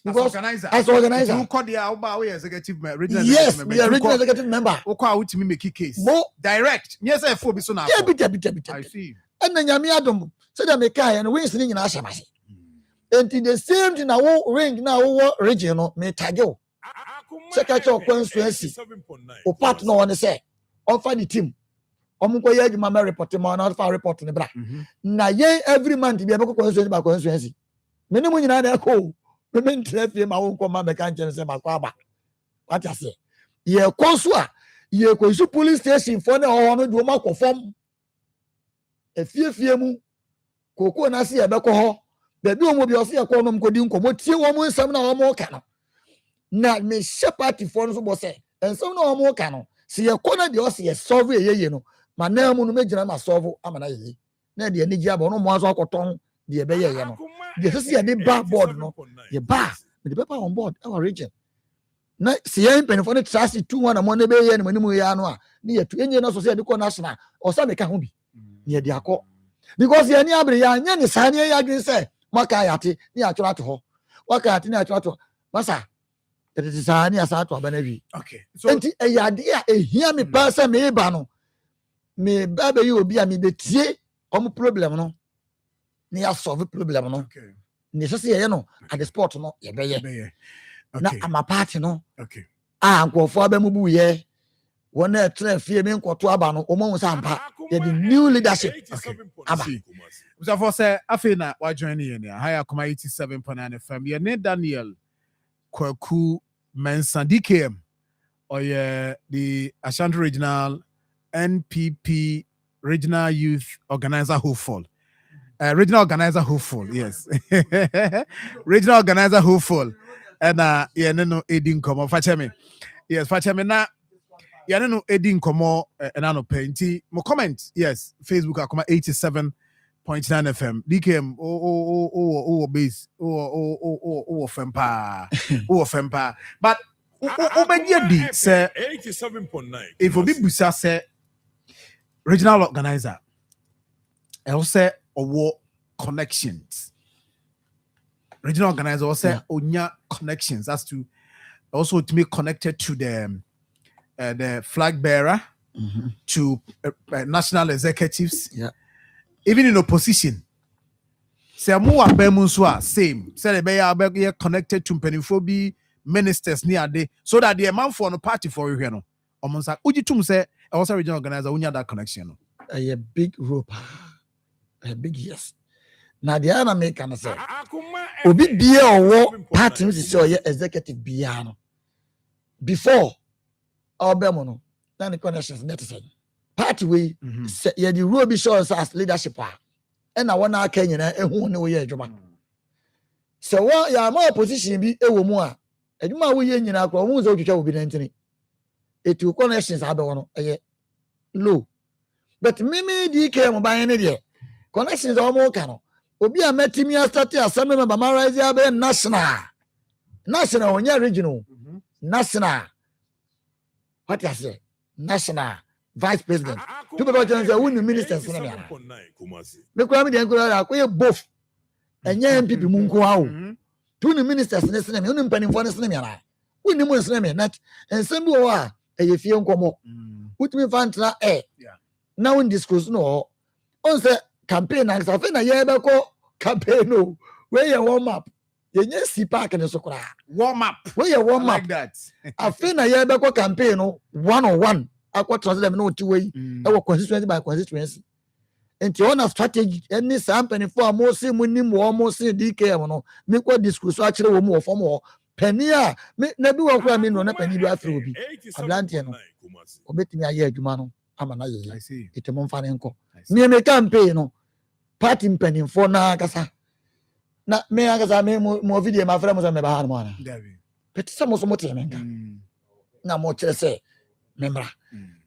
because as organizer you call the oba we executive regional yes we are regional executive member o call out me make case mo direct me say for bi so na I see and na nyame adom say dia me kai no wins ni nyina ahyamase enti the same thing na wo ring na wo region no me tageo secretary of constituency o partner on say on find the team omko ye adwuma me report ma na fa report ne bra na ye every month bi e be constituency me ne mu nyina na ko me ntrefie ma wo ko ma me kan chen se ma kwa ba what you say ye konso a ye ko su police station for na ho no do ma ko fom efie mu koko na se ye be ko ho be bi o mo bi o se ye ko no mko di nkomo tie wo mo nsam na wo mo ka no na me shepherd for no so bo say ensam na wo mo ka no se ye ko na de o se ye solve ye no ma na mu no megina ma solve amana ye na de ani gia bo no mo aso akoton de be ye no de se ye de ba board no ye ba de be pa on board our region na se ye pen for no trust 2 mo na be ye no manimu ya no a ne ye tu enye no so se de ko national o sa me ka ho bi ne de akọ because ye ni abre ya nya ni sa ne ya adwen se maka yate ni atwara to ho waka yate ni atwara to masa it is ani asa to abana wi okay so enti eyade a ehia me pa se me ba no me ba be yi obi a me betie om problem no ni ya solve problem no okay necessary no at the sport no ye be na ama party no okay nkofo abamubu ye wona tra fie me nkoto aba no omo sampa the new leadership aba so for say afina wa join here na high Akoma 87.9 FM ye ne Daniel Kwaku Mensa DKM or the Ashanti Regional NPP Regional Youth Organizer Hopeful. Regional Organizer Hopeful, yes. Regional Organizer Hopeful. And no Edin Komo Fachemi. Yes, Fachemi na no Edin Komo and ano painti. Mo comment, yes. Facebook Akoma 87.9 FM. DKM base. Fempa. Fempa. But Obedi say 87.9. if Obi Busa say regional organizer, I will say war connections. Regional organizer will say onya connections as to also to be connected to the flag bearer, to national executives, even in opposition. Say more bemuswa same. Say the be connected to peniphobi ministers near day so that the amount for the party for you know. Omonsa ujitum say also regional organizer unya that connection. A big rope. A big yes. Now the other make can say obi bia owo party say executive bia no before obemono na the connections net say party we say the rule be shows as leadership and na one aka nyina ehu ne wo ye adwuma so wo ya ma opposition bi ewo mu a adwuma wo ye nyina akọ wo nzo twetwa obi nantini etu connections abe wono eye low but mimi DK mo ban ne de connections o mo ka no obi a metimi start assembly member maraise abe national onya regional national what you say national vice president two people just say win ministers na me ko am de ko akoye both enya MPP mu nko awo two ministers na sene me unu mpanimfo na sene me na win mu sene me na ensem bi wo a eye fie nkomo utumi fantra na won discuss no on say campaign na say na ye be ko campaign no we ye warm up ye nye si park ne so kra warm up we ye warm up like that afi na ye be ko campaign no 1-on-1 akwa trust them no ti we e wo constituency by constituency enti on a strategy any sample for amosi munim wo amosi DKM no me ko discuss a kire wo mu wo fom wo pani a na bi wo kra me no na pani bi afro bi ablante no obetimi aye adwuma no ama na ye itemo mfa ne nko me campaign no party mpanimfo na kasa na me akasa me mo video ma fra mo se me ba ha no ana petisa mo so mo teme nka na mo kire se memra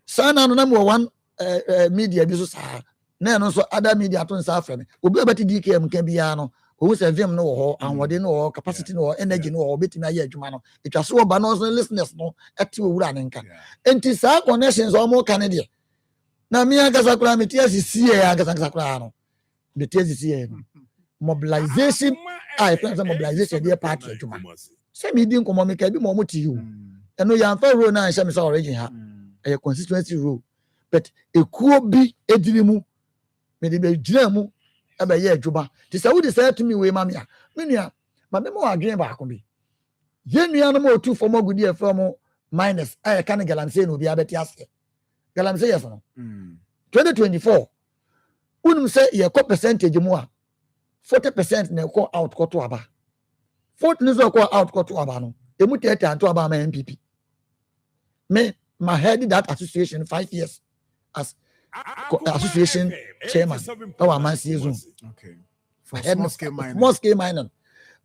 sana no na mo one media bi so sa na no so other media to nsa fra me obi abati DKM nka bia no o se vim no ho anwode no ho capacity no ho energy no ho betimi aye adwuma no etwa so ba no so listeners no ati owura ne nka enti sa connections o mo ka ne de na me akasa kura me tie sisi e akasa kura no the TSC mobilization mobilization dey party adwuma say me din komo me ka bi mo ti hu eno ya fa role na nhyɛ me say origin ha e constituency role but ekuo bi edini mu me de be gyina mu e be ye adwuma ti say wo de say to me we ma me a me nua ma me mo adwen ba ko bi ye nua no mo tu fo mo gudi e fa mo minus e ka ne galamsey no bi abeti ase galamsey yes no 2024 unum say ye ko percentage mu a 40% na ko out ko to aba 40 ni so ko out ko to aba no emu tete anto aba ma MPP me my head that association 5 years as association chairman our man season okay for small scale mining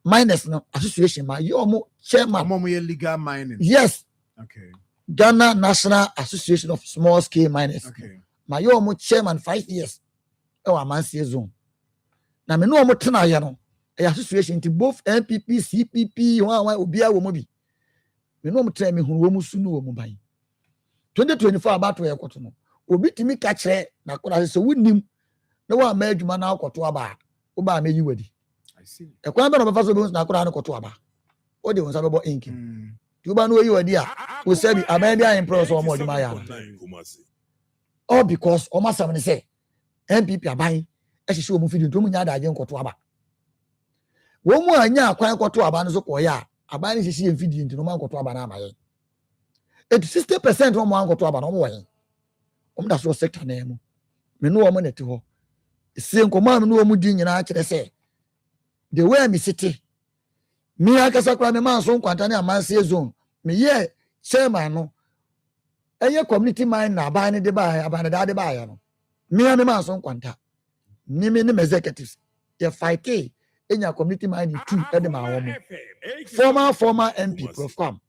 miners no association ma you mo chairman mo legal mining yes okay Ghana National Association of Small Scale Miners okay ma you mo chairman 5 years our man season na me no mo tena ye no e association ti both NPP CPP wa obia wo mo bi me no mo tena me hu wo mu sunu wo mu ban 2024 abato ye koto no obi timi ka kire na kola se wunim na wa ma adwuma na akoto aba wo ba me yi wadi I see e kwa ba no ba so bi na kola na koto aba o de won sa bebo inki ti wo ba no yi wadi a wo se bi aban bi ayin pro so mo adwuma ya all because o ma sam ne say NPP aban ehihye wo mu fidi ntom nya da agen koto aba wo mu anya akwan kwoto aba no so koya aba ne hihie mfidi nti no man kwoto aba na amaye 60% no man kwoto aba no mo wen da so sector na emu me no wo mo neti ho sie nkoma me no wo mu di nyina kire se the way me city me akasa kwa me man so nkwanta ne amanse zone me ye chairman no eye community mind na aba ne de ba aba ne de ba ya no me man so nkwanta ni me ne executives ye fight enya community mind too e de ma wo mo former MP Profcom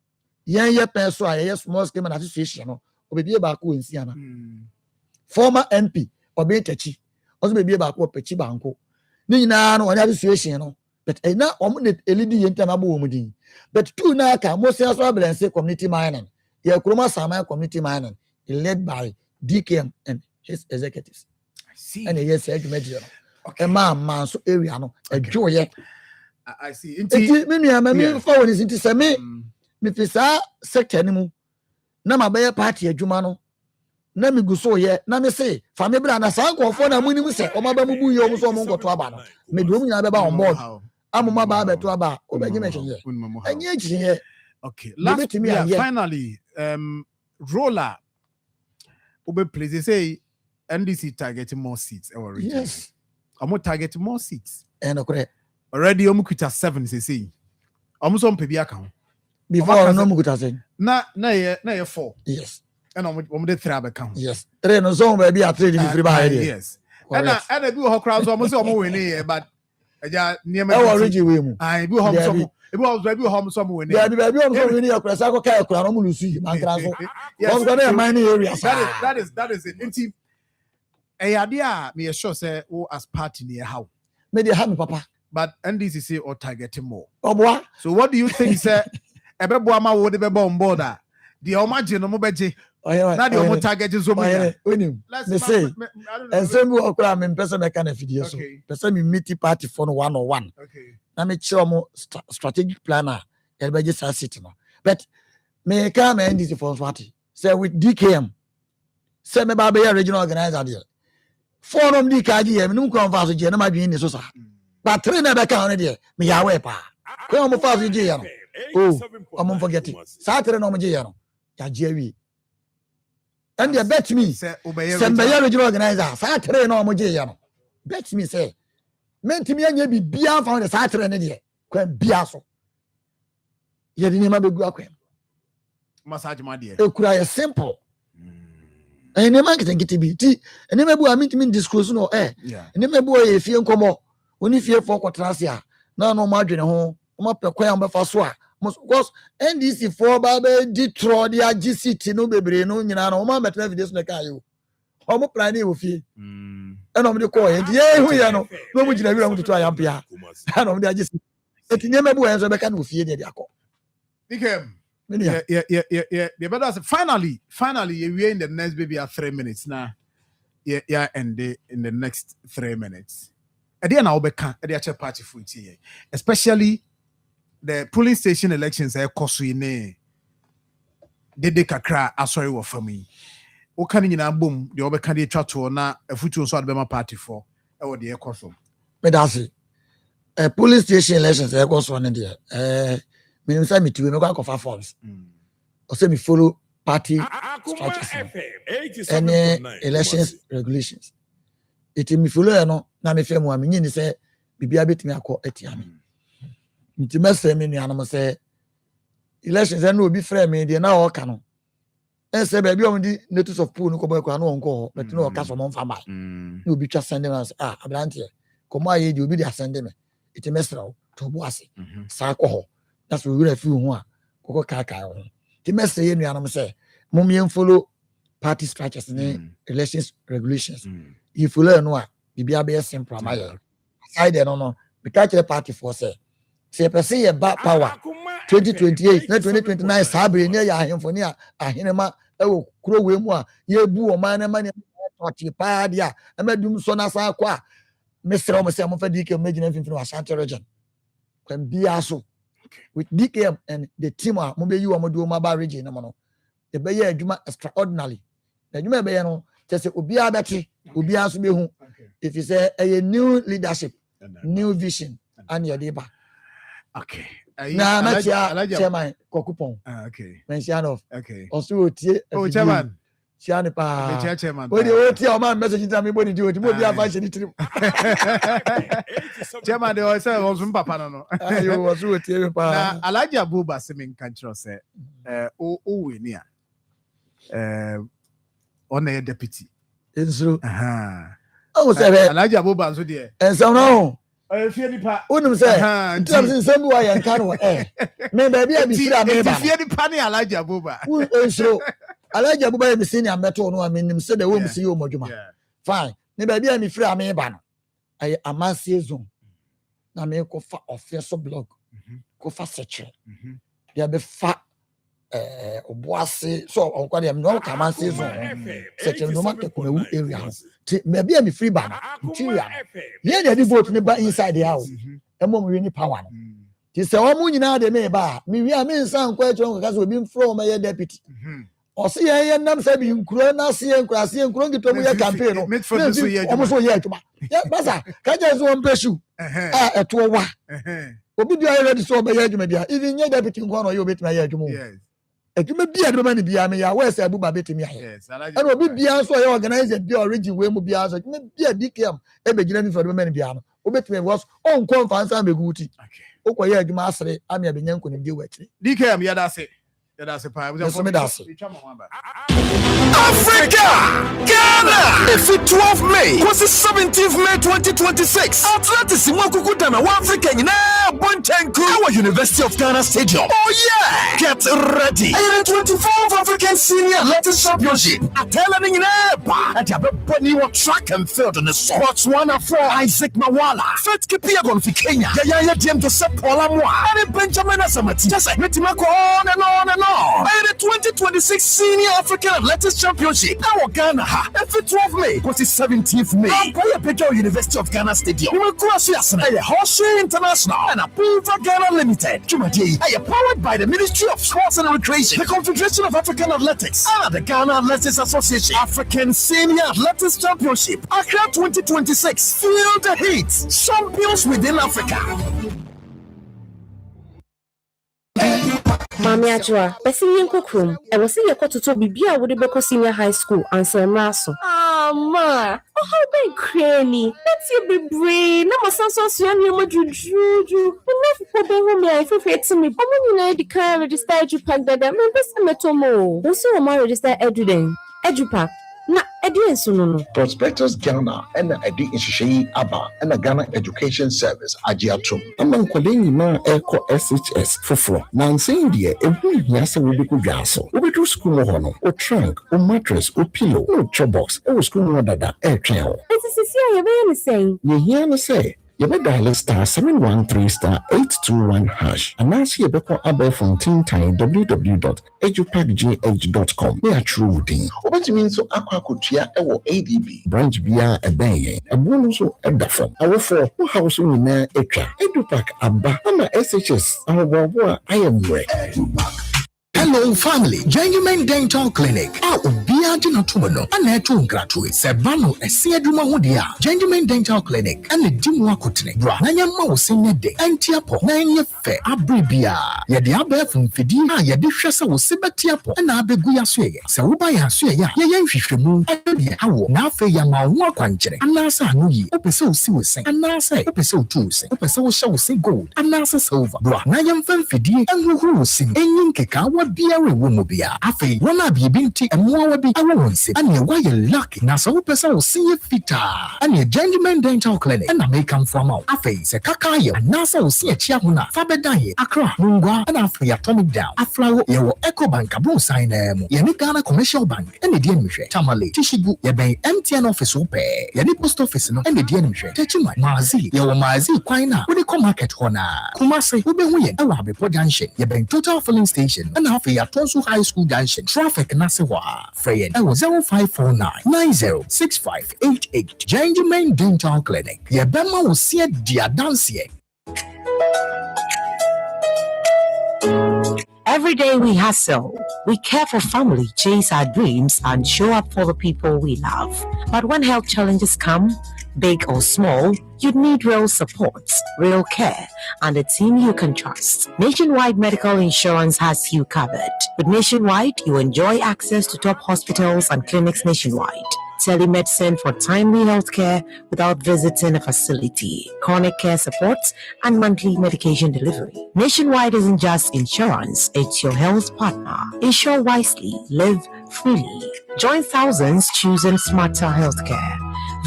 yen ye peso a ye small scale man association no obebie ba ko nsia na former MP obetachi ozo bebie ba ko pechi banko ni nyina no wani association no but na omo de elidi ye ntama bo wo din but two na ka mo say so balance community mining ye kuroma sama community mining led by DKM and his executives I see and yes adwumaji no okay man so area no adwoye I see inti me nua me fa woni inti se me fisa sector ni mu na mabaye party adwuma no na me guso ye na me say fa me bra na san kofo na mu ni mu se o maba mu bu ye o mu so mo nkoto aba no me do mu nya be ba on board amuma ba beto aba o be gime hye enye hye okay last finally roller obe please say NDC targeting more seats our region yes I'm targeting more seats and okay already omukuta 7 say omuso mpebi aka ho before no mukuta say na ye 4 yes and omo de 3 abeka ho yes 3 no so ba bi a 3 di free ba here yes and bi ho crowd so omo say omo win here but eja niema e region we mu ai bi ho so ebi ho so mo win here bi omo so win here kura sa ko kai kura no mu lusu man kra so omo go na mining area that is it inti a me sure say who as party near how me dey have me papa but NDC say or targeting more oboa so what do you think say ebebo ama wo de be on board a the omaje no mo beje na the omo target zo mo ya me say and say me okra me person me kind of video so person me meet party for no 101 okay na me che omo strategic planner e beje sa city no but me can me NDC for party say with DKM say me ba be regional organizer there forum di kaji ye me num kon fa so je na ma dwen ni so sa but 3 na be ka on there me ya we pa ko mo fa so je ya no oh I'm forget it sa 3 no mo je ya no ya je wi and they bet me say be regional organizer sa 3 no mo je ya no bet me say mentimi anya bi bia fa on sa 3 ne de kwa bia so ye di ni ma be gu akwa massage ma de e kura ye simple ene man get bi ti ene mebu a minti min disclose no ene mebu e fie nkomo oni fie fo kwatrase a na no ma adwene ho ma pekwa ya mbefa so a because NDC for ba be ditro dia GCT no bebre no nyina no ma metra video so na kai o mo plan e wo fie ene mo de ko ye ye hu ye no no mo gina wi mo tutu ayampia ene mo de GCT etinye mebu e so be ka no fie de akọ dikem yeah. But that's finally, we're in the next maybe 3 minutes now. Yeah, and in the next 3 minutes. At the end, I'll be at party for it, especially the polling station elections. I Koswine, they kakra. Sorry, what for me? What can you boom? The other candidate to na a future so I'll party for. Or the Koswine. But that's it. Polling station elections. I Koswine there. Me say me to me go for forms. O say me follow party structures and elections regulations. It me follow no na me fam me nyi say bibia betimi akọ etia me. Nti message me nua no say elections and obi frame me dey na o ka no. E say ba bi o di notice of pool no ko boy kwa no onko but no o ka so mo mfa mai. Na obi twa send me say abrante komo aye di obi dey send me. It message to bo ase. Sa ko ho. That's what we have few one. Koko kaka on. The message you know say, mum follow party structures and elections regulations. You follow no, you be simple. Aside no, we catch the party for say per se a back power 2028, 2029. Sabre near ya him for near a hinema. Oh, crow we more. Ye boo man money. Padia. I made them so na sa qua. Mr. Almost some of the DK imagine everything from Ashanti region. Can be also. With DKM and the team are mobile you are do mobile region no the be adwuma extraordinarily the adwuma be no just say obi abeti obi aso be hu if you say a new leadership new vision and your labor Okay. Na matia chairman kokupon. Okay. Mention of. Okay. Also tie. Oh chairman. Chiane pa. The chairman. When you tie o man message tell me body do it. Mo bi afa ni trim. Chairman dey say on some papa no. Ayo also tie pa. Na Alhaji Abuba se me kan kiro say o we ni a. On a deputy. Enso. Oh say Alhaji Abuba so there. Enso no. Fie nipa. Unum say. Ntam say nsɛm wa yɛ nka no me baabi a bi fira me ba. Fie nipa ne Alhaji Abuba. Enso. Alhaji Abuba yɛ me senior meto no aminim say the wo me see o modwuma. Fine. Me baabi a me fira me ba no. Aye amansie zone. Na me ko fa office blog. Ko fa search. Ya be fa oboase so on kwade no ka amansie zone. Search no ma ko ewu area. Me bia me free ban interior ye dey vote me ba inside the house emom we ni power no ti se o mu nyina de me ba me wi a me nsan kwa echo nka so obi from me deputy o se ye nam se bi nkuro na se nkura se nkuro ngito mu ye campaign no o so ye atuma ya basa ka je so mpesu eto wa obi bia ready so be ye adwuma dia even ye deputy nko no ye obetuma ye adwuma edwuma bia de ma ne bia me ya we say Abuba betimi aye and obi bia so ye organize the origin we mu bia so edwuma bia DKM e be gina mi fa de ma ne bia no obetimi was on conference be guti okoye edwuma asere ame abenya nko ne di wachiri DKM ya da se pa Africa, Ghana. If it 12 May, was the 17th May 2026. Atlantis in Wakukutana, Africa in Bonchenku, our University of Ghana Stadium. Oh yeah, get ready. And the 24th African Senior Athletics Championship. Atelani in Eba. At Yabani track and field on the sports one for Isaac Mawala. Fat Kipiagon for Kenya. Yaya Jem to Sep Olamwa. And Benjamin Asamati. Just like Metimako on and on and on. And the 2026 Senior African Athletics Championship. Now Ghana, every 12 May, was the 17th May. Ampaya Pedro University of Ghana Stadium. We will cross Yasana, Hoshi International, and Apuva Ghana Limited. Jumadi, powered by the Ministry of Sports and Recreation, the Confederation of African Athletics, and the Ghana Athletics Association. African Senior Athletics Championship. Accra 2026. Feel the heat. Champions within Africa. Mami Ajua, besi yenko krum. I was see your to be a would be senior high school and say Raso. Ma, oh how big cranny. Let's you be brave. No more so young you juju. Enough for the home I feel to me. But when you know the car register Edupack that I'm best metomo. Also my register Edupack. Na Eddie Sunono. Prospectus Ghana and Eddie Inshishay Abba and the Ghana Education Service Ajiatum. Among Kolini Ma Eco SHS for Nancy India, a Yasa will be good yasso. We do school hono, or trunk, or mattress, or pillow, or chobox, or school dada air trail. It's a Cecilia saying. You hear me say. You better dial star 713 star 821 hash and now see a better above from Tintin www.edupackgh.com. We are true thing. What you mean so aquacutia or ADB branch via a bay a bonus at the phone. Our four house in there Edupack Abba and SHS. Our boy I am where. Hello family, Genuine Dental Clinic. Ubia Jinotumano, and Netum Gratui, Sebano, a Seaduma Wodia, Genuine Dental Clinic, and the Dimwa Kutne, Nanya Mouse in the day, and Tiapo, Nanya Fe, Abribia, Yadiabe from Fidina, Yadishasa was Sibatiapo, and Abeguya Sway, Saubaya Sway, Yayan and Yawo, Nafe Yama Wakanche, and Nasa Nui, Opeso Siwase, and Nasa, Opeso Tuesday, Opeso shall say gold, and Nasa Silver, Nayam Fidi, and who sing, and Yinkeka. Biari wumubia afi wana binti emwa bi awonse ane wa ye lucky na so person see fita ane Genuine Dental Clinic na make am for am afi se kaka ye na so see achia ho na fa bedan ye Accra ngwa na afi atomic down aflawo ye wo Eco Bank abon sign mu ye ni Ghana Commercial Bank ene die nhwe Tamale Tishigu ye ben MTN office wo pe ye ni post office no ene die nhwe Techima Mazi ye wo Mazi kwan na wo ko market ho na Kumase wo be hu ye e wa Abepo junction ye ben Total Filling Station na afi Atonsu High School Junction. Traffic Nasewa. Freyen. 0549 906588. Genuine Dental Clinic. Yebema will see dia dance. Every day we hustle. We care for family, chase our dreams, and show up for the people we love. But when health challenges come, Big or small, you need real support, real care, and a team you can trust. Nationwide Medical Insurance has you covered. With Nationwide, you enjoy access to top hospitals and clinics nationwide. Telemedicine for timely healthcare without visiting a facility, chronic care support, and monthly medication delivery. Nationwide isn't just insurance, it's your health partner. Insure wisely, live freely. Join thousands choosing smarter healthcare.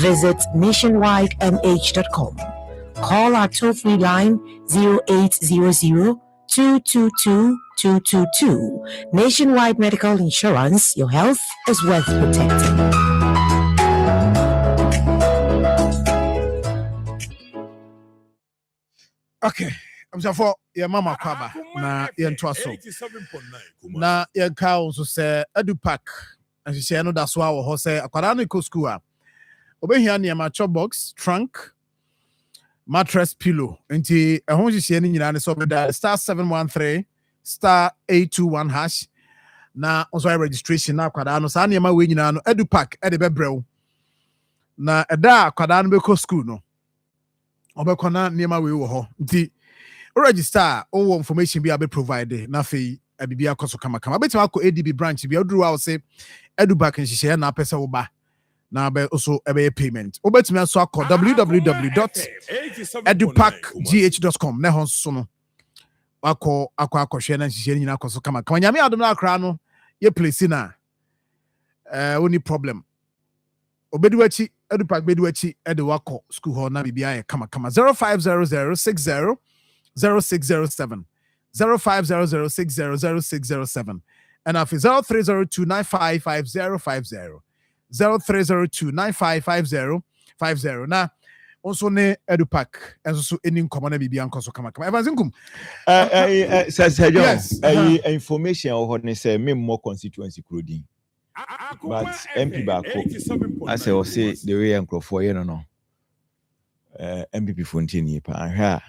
Visit nationwidemh.com. Call our toll-free line 0800 222-222. Nationwide Medical Insurance, your health is worth protecting. Okay, I'm sorry for your mama kwaba na yentwaso. Na yenka also say edupack and she say no that's why we say akwara no go school a. Obehia na ma chop box, trunk, mattress, pillow. Nti ehon hye ne nyina ne so be da *713 *821 hash. Na also registration na akwara no sa na ma we nyina no edupack e de bebrɛw. Na eda akwara no be ko school no. Obekona niema we wo ho nti register all information be abe provide na fe abibia koso kama betima akọ ADB branch bia oduru wa say eduback nhihye na pese wo ba na be also ebe payment obetimi aso akọ www.edupackgh.com na hon so no akọ hwe na nhihye nyina koso kama nyame adom na akra no ye place na oni problem obeduachi edupack beduachi edewako school hall na bibia kama 050060 0607 0500600607 and after 0302955050 0302955050 na also ne edupack and so any common na bibia nkoso kama evanzinkum yes information or ne say me more constituency crowding. But MP back as I say the way and for you no MPP Fontaine pa ahwa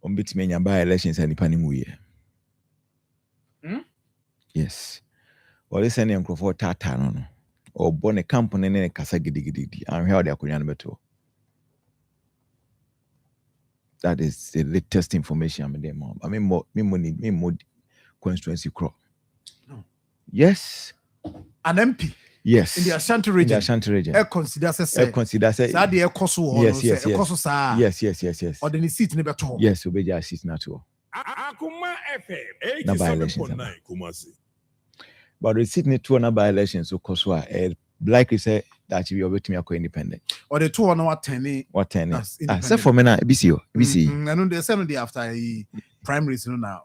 on betime nya by elections and nipa nimu ye yes or listen and for tata no or born a company ne kasa gidigidi ahwa de akonya no beto. That is the latest information I'm there mom. I mean more constituency crop. Yes. An MP. Yes. In the Ashanti region. In the Ashanti region. Consider say. Sa de ekoso. Yes. Yes. Or the seat never talk. Yes, obeja seat na to. Akoma FM 87.9 Kumasi. But the seat ne to na by elections so koso a likely say that you be obetimi akọ independent. Or the two on what 10. Say for me na BC. I know they say no day after primaries no now.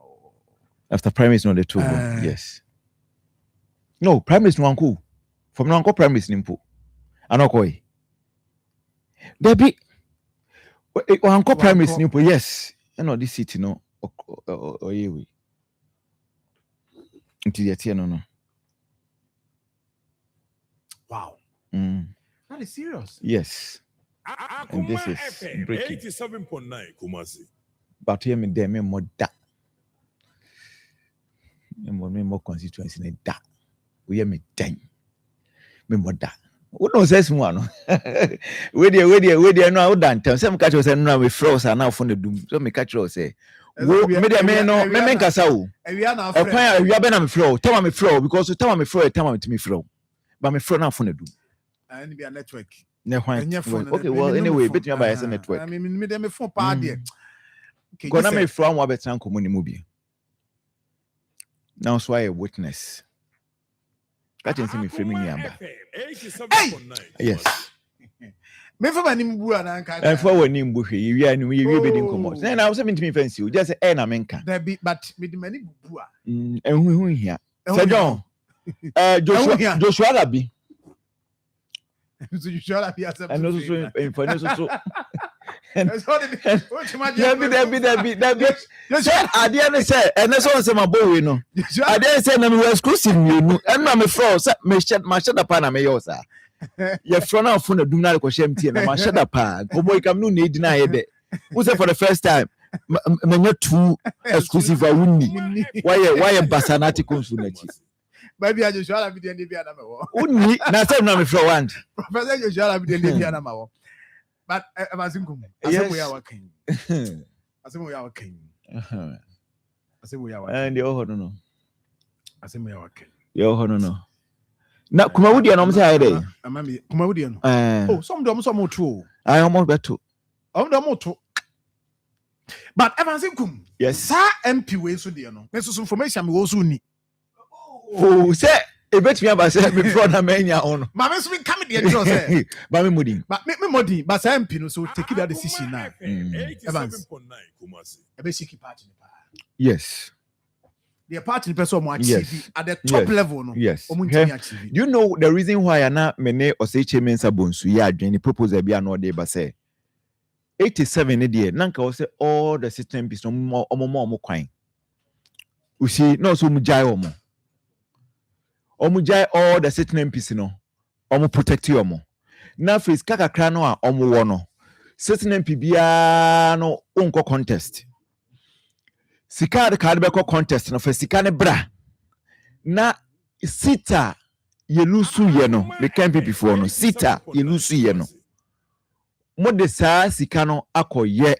After primaries no the two. Yes. No, primaries no uncle. From no uncle primaries nimpo. Anokoi. There be uncle primaries nimpo. Yes. You know this city no or yewe. Until yet no. Wow. That is serious. Yes. And this is breaking. 87.9 Kumasi. But here me there me more that. Me more constituency ne that. We hear me dang. Me more that. Who knows this one? We there no done. Some catch us and now we froze and now from the doom. So me catch us say. Me no me kasa o. We are now. We are be na me flow. Tell me flow because tell me flow, tell me flow. But me flow now from the doom. And be a network. Okay, well anyway, bet me by a network. I mean me dem phone pa there. Okay. Go na me flow one betan komo ni mu bi. Now so I a witness. That is me framing number. Yes. Me for mani mbu ana nka. And for when you mbu hwe, you are we be din comot. Then I was saying to me fancy you just say na menka. There be but me the mani bubu a. Hu hia. Sir John. Joshua Labi. So you shall be as and also so in financial so. That be. I didn't say, and that's all some boy, no. I didn't say, no, we're exclusive, you know, and I'm a fraud, my shut up, and I'm a yosa. You're from out from the Dunal Koshemti, and my shut up, boy, come no need deny it. Who's there for the first time? Not too exclusive, I wouldn't. Why a Basanati consulate? Maybe I just shall have been the Indiana. Uni, na say na me for one. Professor you shall have been the Indiana. But Amazinkum, I say we are working. I say we are working. I say we are working. And you all no. I say we are working. You all no. Na kuma wudi na omse ayde. Amami kuma wudi no. Oh, some true. I almost better. But Amazinkum. Yes. Sa MP we so dey no. Meso information me wo so ni. Oh, say e bet me about say me pro na menya on. Ma me so me come dey draw say. Ba me modin. But me modin, but sa MP no so take that decision now. Evans. Ebe shiki party. Yes. The party person more achieve at the top level no. Yes. Do you know the reason why I na mene oseche mensa bonsu ya adwene proposal bia no dey ba say 87 ne dey nanka o say all the system pieces no omo kwan. You see no so mujai omujai all the system pieces no omo protect you omo. Na face kakakra no a omo wo no. System bia no onko contest. Sika de card beko contest no for sika ne bra na sita ye lusu ye no the campaign before no sita ye lusu ye no mo de sa sika no akoye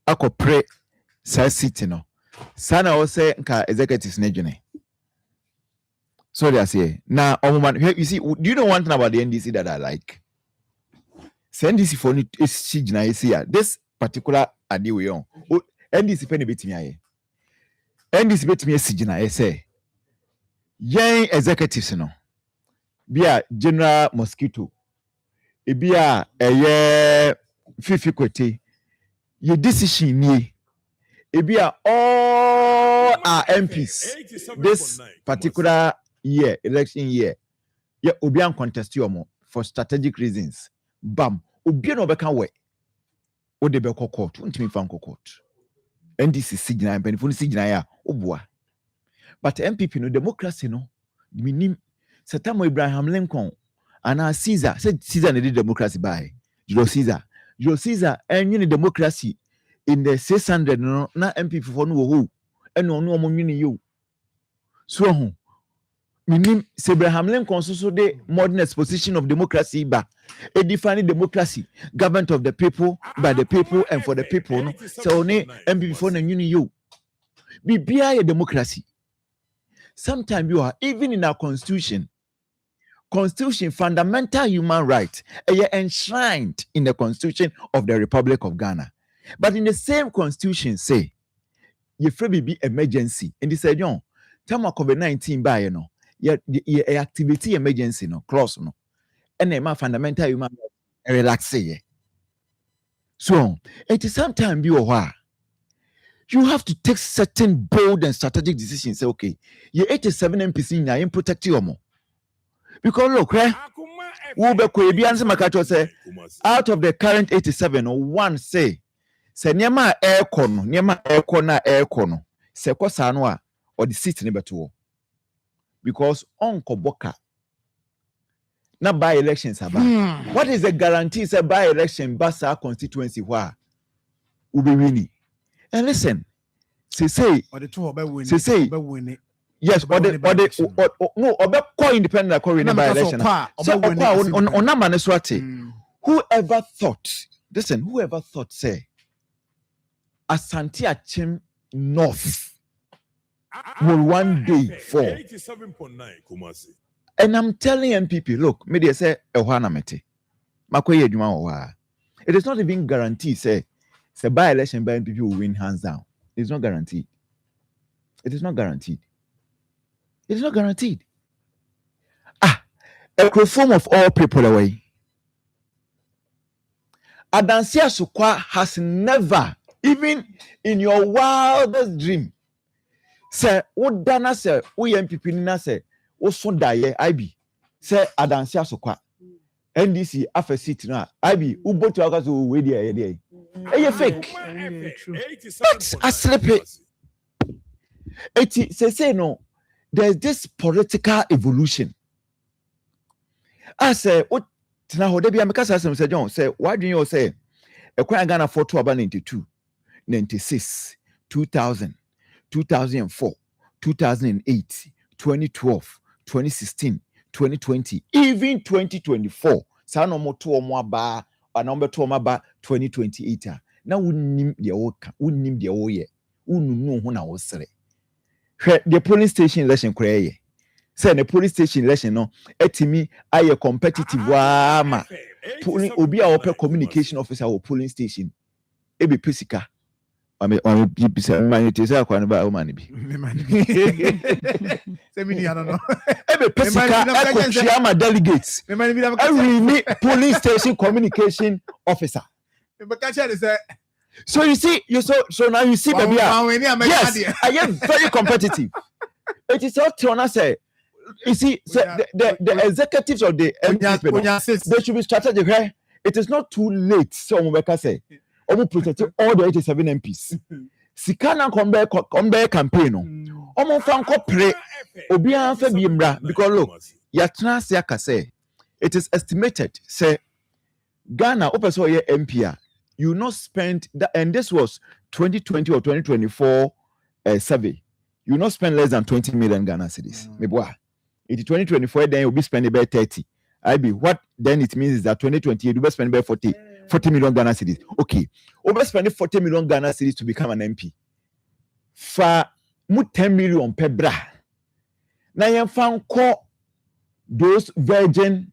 akopre sa city no sana o say nka executives na dwene so they say na omoman you see, do you know one thing about the NDC that I like? NDC for it is sigina this particular ade we on NDC penny betimi aye. NDC betimi sigina say yen executives no. Bia General Mosquito. E bia Fifi Kwete. Ye decision ni. E bia all our MPs this particular year, election year. Ye obi an contest yomo for strategic reasons. Bam. Obi no beka we. O de be court. Untimi fan court. NDC signal and benefit signal ya obua. But MPP no democracy no minim Satamo Abraham Lincoln and Caesar said Caesar needed democracy by Julius Caesar and you democracy in the 600 no na MPP for no who and no money you. So minim Abraham Lincoln so the modern exposition of democracy ba a defining democracy, government of the people, by the people, and for the people. No? So only MPP for the you. Be a democracy. Sometimes you are even in our constitution, fundamental human rights, enshrined in the constitution of the Republic of Ghana. But in the same constitution, say, you free be emergency. And they said, yo, time of COVID-19 by you know, your activity emergency no clause no. And a fundamental human relax. So it is sometimes you have to take certain bold and strategic decisions. Say, okay, you 87 MPC now in protect you more. Because look, out of the current 87, one say Nyama aircon, say Kosanwa or the seat number 2. Because Uncle Boka. Not by elections about. What is the guarantee? Say by election, Bassa constituency where will be winning. And listen, say or the two of them winning. Yes, or independent by election. So on Naman whoever thought, listen, whoever thought say Asante Achim North will one day fall. 87.9 Kumasi. And I'm telling MPP, look, media say mete. It is not even guaranteed, say by election by MPP will win hands down. It's not guaranteed. It is not guaranteed. It is not guaranteed. A form of all people away. Adansia Sukwa has never, even in your wildest dream, say, what Dana say, we MPP Nina say, Oson daye IB say Adansia Sokwa NDC after seat now IB ubo to akaso we there e fake that's a slippery it say no there's this political evolution I say what na ho de bia me kasa say John say why do you say e kwa Ghana for 92 96 2000 2004 2008 2012, 2016, 2020, even 2024. Sa no mo to omo aba, ana mo to omo aba 2028. Na wunnim de woka, wunnim de woye. Ununu ho na wo sere. Hwe the polling station election koraye. Say the police station election no etimi aye competitive wa ma polling obi a open communication officer or polling station e be pesika on be say man say akwa no ba o man bi say me no no e be pesika e ko chiama delegates every me police station communication officer so you see so now you see baby yes I am very competitive. It is all to say. You see, so the executives of the MP, they should be strategic. Right? It is not too late. So Omubeka say, Omu protect all the 87 MPs. Sikana come campaign. Omu fanko pray. Obi anfe bimbra because look, yatna siaka say it is estimated say Ghana opeso ye MP. You not spend that, and this was 2020 or 2024 survey. You not spend less than 20 million Ghana cedis. Meboa. In 2024, then you'll be spending about 30. What then it means is that 2028 you'll be spending about 40 million Ghana cedis. Okay. Over spending 40 million Ghana cedis to become an MP. For 10 million per bra. Now you found call those virgin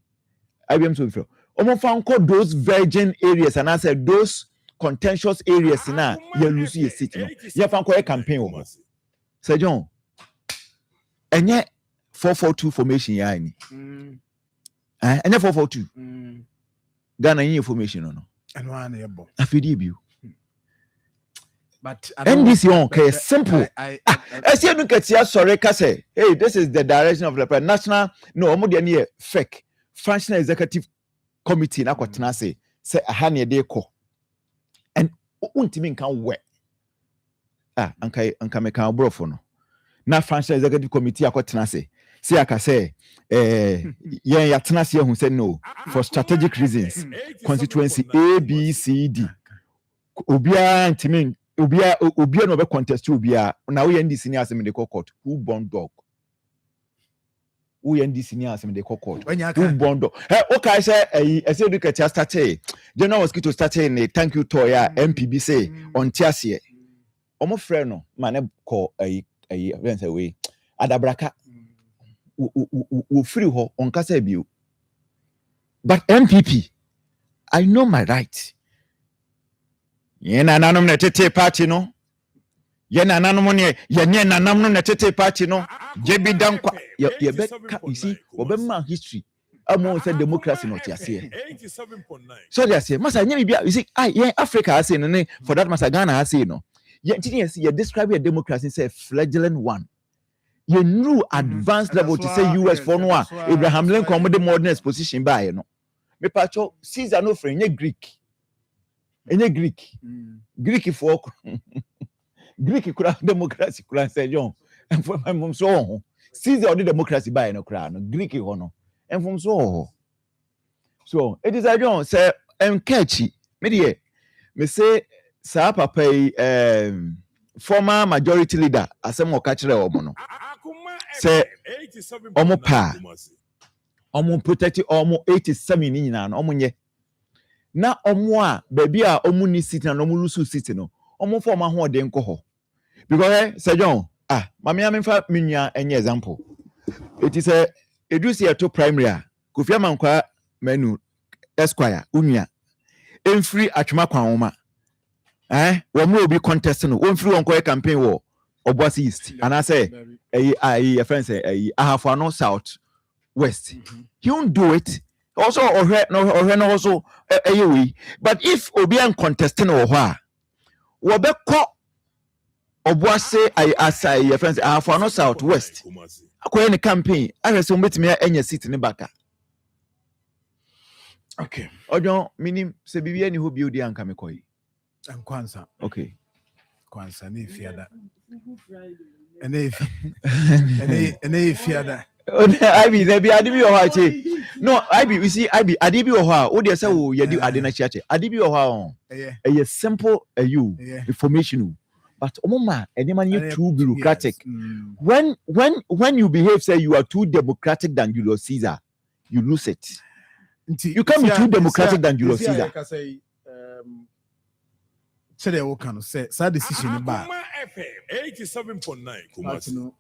IBM to found call those virgin areas and I said those contentious areas now you lose your seat. You found call a campaign over. Sir John. And yet 442 formation ya ni. And 442. Ghana any information or no? And one able. Afidi bi. But NDC okay simple. I see you get here sorry say, hey, this is the direction of the national no omo de na fake functional executive committee na kwatena say aha na dey call. And untimi nkan we. Anka me kan brofo no. Na functional executive committee akwatena say see aka say yatena say hu say no for strategic reasons constituency A B C D obia ntimi obia no be contest obia na we NDC ni asem de court who born dog we NDC ni asem de court who born dog okay say I say do catch start general mosquito start in thank you to ya MPB say on tiase omo frɛ no ma ne call when say we adabraka we free ho on kasa bio but MPP I know my right yena nanom na tete party no yena nanom ne yenye nanom na tete party no jebi dankwa ye be you see obema history amo say democracy not yase so they say masa nyemi bia you see Africa has say no for that masa Ghana has say no you describe a democracy say fledgling one. You knew advanced level to say US for no Abraham Lincoln with the modernist position by you know. Me pacho Caesar no friend Greek. Any Greek. Greek for Greek could democracy could say John. And for my mom so Caesar the democracy by no crown Greek hono. And from so it is a John say catchy. Me say Sir Papa former majority leader asem okachire omo no say omo pa omo protect omo 87 ni nyina no omo nye na omo a baby a omo ni seat na omo lusu seat no omo form ho de nko ho because Sir John mama ya memfa menua enye example it is a edusi to primary Kofi Amankwa menu Esquire unua emfiri atwema kwan homa when we will be contesting one free on campaign war Obuasi East and I say a friend say I have for no south west he won't do it also or also but if Obian contesting or what be call Obuasi I say a friend I have for no south west akwa any campaign I was so meet me any seat in the back okay ojo minim se bibia ni ho bi odi anka mekoi and Kwanzaa. Okay. Kwanzaa ni fiada. Ene fiada. I be adibi o ha che. No, we see adibi o ha. O de say wo yedi ade na chiache. Adibi o ha on. Eye simple you information. but omoma anyone you too bureaucratic. When you behave say you are too democratic than Julius Caesar, you lose it. You can't be too democratic than Julius Caesar. Say they will kind of say sad decision bad. 87.9 Kumasi.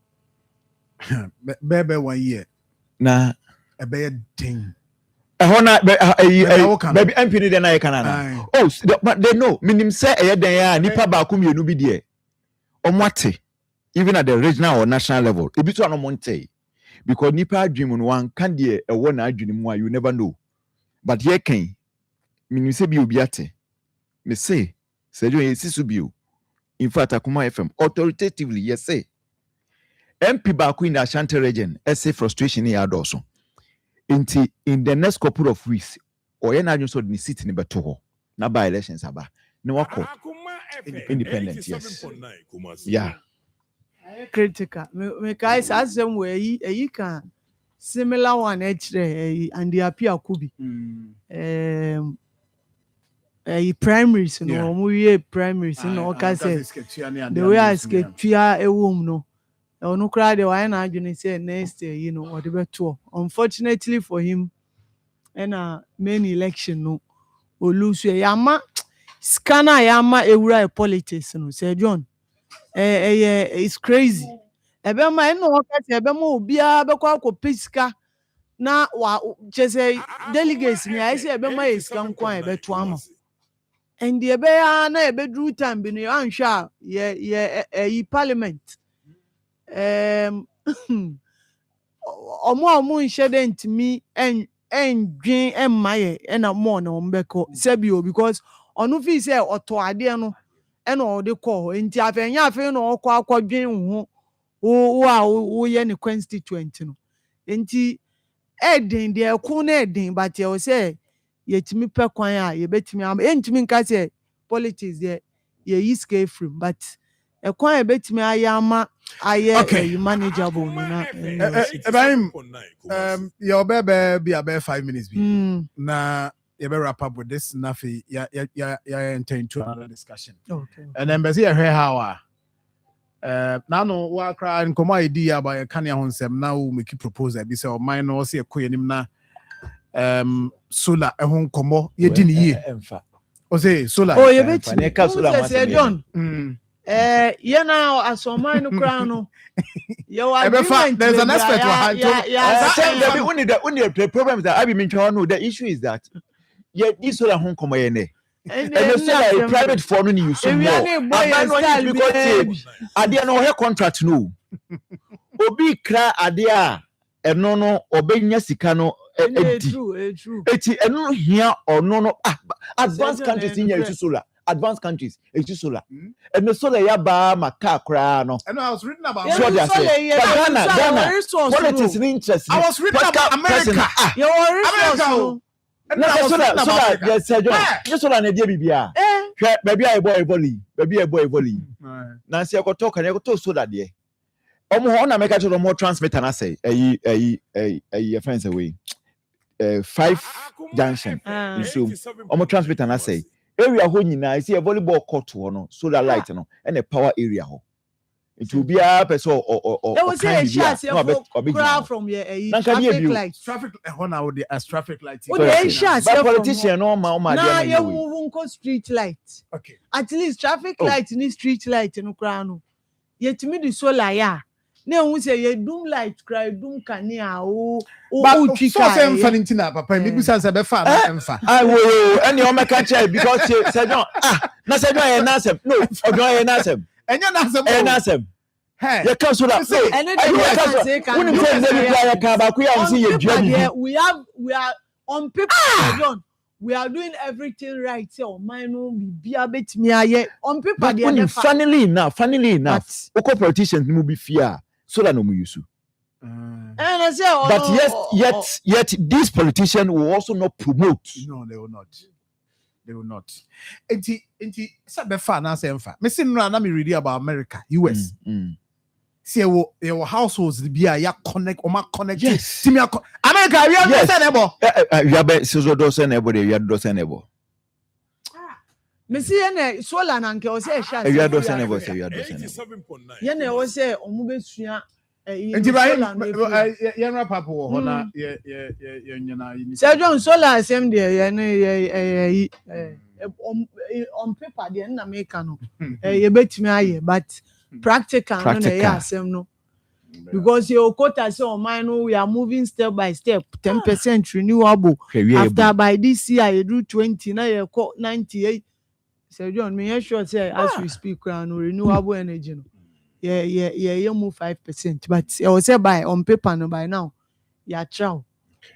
Baby 1 year. Na a bad thing. Maybe MP then I can. Oh, but they know. Minim say nipa baako mienu bi de. Omwate even at the regional or national level. E bi to anomonte because nipa dream no one can de e wo na adwene mu you never know. But here can minim say bi obi ate. Me say Sergio yesisu bio. In fact Akoma FM authoritatively yes say MP baako in the Ashanti region say frustration here also. In the next couple of weeks, or you na so the seat in beto na by elections aba. No wako independent, yes. Yeah. Critical. Me guys as them way you can similar one and the appear could be primaries no we primaries no say the way I skate a womb no. No cry the wine arguing say next year, you know, whatever tour. Unfortunately for him, and main election no or lose yama scanner yama a politics no say John. It's crazy. Ebe ma no ebe mo bia be kwa ko piska na wa just say delegates ni I say ebe ma iska nkwan ebe to ama. And the ebe ya na ebe dru time bi no ansha ye parliament. Omo nhede ntimi endwen emmaye na mo na ombeko sebio because onu fi say oto ade no na o de call enti afenya afi no akwadwen wo ye ne constituent no enti eden de ekun na eden but you say yetimi pe kwan a ye betimi am entimi nka say politics there ye iske free but ekwan betimi ayama aye manageable na your baby be about 5 minutes na you better wrap up with this nafi ya intend to another discussion okay and then be see how now no wa cry nkomo idea about your kanya honsem now we make proposal be say o mine no say ekoyenim na solar ehun nkomo ye di ni ye emfa o say solar oh ye betimi ka solar say John you know as o mine no crown no you are there's an aspect only the problem that I be mention no the issue is that this solar home come here and the private for no use more because ade no he contract no obi kra ade a eno no obenya sika no true eti eno hia ono no advanced countries in here solar advanced countries solar and the solar ya ba maka kra no and I was reading about so Ghana politics in interest I was reading about America America na solar yes John solar na dia bibia baby I boy volley na se ko talk na ko to solar de omo ho na make to the more transmitter na say your friends away 5 junction so omo transmitter na say area ho nyina see a volleyball court ho no solar light no and a power area ho it will be a person or from here traffic now with the traffic light but politician no ma na you move on street light okay at least traffic light ni street light no kra no yetimi di solar ya na hu say ye doom light cry doom kania o twika so say Valentina papa me bisa say be fa na emfa wo any o make catch because say John na say John na say no John na say enya na say hey you can so that we are on paper John we are doing everything right say o man no be betimi aye on paper there funnily enough oko politicians no be fear solar no mu use and I say but yet these politicians will also not promote. No, they will not enti sabe fa na say emfa me sin na me read about America US see your households be a ya connect o ma connect timi America we are say nebo we are be so do say nebo we are do say nebo Me see ene solar na nke o say sha. You are doing never say you are doing. 87.9. Ye na o say omu besua Nti Ibrahim yenra papa wo ho na ye nyina yi. Sir John solar asem de ye no ye on paper de na make no. Ye betimi aye but practical no na ye asem no. Because your quota say on mine we are moving step by step 10% renewable. After by this year you do 20 now you call 98. Sir John, me sure say as we speak renewable energy no. You move 5%, but I will say by on paper no by now. Yeah, chow.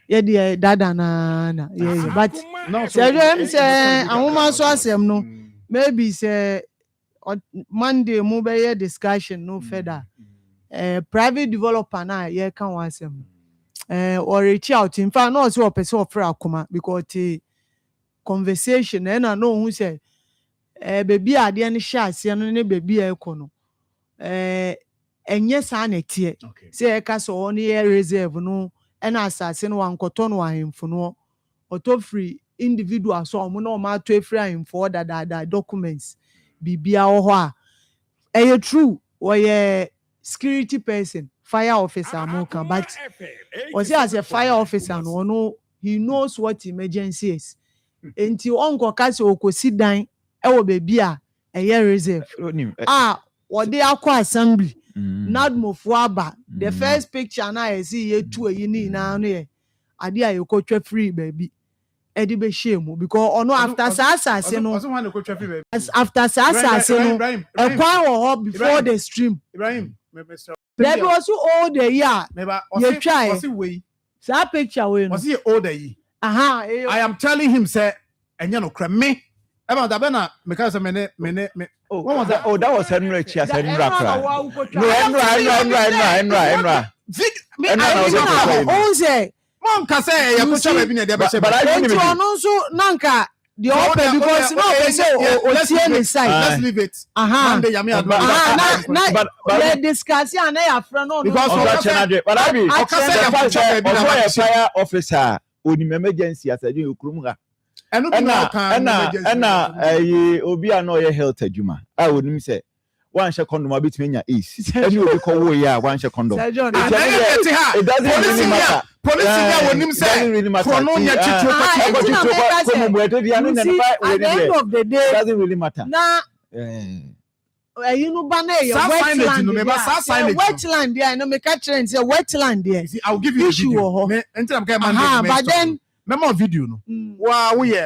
Yeah, the dada na yeah, but no. Sir John say a woman so asem no. Maybe say on Monday move a discussion no further. Private developer na yeah can wasem. Or reach out. In fact, no so person offer Akoma because the conversation and I know who say baby ade ne sha ase no ne baby e kono enye sa na tie say e ka so on ye reserve no e na asase no wankoto no ahemfo no auto free individual so mo na ma to free ahemfo da documents bibia wo ho a e true wo ye security person fire officer mo kan but o say as a fire officer no he knows what emergency is enti onko ka se okosi dan e wo baby a eye reserve what they akwa assembly nadmofo aba the first picture na I see ye two yi ni na no ye ade a yeko twa free baby e di be shame because ono after asase no after asase no e kwa wo before the stream Ibrahim there was all the year you try sa picture we no was he all the year I am telling him say enye no kra me about that na because me what was that? Oh, that was Henry Chia Henry Kra. No, Henry. Say mom ka say ya kucha baby na dey be but I don't know so nanka the open because no they say o tie me side let's leave it Monday yami advice but we discuss ya na ya fra no because but I be o ka say ya kucha baby na fire officer oni emergency as you kurum ga obi a no ye health adwuma a wonim say one share condom abetime nya ace any obi ko wo ye a one share condom it doesn't really matter police ya wonim say chrono nya chitro at the end of the day it doesn't really matter na you know banana wetland there no make a trend say wetland there I'll give you the video but then memo video no wow we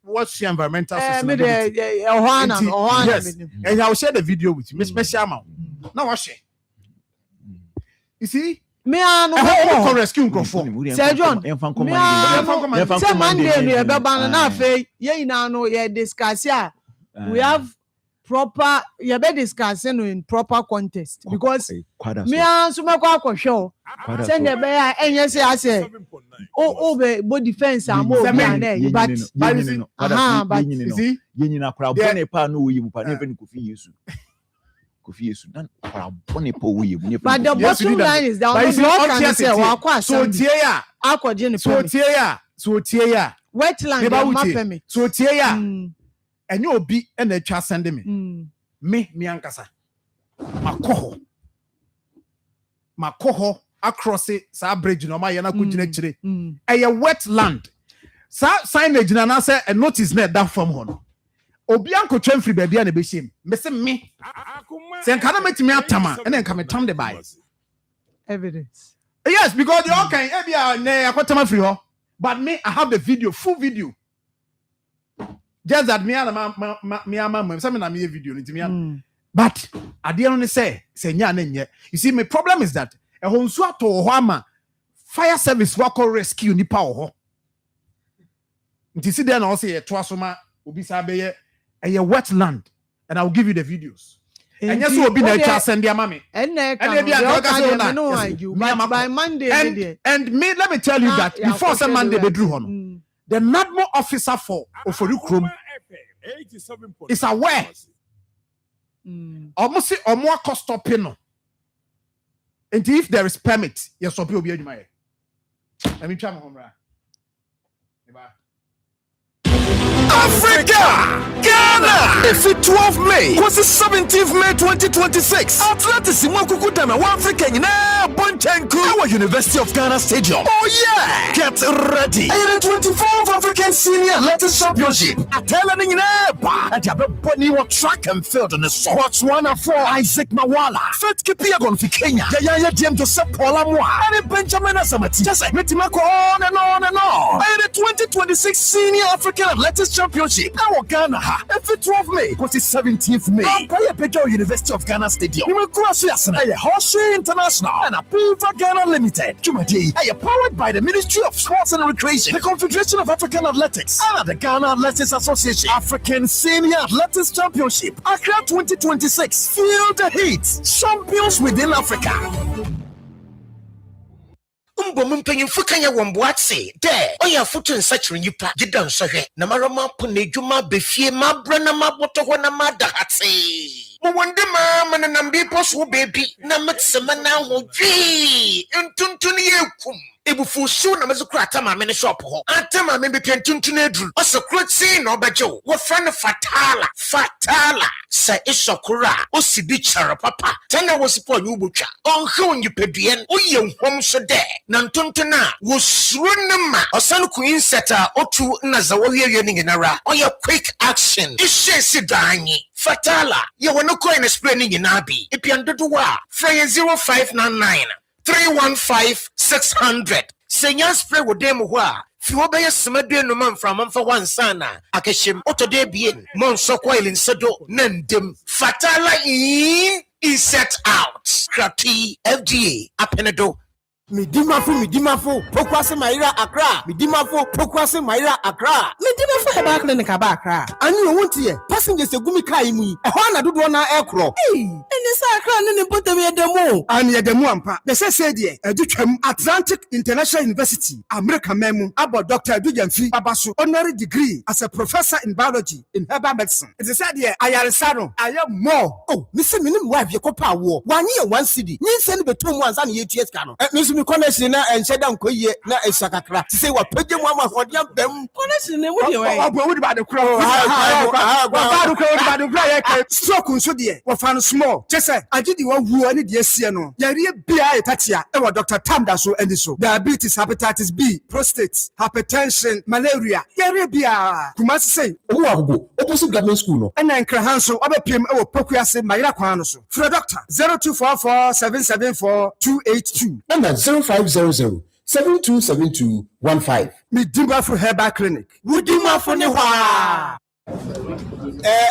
what's the environmental sustainability yes and I'll share the video with you special amount now what share you see me no rescue for Sir John say Monday no be ban na fe ye ina no ye discuss ya we have proper you be discussing in proper context because me so me kwa show say ne be ya enye say ase be body defense am o be but you see yenyina kra bone pa no yi mu pa ne fe Kofi Yesu dan kra bone pa wo yi mu but the bottom line is that so tie ya akwaje ne so tie ya wetland ma permit so tie ya enye obi na atwa send me ankasa makoho across it sa bridge no ma ye na kugina kire eye wetland sa signage na say a notice na that from ho no obi anko twa free bia na be shim me se me se nka na metimi atama na nka metam de buy evidence yes because the okay e bia na akotama free ho but me I have the video full video just that me and me some na me video ntimi but ade no say nya na nye you see my problem is that e ho nsu ato ho ama fire service work rescue nipa ho nti see there na say ye to asoma obi sa be ye wetland and I'll give you the videos and yes obi na cha send dia mama and by Monday and me let me tell you that before some Monday be drew hono the NADMO officer for Oforukrom is aware almost omo stop no and if there is permit yes stop obi adwuma ye let me try my home Africa Efi 12 May, was 17th May 2026. Atlantis Mwakuku Dama, Africa, Bonchenku, our University of Ghana Stadium. Oh yeah! Get ready. And the 24th African Senior Athletics Championship. Atelani Neba. And Yaboni wa track and field in the Botswana for Isaac Mawala. Fit Kipiagon for Kenya. Yaya Jem Joseph Polamwa. And Benjamin Asamati. Just like Metimako on and on and on. And the 2026 Senior African Athletics Championship. Our Ghana. Every 12 May. Was the 17th May. By Pedro University of Ghana Stadium. We will cross Yasana. Hoshi International. And Apuva Ghana Limited. Jumadi. Powered by the Ministry of Sports and Recreation. The Confederation of African Athletics. And the Ghana Athletics Association. African Senior Athletics Championship. Accra 2026. Feel the heat. Champions within Africa. Mpanyimfo kanya womboatse de oya foto nsachiri nyipa gida nsɔhwɛ na marama po na adwuma befie mabra na maboto ho na madahate mo wonde ma na nambi poso baby na metsema na hodwi ntuntun yekum ebufu show na mazukura atama me ne shop ho atama me be pentuntun edru osekroti na obejo wo friend fatala sa isokura osibi chara papa tana wo sipo anyu botwa onhwe onyipaduen oye nhom so de na ntuntun na wo suro ne ma osan ku inseta otu na za wo hwehwe ne nyinara oye quick action ishe sidanyi fatala ye wono coin spray ne nyina bi epiandodo wa frey 0599 315-600. Senya spray with them who are. Fiwaba ya smedwe no man from amfa wansana. Akeshim otode bien. Monso coil in sedo nendem. Fatala is set out. Krati FDA apenedo. Midimafo, Pokwase Maira Accra. Midimafo, Pokwase Maira Accra. Midimafo Heba Clinic Accra. And you want here, passengers a gumi kaimu, a Hana do one aircraft. Hey, and the Accra and put them at the mo. And yet the Muampa, the Sadia, a Duchem Atlantic International University, America Memo, about Dr. Dujanfi Abasu, honorary degree as a professor in biology in herbal medicine. It's a sad year, I am Sano, I am more. Oh, Mr. Minim wife, your copa war. 1 year, 1 city. You send me 2 months and 8 years cano. Me connection na encheda nkoye na esakakra ti say wa pege mu ama hodiam bem connection ne wo de we wo de ba de kro ba de kro ye ka stroke nso de wo fa no small chese agidi wa wu ani de asie no yare bia etatia e wo Dr. Tamda so andi so diabetes, hepatitis B, prostate, hypertension, malaria yare bia kuma say wo agogo opposite government school no na nkra hanso obepiem e wo pokuase mayira kwan no so for doctor 0244 774 282 number 0500-727215. Midimba for Herbal Clinic. Wudima for Newa.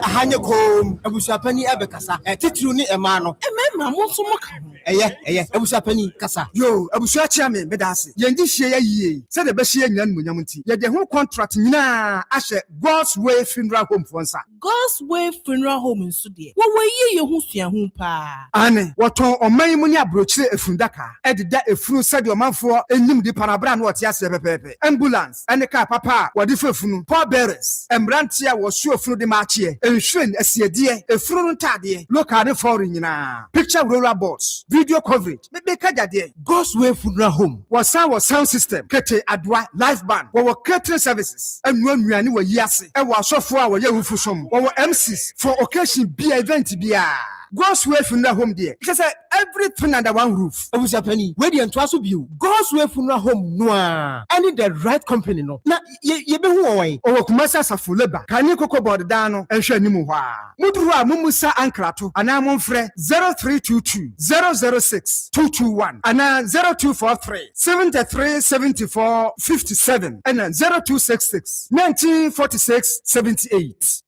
Hanya kom abusapani abekasa titru ni emano emema mo so moka eye abusapani kasa yo abusuachi me bedase yengi hie ya yie se de be hie nyina nmunyam nti ye de ho contract nyina ahye God's Way Funeral Home fonsa God's Way Funeral Home nso de wo ye ho sua ho pa ane woton oman mu ni abrochire efundaka ededa efunu se de omanfo enyim di panabra na wote ase pepepe ambulance ene ka papa wode fefunu Paul bearers embrantia wo suofunu de maachie enshren asiedie efunu ntade local foreign nyina picture roller boards video coverage be kajade God's Way Funeral Home was sound system kete adwa live band wo catering services anuanuane wo yiase e wo asofo a wo ye wufusom wo MCs for occasion be event bia God's Way Funeral Home there. Because everything under one roof. I was a penny. Where the entire view. God's Way Funeral Home noir. I need the right company no. Na ye be who away. Or kumasa sa fuleba. Can you coco board dano and share nimuwa. Mudruwa mumusa ankrato. Anamon fre 0322 006 221. Ana 0243 73 74 57. And 0266 1946 78.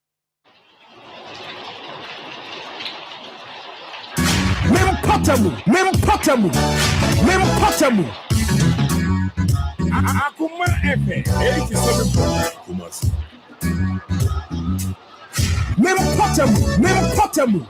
Mempatamu. Akoma FM 87.9 Kumasi. Mempatamu.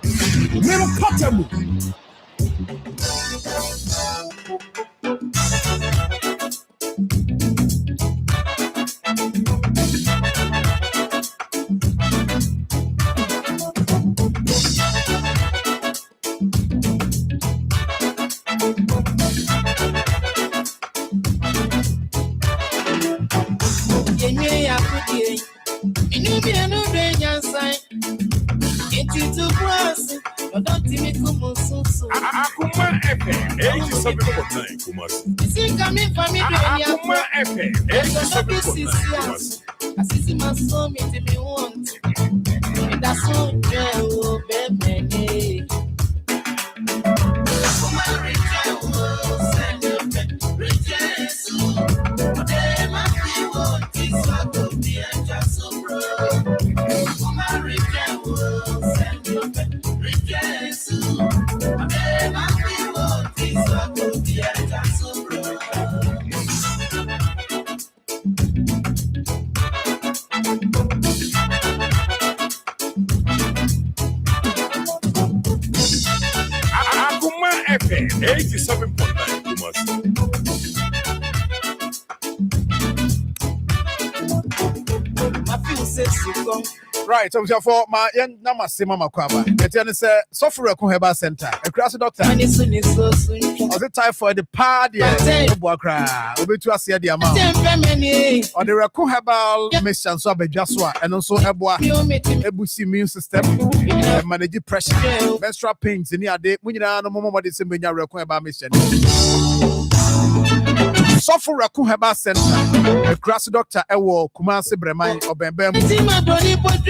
Yenye ya kudie. Ini bi anu be nyansan. Akoma FM 87.9 Kumasi. Akoma FM 87.9 Kumasi. Asisi masomi timi want. That's all you baby. Akoma return send your returns. Dem afi want is what to be just so bro. Akoma return send your returns. Dem afi want is what to be just so bro. Akoma FM 87.9 Kumasi. Right, so for my young Namasi Mama Kwaba, it's a software Herbal Center, a class doctor. As a type for the party, over to us here the amount. Or the Raccoon Herbal mission, so be Joshua, and also Ebusi immune system, manage pressure, menstrual pains in the day, when you know no more this in your Raccoon Herbal mission. Software Raccoon Herbal Center, a class doctor, Ewo, Kumasi Bremai, or Bembem.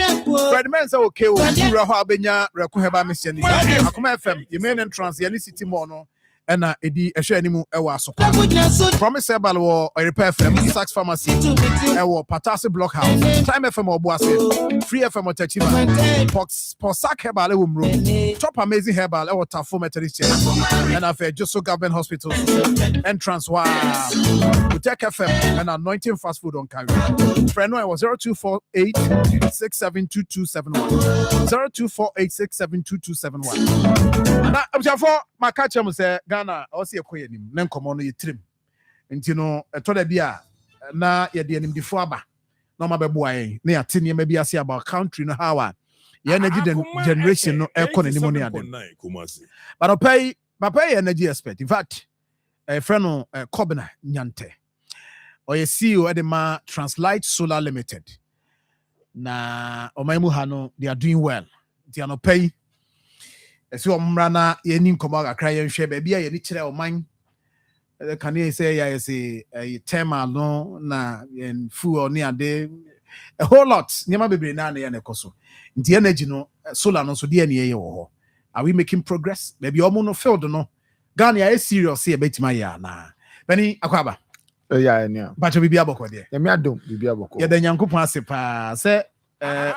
Fredman say okay, you raho abenya Raccoon Herbal mission. Akoma FM, your main entrance, your city mono, and edi ehwe animu ewo aso. Promise Herbal or repair FM, Sax Pharmacy, ewo Patasi Blockhouse, Time FM or Boase, Free FM or Techima, Posak Herbal ewo room, Top Amazing Herbal ewo Tafo Methodist and after Joso Government Hospital, entrance wa Utek FM and Anointing Fast Food on Carry. Friend no was 0248 672271. 0248672271. Na abjafo makacha mu se Ghana o se ekoye nim na nkomo no yetrim. Nti no eto da bia na ye de anim difo aba. Na ma beboa yen. Na yate ne ma bi ase about country no how a ye energy generation no ekọ ne mo ne ade. But papa energy expert. In fact, a friend no Kobina Nyante. Or a CEO at the Translight Solar Limited. Na Omaimu Hano, they are doing well. They are not pay. So Mrana, Yenim Komaga cry and share baby, I need to mine. Can you say I say a tema no na and fu or near day a whole lot. Never be nane and a coso. The energy no solar no so dear near. Are we making progress? Maybe Omono failed no. Ghana is serious here bet my ya na. Benny Akwaba. Yeah. But we be aboko there. Yeah, me adom be aboko. Yeah, the Yankupon sepa say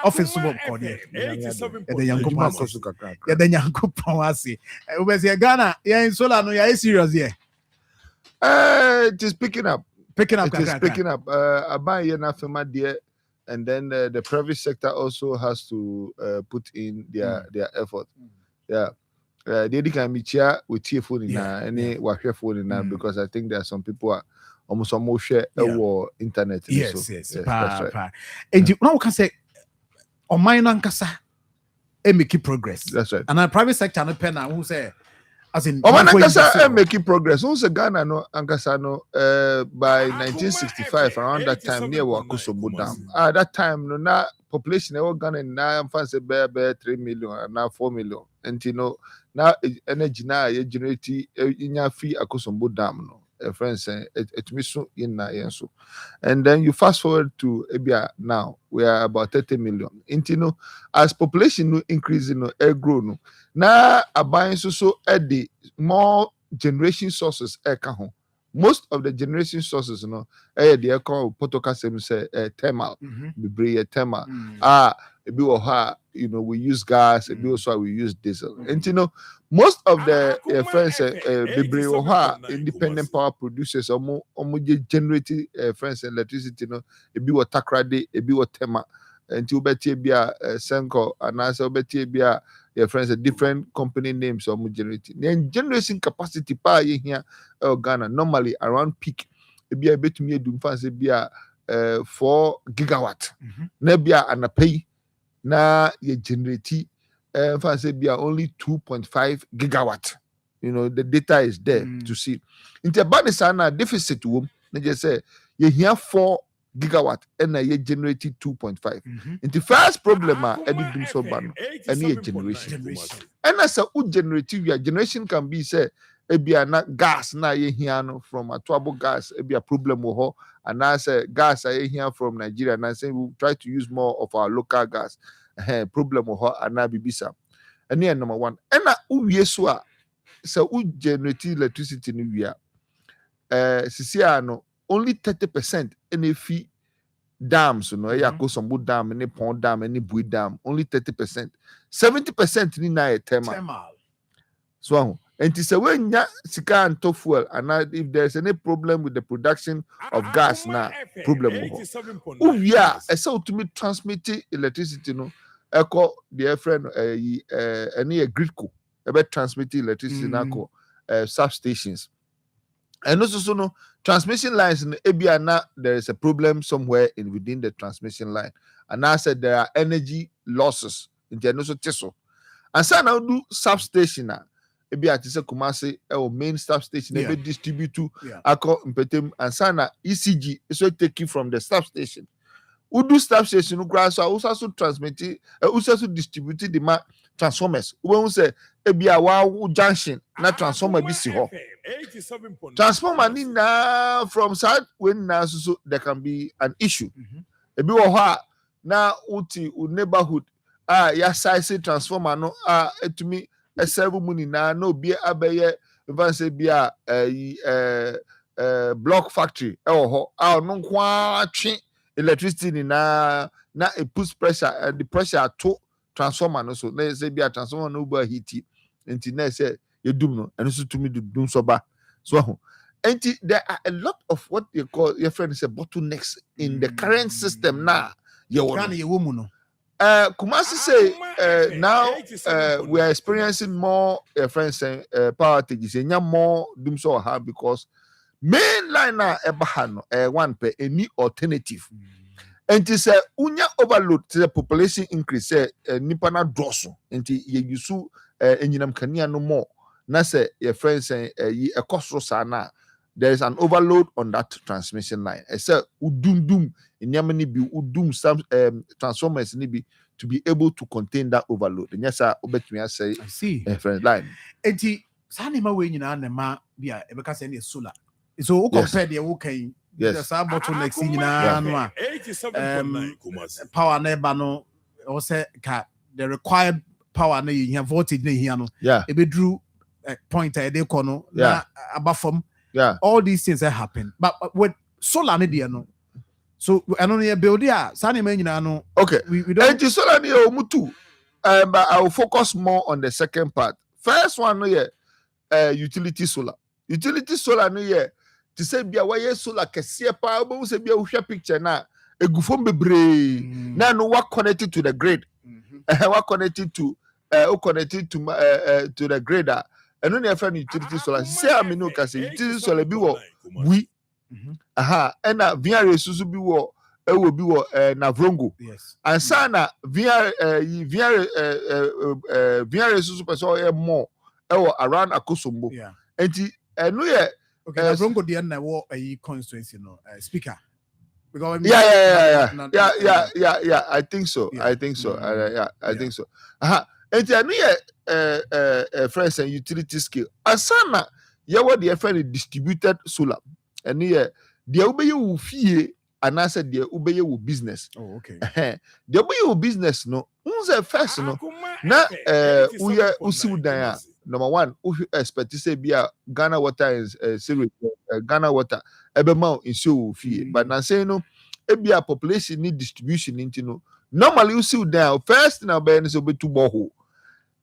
office subo ko there. Yeah, the Yankupon kakra. Yeah, the Yankupon ase. We say Ghana, yeah in solar no yeah serious here. It is picking up. Picking up. It is picking up. I buy here na firma there, and then the private sector also has to put in their effort. Yeah. They can meet here with phone in any wahwe phone in because I think there are some people are almost share internet. Yes. That's right. And you now can say on my nankasa make progress. That's right. And the private sector no pen who say as in Omanakasa making progress. Who's Ghana no Ankasa no by 1965 around that time near Wakusobu Dam. That time no na population of Ghana na fancy bear 3 million and now 4 million. And you know now energy na generate in your fee Akosombo Dam no. Friends it me so in na yenso. And then you fast forward to Ebia now we are about 30 million. And you know as population no increasing no grow no. Now buying so at the more generation sources home. Most of the generation sources they call potokasem say thermal be thermal we use gas and also we use diesel and most of the friends independent power producers generate friends electricity be what takrade be what thermal until better be a senko and also better be a your friends a different company names or generating. Then generation capacity power here Ghana normally around peak be a bit me do fancy be a 4 gigawatt. Nebia and a pay na you generate fancy be only 2.5 gigawatt. You know the data is there to see. Into Banisana deficit womb, they just say you hear 4 gigawatt and ye generated 2.5. And the first problem Eddie doom so ban and generation. And as a generation can be say ebia na gas na ye hiano from a trouble gas ebia problem ho and as a gas I here from Nigeria and I say we try to use more of our local gas problem ho and na bibisa and here number one and na uwie so a so u generate electricity ni wia sisiano only 30% NFE dams no ya Akosombo dam any pond dam any Bui dam only 30%. 70% ni na thermal. So and it's a when ya sika and fuel and if there's any problem with the production of gas na problem oh yeah so to me transmit electricity no echo the friend any gridco about transmit electricity na ko substations and also no transmission lines in Ebiana there is a problem somewhere in within the transmission line and I said there are energy losses in the also teso and so now do substation ebi atise Kumasi main substation ebe distribute to akọ mpetem and sana ECG so taking from the substation udu substation grant so also transmit also distribute the transformers we say ebi awa junction na transformer bi si ho transformer ni na from side when na so there can be an issue ebi wo ho na uti neighborhood ya size transformer no etumi serve money na no be abeye even say bia block factory ho no kwa twe electricity ni na it puts pressure the pressure to transformer no so let's say bia transformer no be heat until na say you do no and so to me do so ba so and there are a lot of what they call your friend say bottlenecks in the current system now you Kumasi say now we are experiencing more friends saying power outages and more doom so hard because main line na ebahano one per any alternative and it say unya overload to the population increase say nipa na drosso and ye yusu enyinam kania no more na say your friends saying ye ekosro sana there is an overload on that transmission line. I say udum in Yamani be udum some transformers be to be able to contain that overload. And yes, I bet me I say I see friend line. Eti sanima we nyina na ma bia e beka say na solar. So compare the okay. Yes. The bottleneck nyina no a 87.9 power na eba no o say ka the required power na here voltage na here no. Yeah. E be drew point e dey kono na abafom. Yeah, all these things that happen, but with solar media no. So I don't know build here. Sunny man, no. Okay, we don't. And solar near mutu. But I will focus more on the second part. First one no utility solar. Utility solar no to say be away solar kesiye pa obo say be a picture na egufo bebre na no what connected to the grid. What connected to to the grader. And when you find utility solar, say I mean no can say utility solar be what we and VR susu be what will be what Navrongo. Yes. And sana VR susu person more around Akosombo. Yeah. And no yeah. Okay, Navrongo the end war a constituency speaker. Because yeah. I think so. Yeah. I think so. I think so. And then friends and utility scale. Asana, what the friend distributed solar. And the obey will fee and I said the obey will business. Oh, okay. The obey will business no. Unze first no. Na we are usudaya. Number one, who expect to say be a Ghana water is serious Ghana water ebema in so fee. But now say no, it be a population need distribution into no. Normally you see there first now be so be too boho.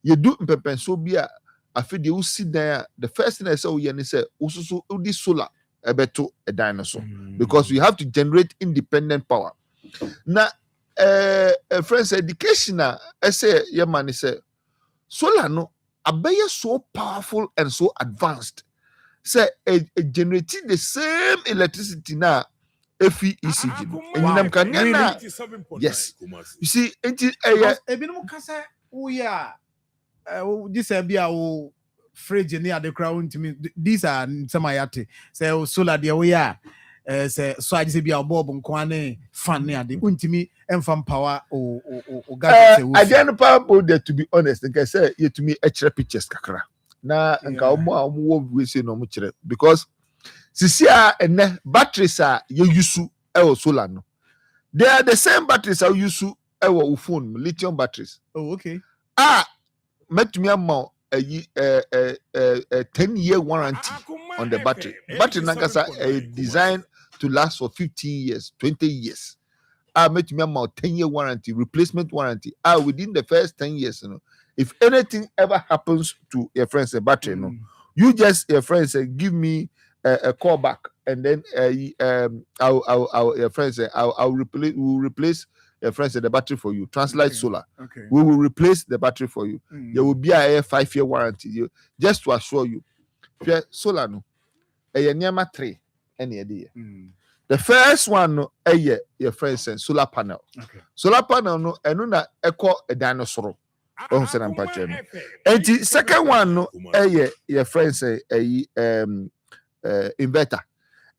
You do pepen so be a feel you see there the first thing I saw you say also this solar ebeto a dinosaur because we have to generate independent power. Now friends education I say your man say solar no abeye so powerful and so advanced say generating the same electricity now ECG and you can yes you see this be our fridge near the crown to me. These are some ayate. Say solar the we are say so I just be a bob nkwane fan ne ade untimi emfam power o gadget I don't power there to be honest like I say you to me extra pictures kakra na nka omo we say no mo kire because sisia ene batteries are you use e solar no they are the same batteries are use e phone lithium batteries. Oh okay. Met me amount a 10-year warranty on the battery. Battery Nankasa designed to last for 15 years, 20 years. Met me amount 10-year warranty, replacement warranty. Within the first 10 years, you know, if anything ever happens to your friend's battery, you know, you just your friend say give me a call back, and then I'll your friend say I'll replace your friend said the battery for you. Translite solar. Okay. We will replace the battery for you. There will be a 5-year warranty. Just to assure you. Solar no. A nyama 3 any idea. The first one no your friend said solar panel. Okay. Solar panel no enuna echo a dinosaur. Oh say na mpache no. And the second one no your friend say inverter.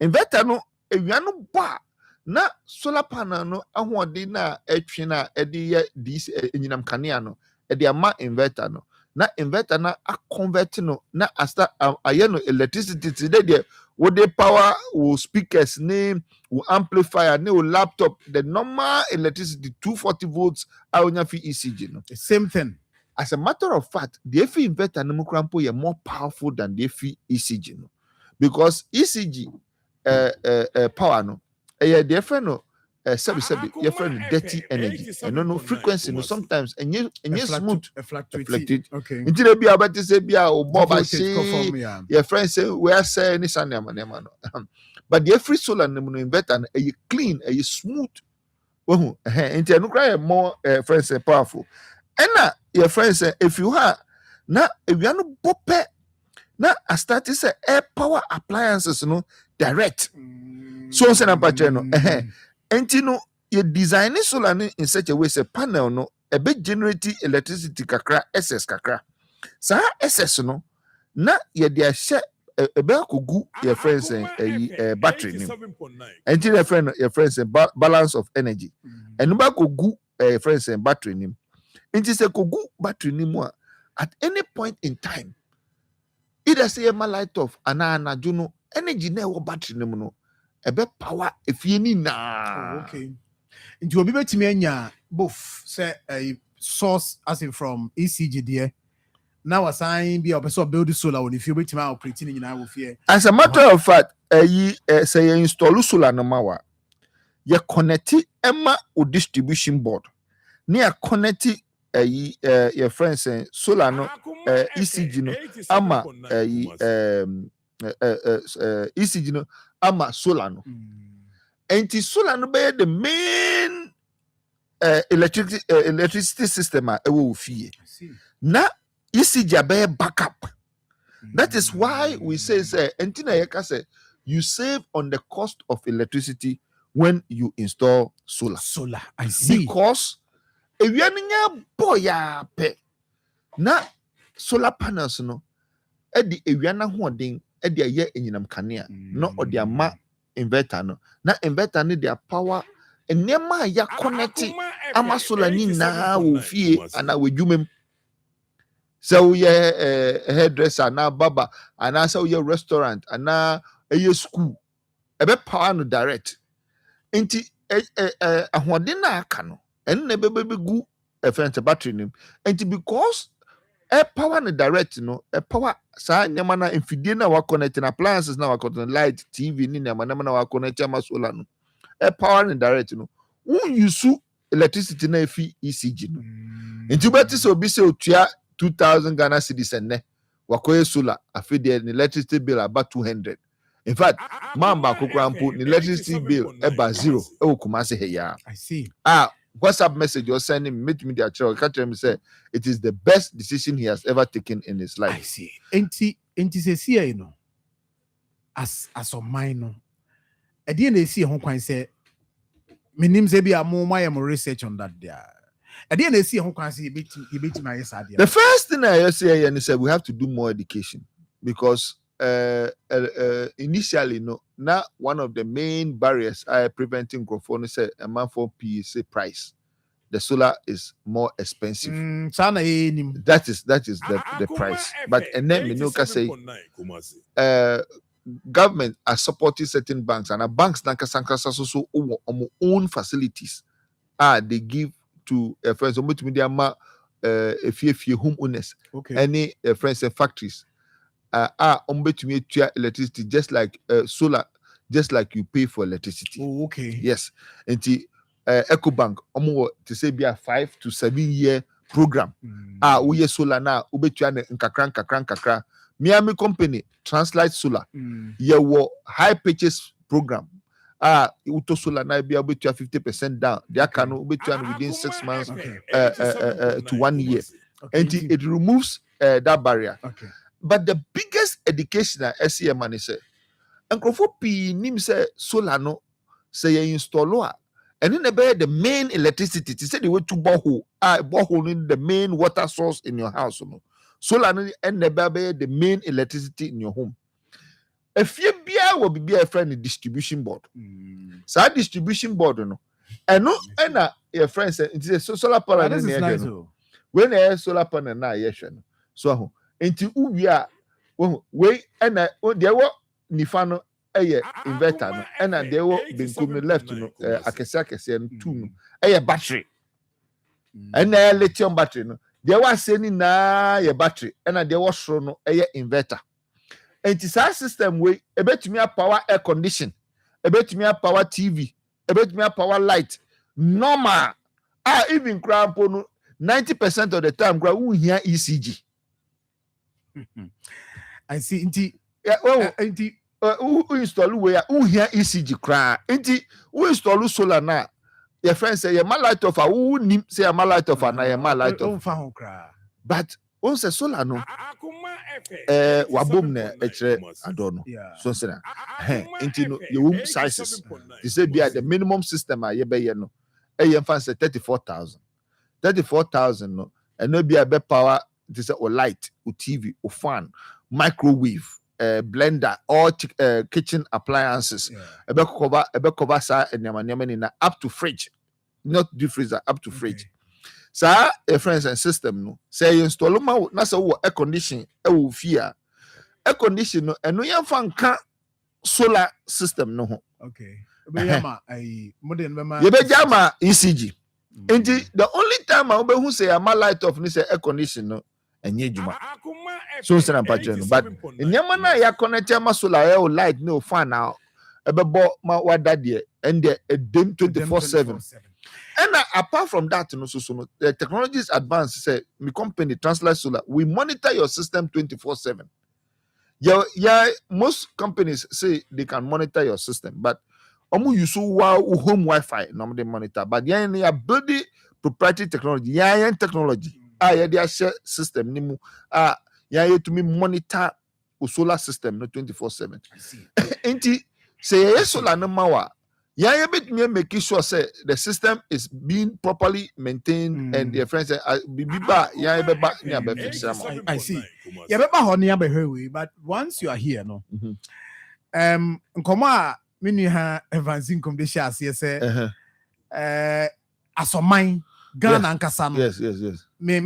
Inverter no ewiano ba na solar panel no ahoɔden na atwe na ɛde yɛ dis enyinam kanea no ɛde ama inverter no na inverter na a convert no na asta ayɛ no electricity today there with the power will speakers name will amplifier ne will laptop the normal electricity 240 volts awonya fi ECG no same thing. As a matter of fact the FE inverter no krampo yɛ more powerful than the FE ECG no because ECG power no their friend no your friend dirty energy and no frequency no sometimes and you smooth fluctuate okay until they be about to say be a boba say your friend say we are say any sunday man but the free solar no inverter and you clean and you smooth until no cry more friends say powerful and your friend say if you are na if you are no bope na I start to say air power appliances no direct. So say na pache no enti no you design solar in such a way say panel no a bit generate electricity kakra excess kakra sa excess no na ye dey share a be kogu your friends say battery nim enti your friends say balance of energy and ba kogu your friends say battery nim enti say kogu battery nim at any point in time either say my light off ana juno energy na wo battery nim no ebe power efie ni na okay nti obi betimi anya both say a source as in from ECG there now assign be a build solar on if you betimi operate ni nyina wo fie as a matter of fact say you install solar no mawa you connect emma o distribution board near connect your friends say solar no ECG no ama ECG no ama solar no enti solar no be the main electricity system a ewo fie na ECG be backup. That is why we say enti na yeka say you save on the cost of electricity when you install solar. I see. Because ewianinya boya pe na solar panels no e di ewiana hoden e di aye enyinam kanea no odi ama inverter no na inverter ne their power enema ya connect ama solar ni na wo fie ana wedwumem so ye hairdresser na barber ana so ye restaurant ana ye school ebe power no direct enti ahoden na aka no en na be gu efrent battery nim enti because power no direct no power sa nyama na infidie na wa connect na appliances na wa connect light TV ni nyama na wa connect ama solar no power no direct no won use electricity na fi ECG no enti beti so bi se otua 2000 Ghana cedis enne wakoye solar afide the electricity bill about 200. In fact mamba kokrampo the electricity bill eba zero e wokuma se heya. I see. WhatsApp message you're sending meet me their child catch him say it is the best decision he has ever taken in his life. I see. Enti se see you know as of mine no e dey na see ho kwan say minim say bia mo research on that there. E dey na see ho kwan say you bet my yes. The first thing I say is we have to do more education because initially no, now one of the main barriers preventing growth say a man for PEC price. The solar is more expensive. That is the price. But and then me can say government are supporting certain banks and banks so own facilities they give to friends if you home owners any friends and factories electricity just like solar, just like you pay for electricity. Yes. And EcoBank to say be a 5 to 7 year program. We solar now nkakra. Miami company Translight Solar. High purchase program. Uto solar now be able to 50% down. They can within 6 months to 1 year. And it removes that barrier. But the biggest education at SEM man is nim say solar no say install and then the main electricity to say the way to borehole in the main water source in your house no solar and the main electricity in your home. If you will be a friend distribution board. So that distribution board no and your friend say it's a solar panel. When a solar panel na so enti ubia we and there were nifano inverter no and there were benkum left no akese and two no battery and lithium battery no there was saying na battery and there was so no inverter enti sa system we ebetumi power air condition ebetumi power TV ebetumi power light normal even crampo no 90% of the time we hear ECG. I see. Inti, who install who here ECG cry. Inti, who install solar na. Your friend say, "My light off." Who nim say, "My light off." Na my light off. But on say solar no. Wabom ne etre adono. So say na. Inti no your sizes. They say be at the minimum system a ye no. Fan say 34,000. 34,000 no. And no be a be power. This or light, or TV, or fan, microwave, blender, all kitchen appliances. Ebe cover sa and up to fridge, not deep freezer, up to fridge. Sa friends and system no. Say you install na sa air condition, fear air condition no, and no yan fan can solar system no. Okay. Yama ECG. And the only time I who say I'm light off ni say air condition no. Enye juma so say na patron but nyama na ya connect ma solar light no fan now ebebo ma wada there and the dem 24/7 and apart from that no so the technology is advanced say my company Translight Solar we monitor your system 24/7. Yeah most companies say they can monitor your system but use home Wi-Fi no they monitor but yeah building proprietary technology technology their share system nimu to me monitor o solar system no 24/7 enti say solar no mawa bit me make sure say the system is being properly maintained and their friends say biba beba nya be fix am. I see beba ho nya be hwe but once you are here no nkoma menu ha advancing competition ase say asoman Ghana and Kasano. Yes. Me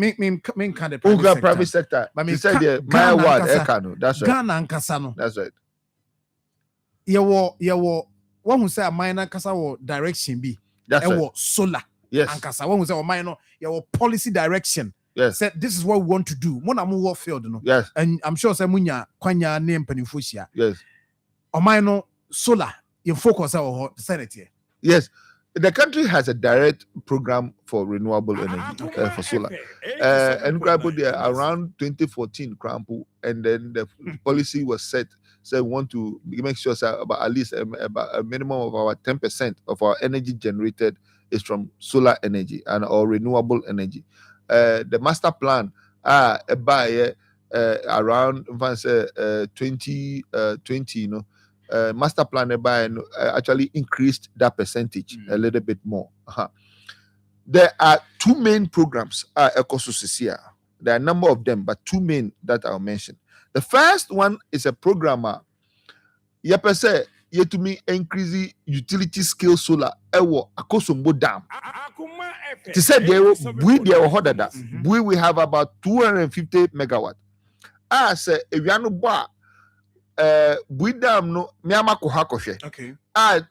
kind of private sector. But me said my word, Ekano. That's right. Ghana and Kasano. That's right. Yawo. One who say a minor Kasawo direction be. That's right. Solar. Yes. And Kasa. One who say a minor yawo policy direction. Yes. Said this is what we want to do. Mona mu field no. Yes. And I'm sure say munya kwanya name panifusia. Yes. O minor solar. You focus our Senate here. Yes. The country has a direct program for renewable energy for solar. And there around 2014, and then the policy was set. So we want to make sure about at least about a minimum of our 10% of our energy generated is from solar energy and or renewable energy. The master plan by around 2020, master plan by actually increased that percentage a little bit more. There are two main programs here. There are a number of them, but two main that I'll mention. The first one is a programmer. Yepe say ye to me increase utility scale solar ewo Akosombo Dam. To say we have about 250 megawatt. Say ewiano ba bui dam no miama koha kohwe. Okay.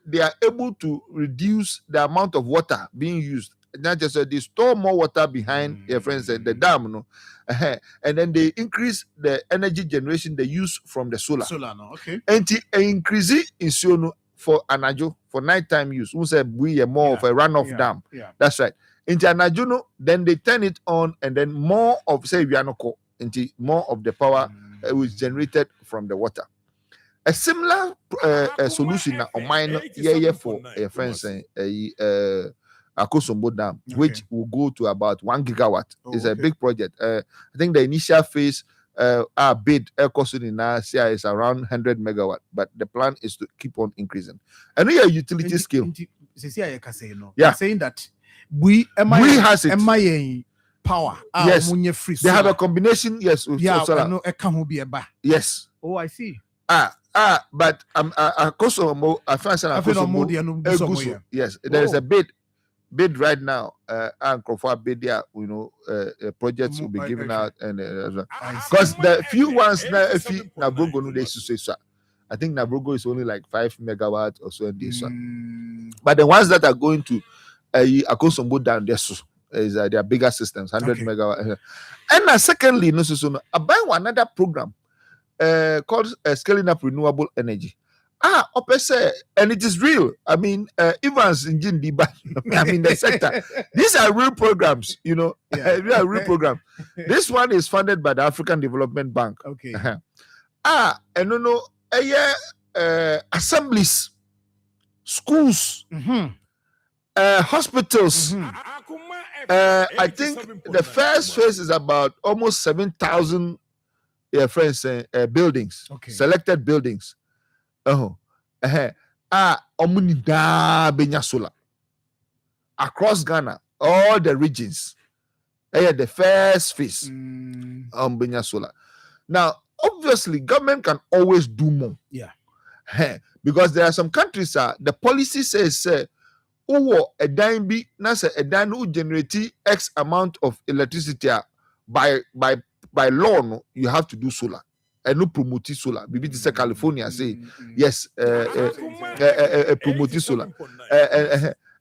They are able to reduce the amount of water being used. Not just they store more water behind their friends the dam, no, and then they increase the energy generation they use from the solar. Solar, no, okay. And increase it in Siono for anajo for nighttime use. We say we are more of a runoff dam. Yeah. That's right. Into anajuno, then they turn it on, and then more of say Vianoko into more of the power was generated from the water. A similar solution on mine for a friends Akosombo Dam, which will go to about 1 gigawatt. It's a big project. I think the initial phase our bid costing in Asia is around 100 megawatt, but the plan is to keep on increasing. And we are utility scale. Yeah, saying that we has it. Power. Yes, they have a combination. Yes, yeah, solar. Yes. Oh, I see. But Akosombo, yes, there is a bid right now. And for bid there, projects will be given out, and because the few ones now, if you Nabrogo no they say so. I think Nabrogo is only like 5 megawatt or so in this one. But the ones that are going to Akosombo down there is their bigger systems, 100 megawatt. And secondly, about another program called Scaling Up Renewable Energy. And it is real. I mean, Evans in Jindiba, I mean, the sector. These are real programs, These are real programs. This one is funded by the African Development Bank. Okay. And assemblies, schools, hospitals. I think the first phase is about almost 7,000 buildings, selected buildings. Benya solar across Ghana, all the regions. The first phase Benya solar. Now, obviously, government can always do more. Yeah. Because there are some countries, the policy says, a dime be nasa a dime who generate X amount of electricity by law, no, you have to do solar. And no promote solar. Maybe this is California say yes, promote solar.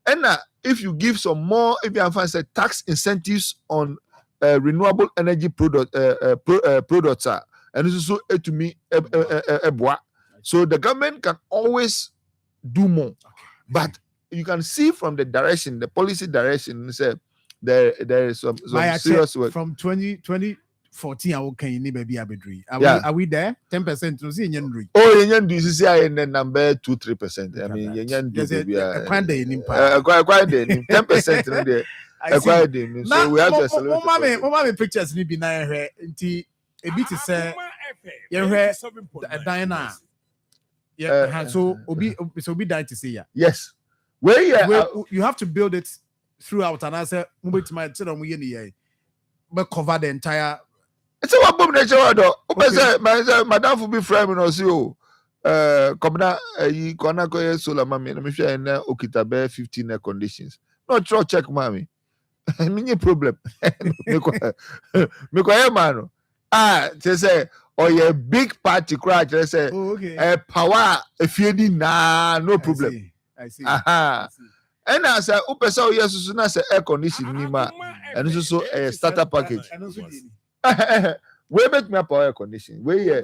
And if you give some more, if you have say tax incentives on renewable energy products, and this is so to me, so the government can always do more. But you can see from the direction, the policy direction, say there is some serious work from 2014. I will can baby abedri. Are we there? 10% no see yenyan. Oh, yenyan do see I in the number 2-3%. I mean yenyan do be quite the 10% no there. Quite the so we have to celebrate. Mama pictures ni bi na hwe nti e bit say ye hwe Diana. Yeah, so obi die to say ya. Yes. Where you have to build it throughout, and I said but cover the entire. It's a one nature though. Madam will be framing us you. Komna you gonna go solar mami. Let me share in Okitabe 15 air conditions. Not sure check mami. Mini problem. Me man. They say a big party crash. They say power if you need no problem. I see. And I say upesa yes so say air condition ni ma. And this is a starter package. We make me power air condition. We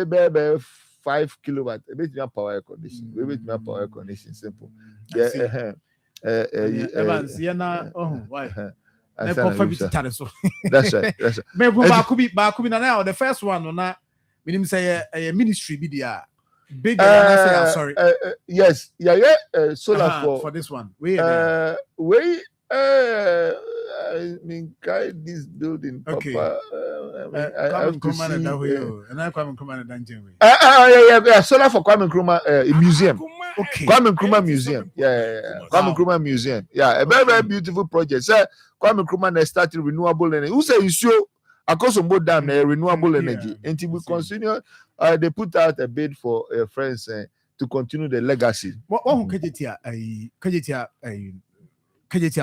be 5 kilowatt. We make me power air condition. We make me power air condition. Simple. Yeah. Evans, why? That's right. The first one, na minim say a ministry be there. Big. I'm sorry. Yes. Solar for this one. I mean, guide this building. Okay. Papa. Kwame Nkrumah solar for Kwame Nkrumah museum. Okay. Kwame Nkrumah museum. Yeah. Kwame Nkrumah museum. Yeah, a very, very beautiful project. Sir, Kwame Nkrumah started renewable energy. Who say you show Akosombo Dam renewable energy. Until we continue, they put out a bid for friends to continue the legacy. What KJT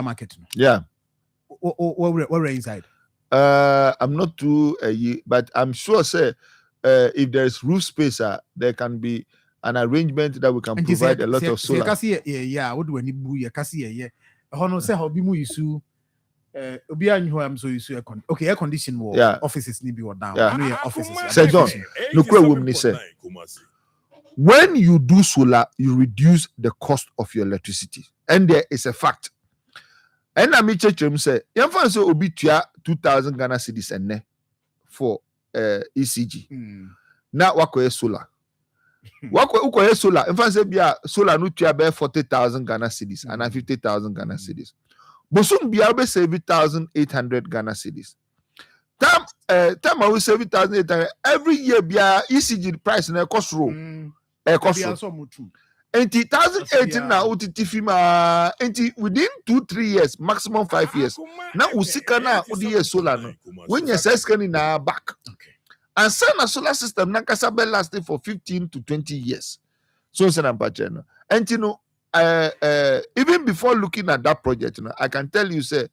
market? Yeah. What inside? I'm not too, but I'm sure, say, if there is roof space, there can be an arrangement that we can provide a lot of solar. Yeah, what do any boo? You can see, yeah. Hono say how be mu isu. Obi anyu am so isu air condition wall. Yeah. Offices need be down. Yeah. No, offices. Say John, no question say. When you do solar, you reduce the cost of your electricity, and there is a fact. And I mean, church say, you find so obi 2,000 Ghana cedis and for ECG. Now what solar? What solar? In fact, say solar no tia 40,000 Ghana cedis and 50,000 Ghana cedis. Bosum be save 1,800 Ghana cedis. Time I will save 1,800 every year. Be ECG price and cost row. Cost row. And 2018 now utifima and within 2-3 years, maximum 5 years. Now usika na udi solar no. When you say scanning na back. Okay. And send a solar system nankasa be lasting for 15 to 20 years. So send am and you know even before looking at that project, you know, I can tell you, say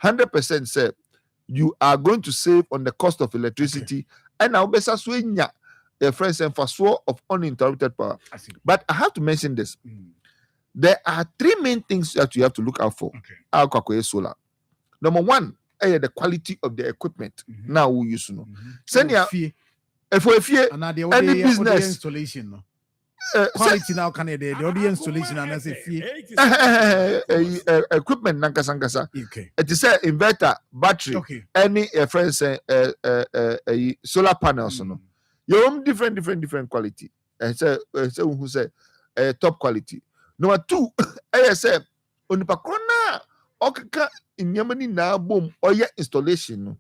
100% say you are going to save on the cost of electricity and now besa swenya a friends and for of uninterrupted power. But I have to mention this. There are 3 main things that you have to look out for. Solar. Number 1, the quality of the equipment. Now we use to know. Send any business installation. No? Quality now can the audience installation and as a fee equipment nankasa. Okay. It is a inverter, battery, any friends solar panels. No. Your own different quality. And say who say top quality. Number 2, I say onipakona okaka in Yemeni na boom or your installation.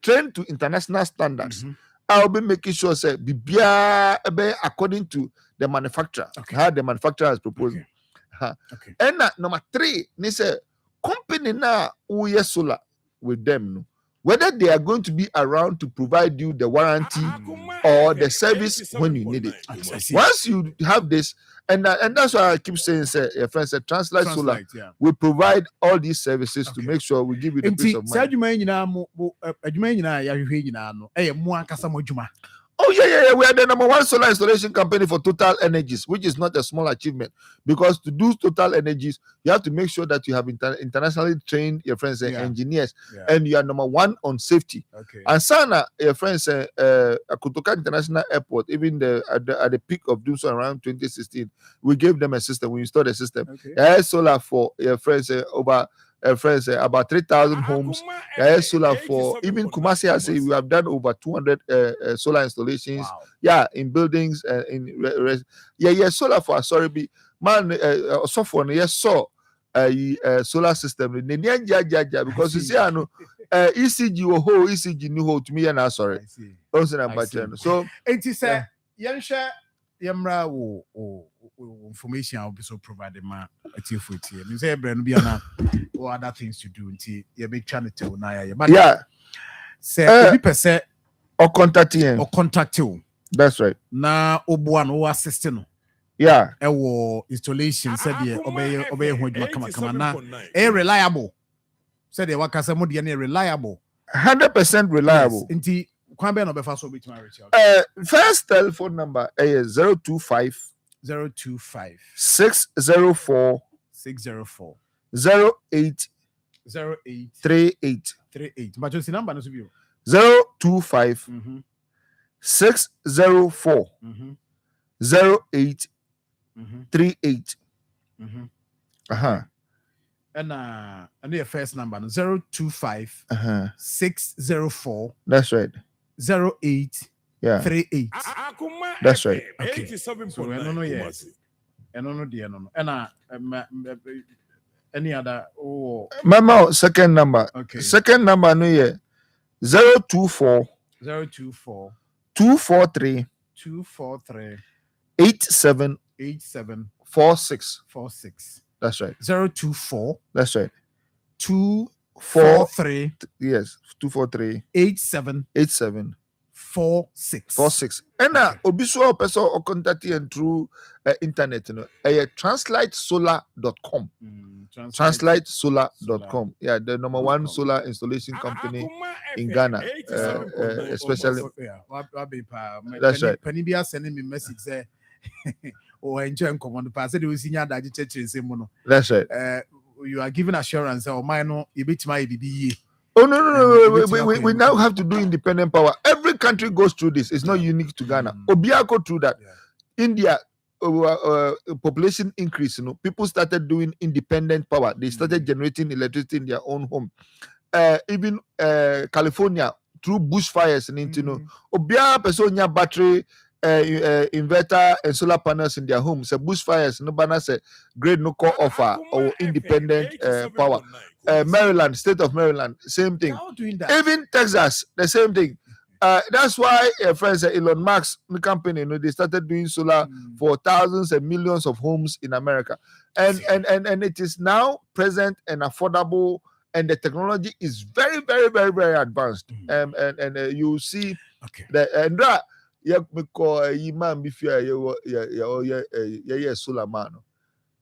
Trained to international standards. I'll be making sure say bibia according to the manufacturer. How the manufacturer has proposed. And number 3, they say company now who yes solar with them. No. Whether they are going to be around to provide you the warranty or the service when you need it. Once you have this, and that's why I keep saying, say, your friend said, Translite Solar, we provide all these services to make sure we give you the peace of mind. Oh, yeah. We are the number 1 solar installation company for Total Energies, which is not a small achievement. Because to do Total Energies, you have to make sure that you have internationally trained your friends and engineers. And you are number 1 on safety. And Sana, your friends, Kutoka International Airport, even at the peak of doing so around 2016, we gave them a system. We installed a system. Solar for your friends over about 3,000 homes. Solar for even Kumasi. I say we have done over 200 solar installations. Yeah, in buildings solar for Asoribi man. So for saw solar system. Because you see, I know ECG or whole ECG new whole to me and sorry. So it is a Yansha Yamra information I'll be so provided ma at you for tea. You say Bren Biana or other things to do until you make channel Naya. But say 50% or contact you. That's right. Now Obuan or assistant. Yeah. Installation said obey come na reliable. Said the Wakasamudi reliable. 100% reliable. Inti first telephone number is 025 604 08 38. But you see number 025 604 08 38. And your first number 025 604. That's right. 08 38. That's right. Okay. So I don't know yet. And any other Mama, second number. Okay. Second number no yeah. 024 243 87 46. That's right. 024. That's right. 243 43 yes 243 87 87 46. And obi so person or contact you through internet, you know, translitesolar.com. Translitesolar.com. Yeah, the number one solar installation company in Ghana, especially. That's right. Penibia sending me message there. Or enjoy command pass. They will see you that church in Simono. That's right. You are giving assurance or mine, you beat my BB. Oh no! We now have to do independent power. Every country goes through this. It's not unique to Ghana. Obia go through that. India, population increase. You know, people started doing independent power. They started generating electricity in their own home. Even California through bushfires and you know, Obia person battery. Inverter and solar panels in their homes. So bushfires, no banner say great no call offer or independent power. Maryland, state of Maryland, same thing. Even Texas, the same thing. That's why friends Elon Musk company, you know, they started doing solar for thousands and millions of homes in America, and it is now present and affordable, and the technology is very advanced. And you see that me call man before solar man.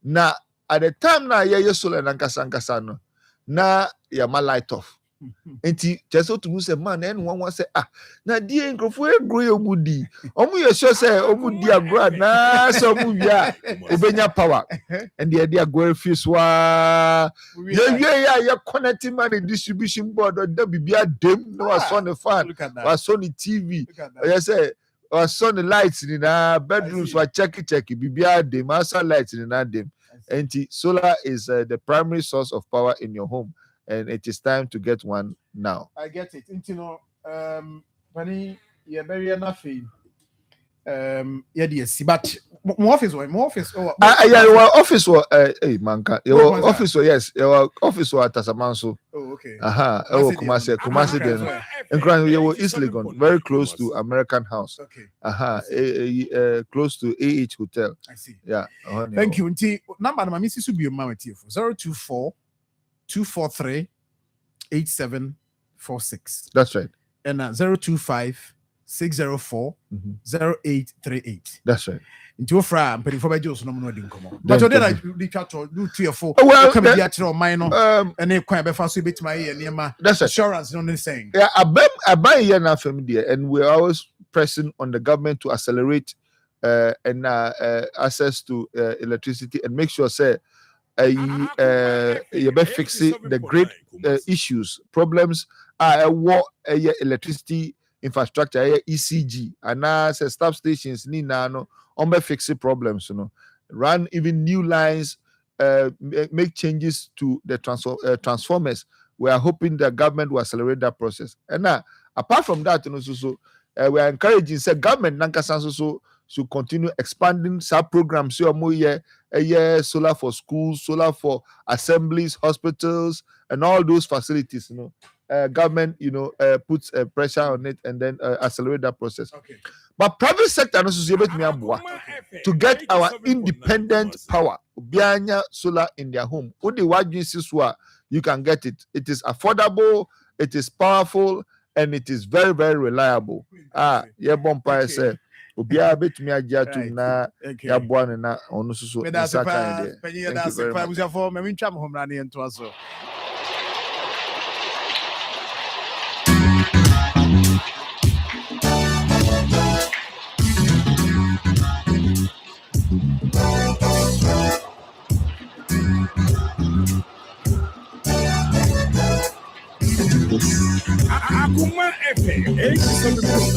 Now at the time now solar nankasa na ya ma light off. Enti just to say man and one say na die nkrofo egro omudi. Omu ye sure say omudi agro na so mu bia obenya power. And the idea go refuse wa ya connecting man the distribution board or the bibia dem no was on the fan was on the TV. You say was on the lights in our bedrooms were checky bibia dem outside lights in our dem. And solar is the primary source of power in your home, and it is time to get one now. I get it. You know, Penny, you're very enough. Yes, but more office. Yeah, your office was hey manka. Your office was yes. Your office was at Tasamanso. Oh, okay. Oh, Kumasi then. And you were East Legon, very close to American House. Okay. Close to AH Hotel. I see. Yeah. Thank you. Number my missus will be a mama 024 243 8746. That's right. And 025 604 0838. That's right. Into fra and for by Jones no more didn't come on. But then I do 3 or 4. Well, come be actual minor and they quite before so bit my ear near my that's assurance, you know saying. Yeah, I buy here now from there, and we're always pressing on the government to accelerate and access to electricity and make sure say you be fixing the great issues, problems what electricity infrastructure ECG and now say stop stations ni na no on fix problems, you know, run even new lines, make changes to the transformers. We are hoping the government will accelerate that process. And now apart from that, you know, we are encouraging say government nankasa so continue expanding sub programs. So more solar for schools, solar for assemblies, hospitals, and all those facilities, you know. Government, you know, puts pressure on it and then accelerate that process. Okay. But private sector to get our independent power, bianya solar in their home. You can get it. It is affordable, it is powerful, and it is very reliable. Yeah, Bompire said. Obia bit me agia to na ya boane na onu susu. Thank you very much. Akoma FM 87.9